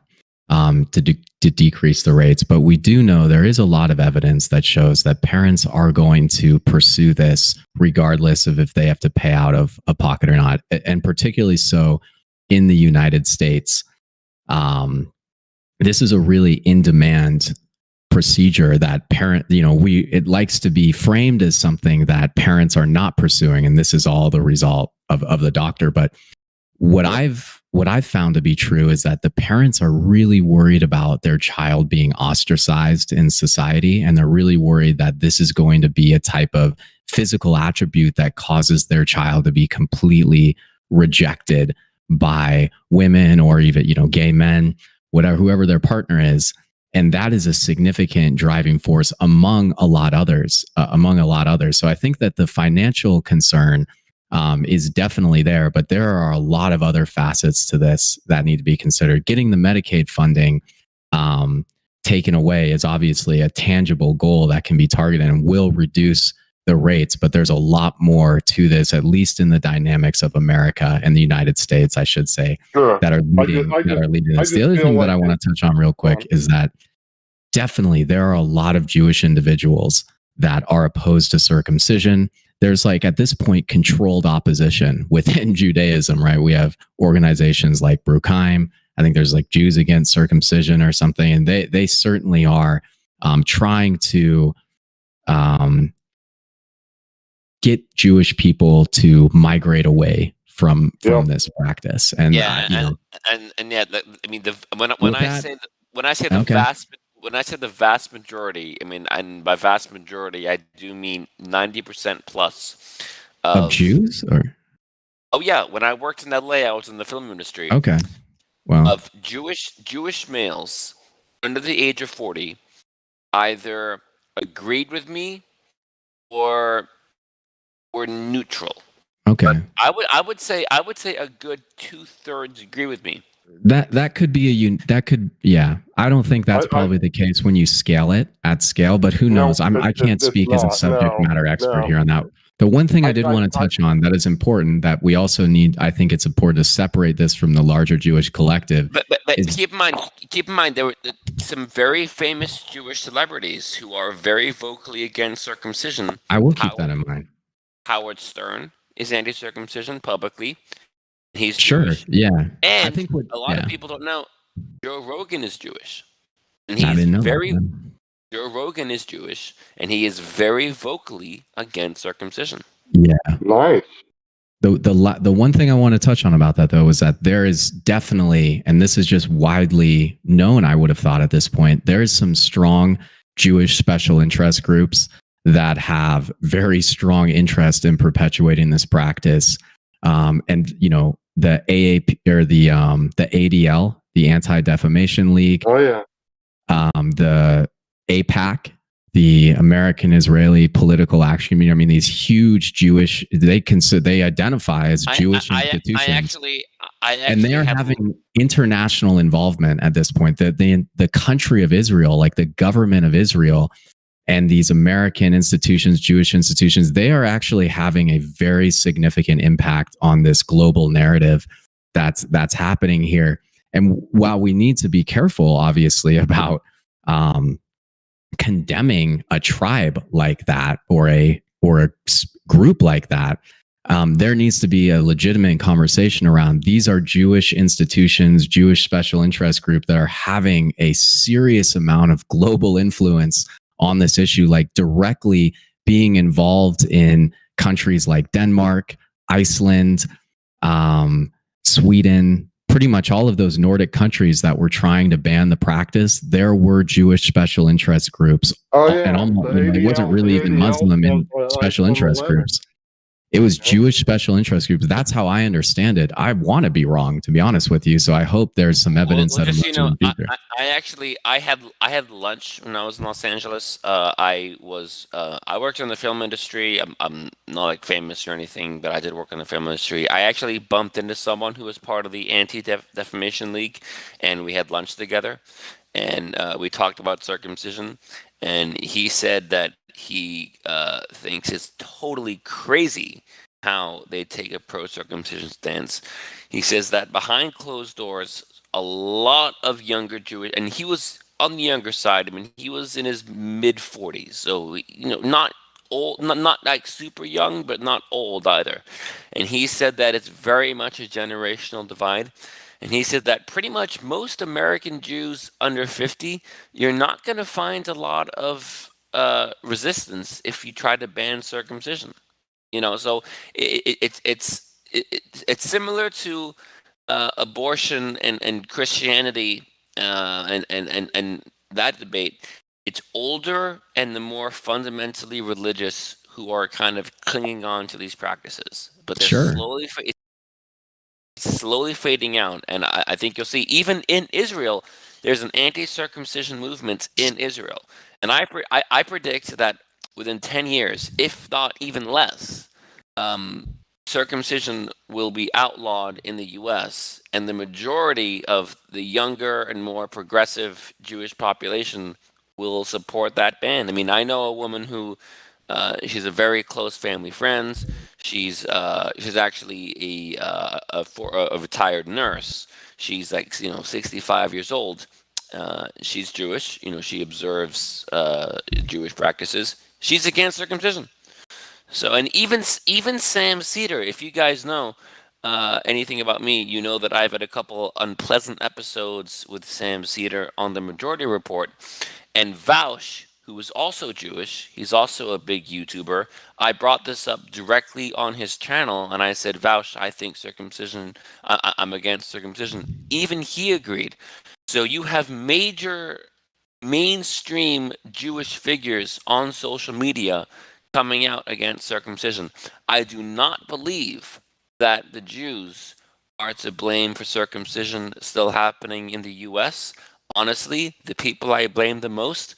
to decrease the rates. But we do know there is a lot of evidence that shows that parents are going to pursue this regardless of if they have to pay out of a pocket or not, and particularly so in the United States. This is a really in demand procedure that it likes to be framed as something that parents are not pursuing, and this is all the result of the doctor. But what I've found to be true is that the parents are really worried about their child being ostracized in society, and they're really worried that this is going to be a type of physical attribute that causes their child to be completely rejected by women or even gay men, whoever their partner is. And that is a significant driving force among a lot others. So I think that the financial concern is definitely there, but there are a lot of other facets to this that need to be considered. Getting the Medicaid funding taken away is obviously a tangible goal that can be targeted and will reduce the rates, but there's a lot more to this, at least in the dynamics of America and the United States, I should say, Sure. that are leading this. The other thing that I want to touch on real quick is that definitely there are a lot of Jewish individuals that are opposed to circumcision. There's like at this point controlled opposition within Judaism, right? We have organizations like Bruchheim. I think there's like Jews Against Circumcision or something, and they certainly are trying to get Jewish people to migrate away from this practice. And yeah, I mean, when I say the vast majority, I mean, and by vast majority, I do mean 90% plus of Jews, or oh yeah, when I worked in LA, I was in the film industry. Okay, wow, of Jewish males under the age of 40 either agreed with me or were neutral. Okay, but I would say a good 2/3 agree with me. That could be yeah. I don't think that's probably the case when you scale it at scale, but who knows? I can't speak as a subject matter expert here on that. The one thing I did want to touch on that is important that we also need, I think it's important to separate this from the larger Jewish collective. But keep in mind, there were some very famous Jewish celebrities who are very vocally against circumcision. I will keep that in mind. Howard Stern is anti-circumcision publicly. He's sure, Jewish. Yeah. And I think a lot of people don't know Joe Rogan is Jewish, and he's Joe Rogan is Jewish, and he is very vocally against circumcision. Yeah, nice. The one thing I want to touch on about that though is that there is definitely, and this is just widely known, I would have thought at this point, there is some strong Jewish special interest groups that have very strong interest in perpetuating this practice. And you know, the AAP or the ADL, the Anti-Defamation League. Oh yeah. The APAC, the American Israeli Political Action Committee. I mean, these huge Jewish, they identify as Jewish institutions. I actually and they are having international involvement at this point. The country of Israel, like the government of Israel, and these American institutions, Jewish institutions, they are actually having a very significant impact on this global narrative that's happening here. And while we need to be careful, obviously, about condemning a tribe like that or a group like that, there needs to be a legitimate conversation around these are Jewish institutions, Jewish special interest group that are having a serious amount of global influence on this issue, like directly being involved in countries like Denmark, Iceland, Sweden, pretty much all of those Nordic countries that were trying to ban the practice. There were Jewish special interest groups. Oh, yeah. And almost, it wasn't really even Muslim in special interest groups. It was Jewish special interest groups. That's how I understand it. I want to be wrong, to be honest with you. So I hope there's some evidence that just, I had lunch when I was in Los Angeles. I worked in the film industry. I'm not like famous or anything, but I did work in the film industry. I actually bumped into someone who was part of the Anti-Defamation League, and we had lunch together, and we talked about circumcision, and he said that he thinks it's totally crazy how they take a pro-circumcision stance. He says that behind closed doors, a lot of younger Jewish, and he was on the younger side. I mean, he was in his mid-40s, so not old, not like super young, but not old either. And he said that it's very much a generational divide. And he said that pretty much most American Jews under 50, you're not going to find a lot of resistance if you try to ban circumcision. So it's similar to abortion and Christianity and that debate. It's older and the more fundamentally religious who are kind of clinging on to these practices, but they're slowly fading out. And I think you'll see even in Israel, there's an anti-circumcision movement in Israel. And I predict that within 10 years, if not even less, circumcision will be outlawed in the U.S., and the majority of the younger and more progressive Jewish population will support that ban. I mean, I know a woman who she's a very close family friend. She's actually a retired nurse. She's like 65 years old. She's Jewish. She observes Jewish practices. She's against circumcision. So, and even Sam Cedar, if you guys know anything about me, you know that I've had a couple unpleasant episodes with Sam Cedar on the Majority Report, and Vaush, who is also Jewish, he's also a big YouTuber. I brought this up directly on his channel, and I said, Vaush, I think circumcision. I'm against circumcision. Even he agreed. So you have major mainstream Jewish figures on social media coming out against circumcision. I do not believe that the Jews are to blame for circumcision still happening in the US. Honestly, the people I blame the most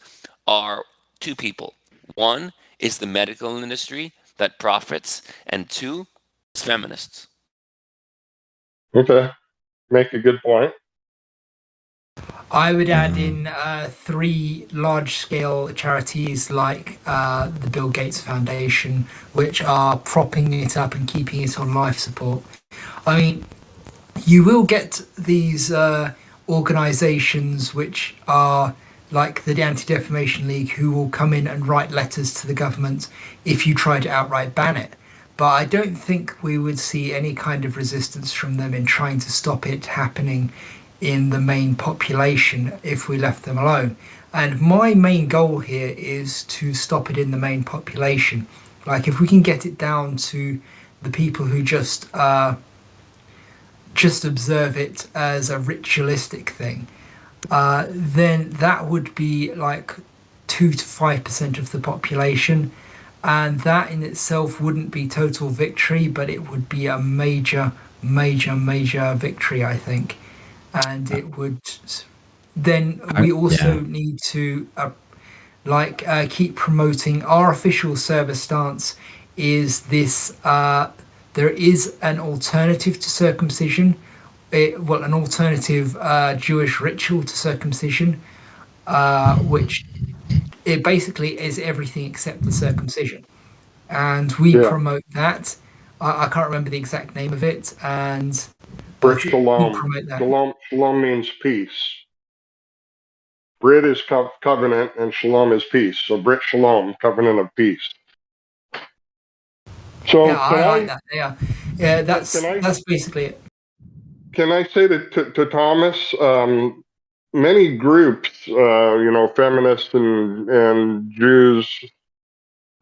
are two people. One is the medical industry that profits, and two is feminists. Okay, make a good point. I would add in three large-scale charities like the Bill Gates Foundation, which are propping it up and keeping it on life support. I mean, you will get these organizations which are like the Anti-Defamation League, who will come in and write letters to the government if you try to outright ban it. But I don't think we would see any kind of resistance from them in trying to stop it happening in the main population if we left them alone. And my main goal here is to stop it in the main population. Like, if we can get it down to the people who just observe it as a ritualistic thing, then that would be like 2 to 5% of the population, and that in itself wouldn't be total victory, but it would be a major victory, I think. And it would then we also need to keep promoting our official service stance is this there is an alternative to circumcision, an alternative Jewish ritual to circumcision, which it basically is everything except the circumcision, and we promote that. I can't remember the exact name of it, and Brit Shalom. Shalom means peace. Brit is covenant, and Shalom is peace. So Brit Shalom, covenant of peace. So yeah, I like that. Yeah, that's basically it. Can I say to Thomas? Many groups, feminists and Jews,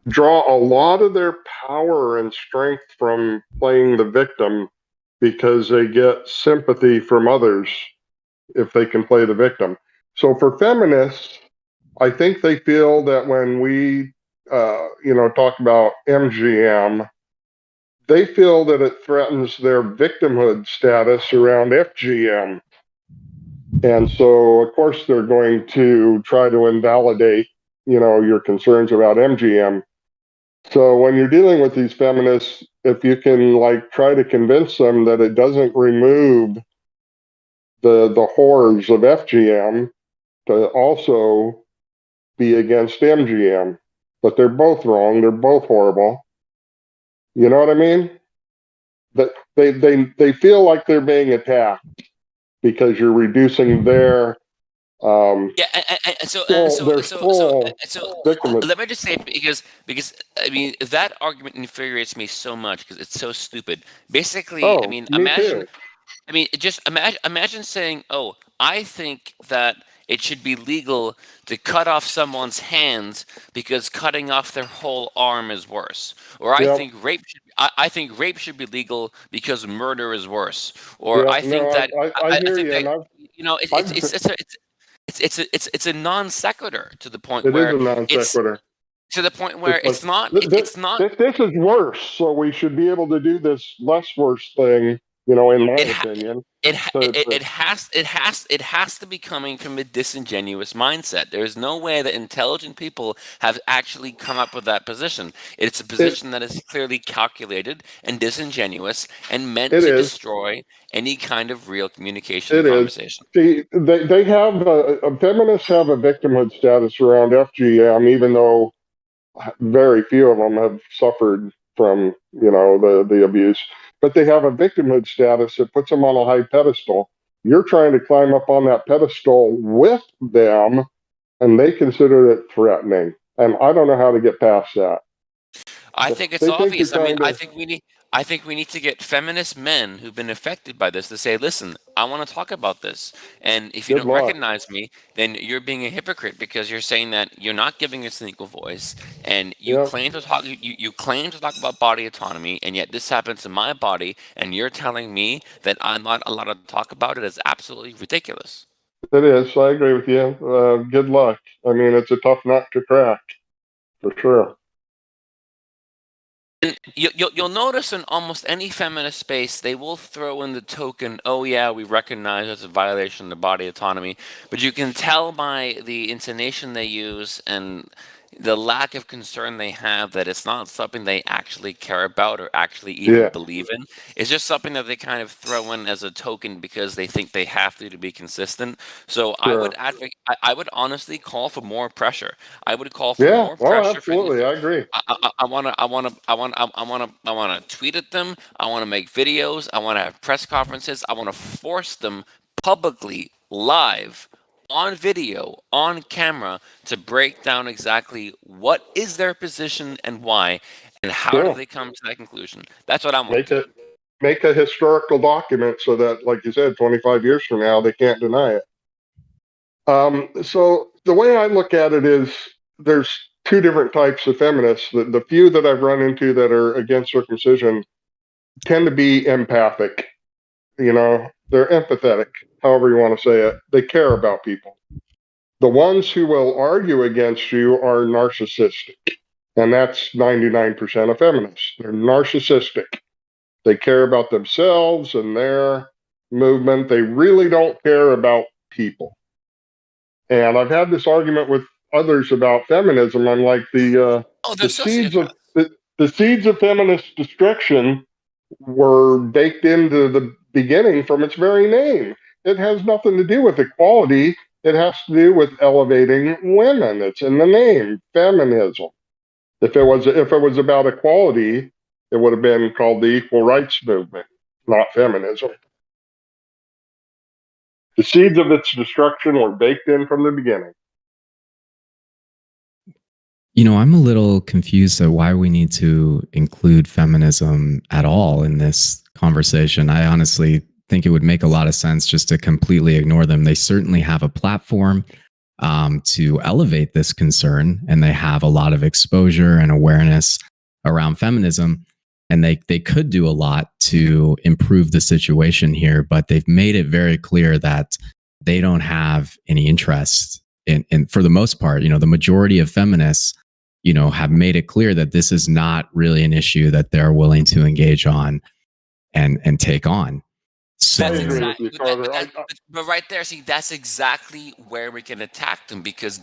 draw a lot of their power and strength from playing the victim, because they get sympathy from others if they can play the victim. So for feminists, I think they feel that when we, talk about MGM, they feel that it threatens their victimhood status around FGM. And so, of course, they're going to try to invalidate, your concerns about MGM. So when you're dealing with these feminists, if you can try to convince them that it doesn't remove the horrors of FGM, to also be against MGM, but they're both wrong. They're both horrible. You know what I mean? That they feel like they're being attacked because you're reducing their So victimhood. let me just say, because I mean, that argument infuriates me so much because it's so stupid. Basically, I mean, imagine. Too. I mean, just imagine saying, "Oh, I think that it should be legal to cut off someone's hands because cutting off their whole arm is worse," or I think rape should be legal because murder is worse, or I think that it's a non sequitur to the point it where is a non sequitur. To the point where it's not. This is worse, so we should be able to do this less worse thing in my It ha- opinion. It ha- To, it has to be coming from a disingenuous mindset. There is no way that intelligent people have actually come up with that position. It's a position that is clearly calculated and disingenuous and meant it to is. destroy any kind of real communication It and is. conversation. See, they have feminists have a victimhood status around FGM, even though very few of them have suffered from the abuse. But they have a victimhood status that puts them on a high pedestal. You're trying to climb up on that pedestal with them, and they consider it threatening. And I don't know how to get past that. I think it's They think obvious. you're I mean, trying to. I think we need to get feminist men who've been affected by this to say, "Listen, I want to talk about this." And if you Good don't luck. recognize me, then you're being a hypocrite because you're saying that you're not giving us an equal voice, and you Yep. claim to talk. You claim to talk about body autonomy, and yet this happens in my body, and you're telling me that I'm not allowed to talk about it is absolutely ridiculous. It is. I agree with you. Good luck. I mean, it's a tough nut to crack, for sure. And you'll notice in almost any feminist space, they will throw in the token, oh yeah, we recognize it's a violation of body autonomy, but you can tell by the intonation they use and the lack of concern they have that it's not something they actually care about or actually even believe in. It's just something that they kind of throw in as a token because they think they have to be consistent. So I would advocate. I would honestly call for more pressure. I would call for more pressure. Absolutely, I agree. I want to tweet at them. I want to make videos. I want to have press conferences. I want to force them publicly, live, on video, on camera, to break down exactly what is their position and why, and how do they come to that conclusion. That's what I want to do. Make a historical document so that, like you said, 25 years from now, they can't deny it. So the way I look at it is there's two different types of feminists. The few that I've run into that are against circumcision tend to be empathic. They're empathetic, however you want to say it. They care about people. The ones who will argue against you are narcissistic. And that's 99% of feminists. They're narcissistic. They care about themselves and their movement. They really don't care about people. And I've had this argument with others about feminism. I'm like, the seeds of feminist destruction were baked into the beginning from its very name. It has nothing to do with equality. It has to do with elevating women. It's in the name, feminism. If it was about equality, it would have been called the Equal Rights Movement, not feminism. The seeds of its destruction were baked in from the beginning. I'm a little confused at why we need to include feminism at all in this conversation. I honestly think it would make a lot of sense just to completely ignore them. They certainly have a platform to elevate this concern, and they have a lot of exposure and awareness around feminism, and they could do a lot to improve the situation here, but they've made it very clear that they don't have any interest in for the most part, the majority of feminists, have made it clear that this is not really an issue that they're willing to engage on and take on. So, but right there, see, that's exactly where we can attack them because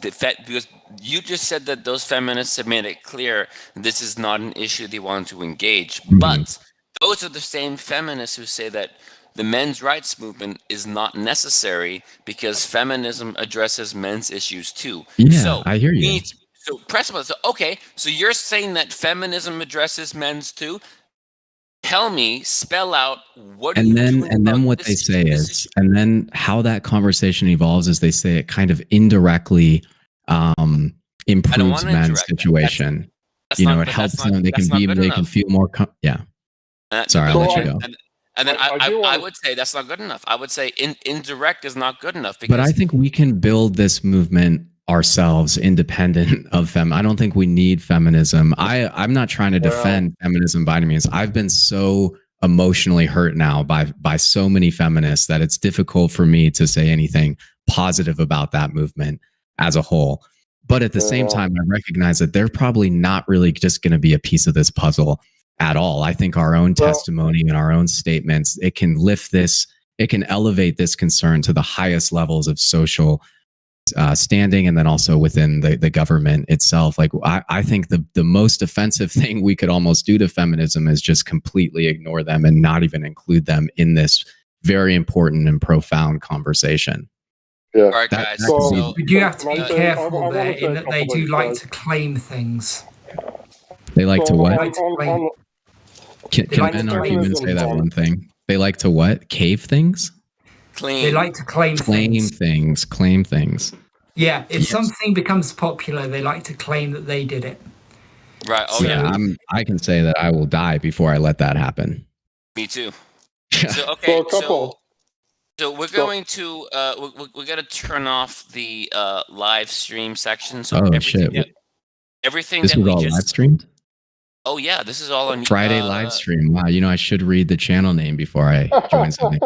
you just said that those feminists have made it clear this is not an issue they want to engage. But those are the same feminists who say that the men's rights movement is not necessary because feminism addresses men's issues too. Yeah, so I hear you. So so you're saying that feminism addresses men's too? Tell me, spell out what. And then what they say is, and then how that conversation evolves is they say it kind of indirectly improves men's situation. It helps them. They can feel more. Sorry, I'll let you go. And then I would say that's not good enough. I would say indirect is not good enough. But I think we can build this movement ourselves independent of I don't think we need feminism. I'm not trying to defend feminism by any means. I've been so emotionally hurt now by so many feminists that it's difficult for me to say anything positive about that movement as a whole. But at the same time, I recognize that they're probably not really just going to be a piece of this puzzle. at all. I think our own testimony and our own statements, it can lift this, it can elevate this concern to the highest levels of social standing, and then also within the government itself. Like, I think the most offensive thing we could almost do to feminism is just completely ignore them and not even include them in this very important and profound conversation. Yeah. All right, guys. So We do have to be I careful there wanna say in a that they couple do things, like guys. to claim things. They like to what? Can like men to or claim women things. say that one thing? They like to what? Cave things? They like to claim things. Claim things. Yeah, if something becomes popular, they like to claim that they did it. Right. Oh, So- yeah. I can say that I will die before I let that happen. Me too. So okay. So a couple. So we're going to we got to turn off the live stream section. So Oh, everything shit. everything This that was we all just live streamed? Oh yeah, this is all on Friday live stream. Wow, I should read the channel name before I join something.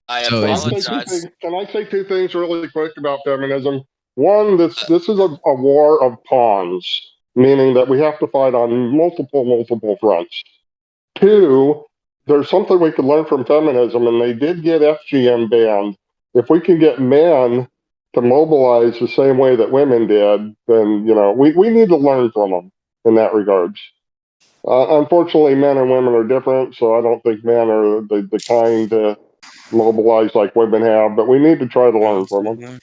I So apologize. Can I say two things really quick about feminism? One, this is a war of pawns, meaning that we have to fight on multiple fronts. Two, there's something we could learn from feminism, and they did get FGM banned. If we can get men to mobilize the same way that women did, then we need to learn from them in that regards. Unfortunately, men and women are different, so I don't think men are the kind to mobilize like women have, but we need to try to learn from them.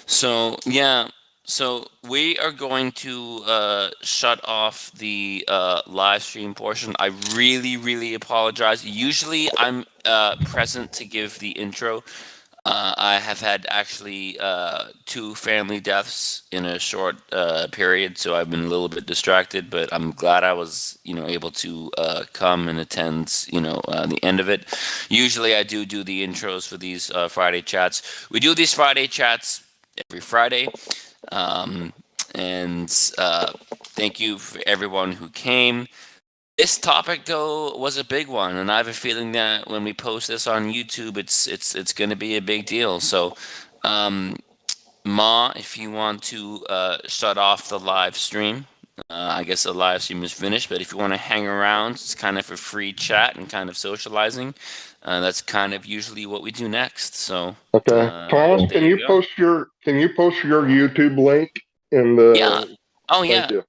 So yeah, so we are going to shut off the live stream portion. I really apologize. Usually I'm present to give the intro. I have had actually 2 family deaths in a short period, so I've been a little bit distracted. But I'm glad I was, able to come and attend, the end of it. Usually, I do the intros for these Friday chats. We do these Friday chats every Friday, and thank you for everyone who came. This topic, though, was a big one, and I have a feeling that when we post this on YouTube, it's going to be a big deal. So, Ma, if you want to shut off the live stream, I guess the live stream is finished. But if you want to hang around, it's kind of a free chat and kind of socializing. That's kind of usually what we do next. So, okay, Thomas, can you post your YouTube link in the? Yeah. Oh yeah. You.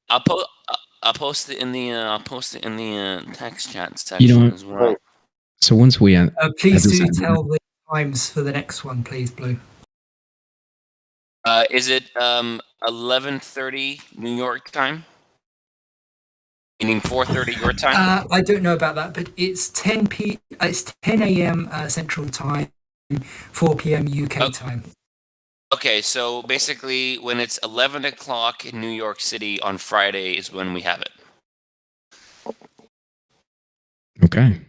I'll post it in the text chat section as well. So once we please do tell the times for the next one, please, Blue. Is it 11:30 New York time? Meaning 4:30 your time? I don't know about that, but it's 10 a.m. Central Time, 4 p.m. UK time. Okay, so basically, when it's 11 o'clock in New York City on Friday is when we have it. Okay.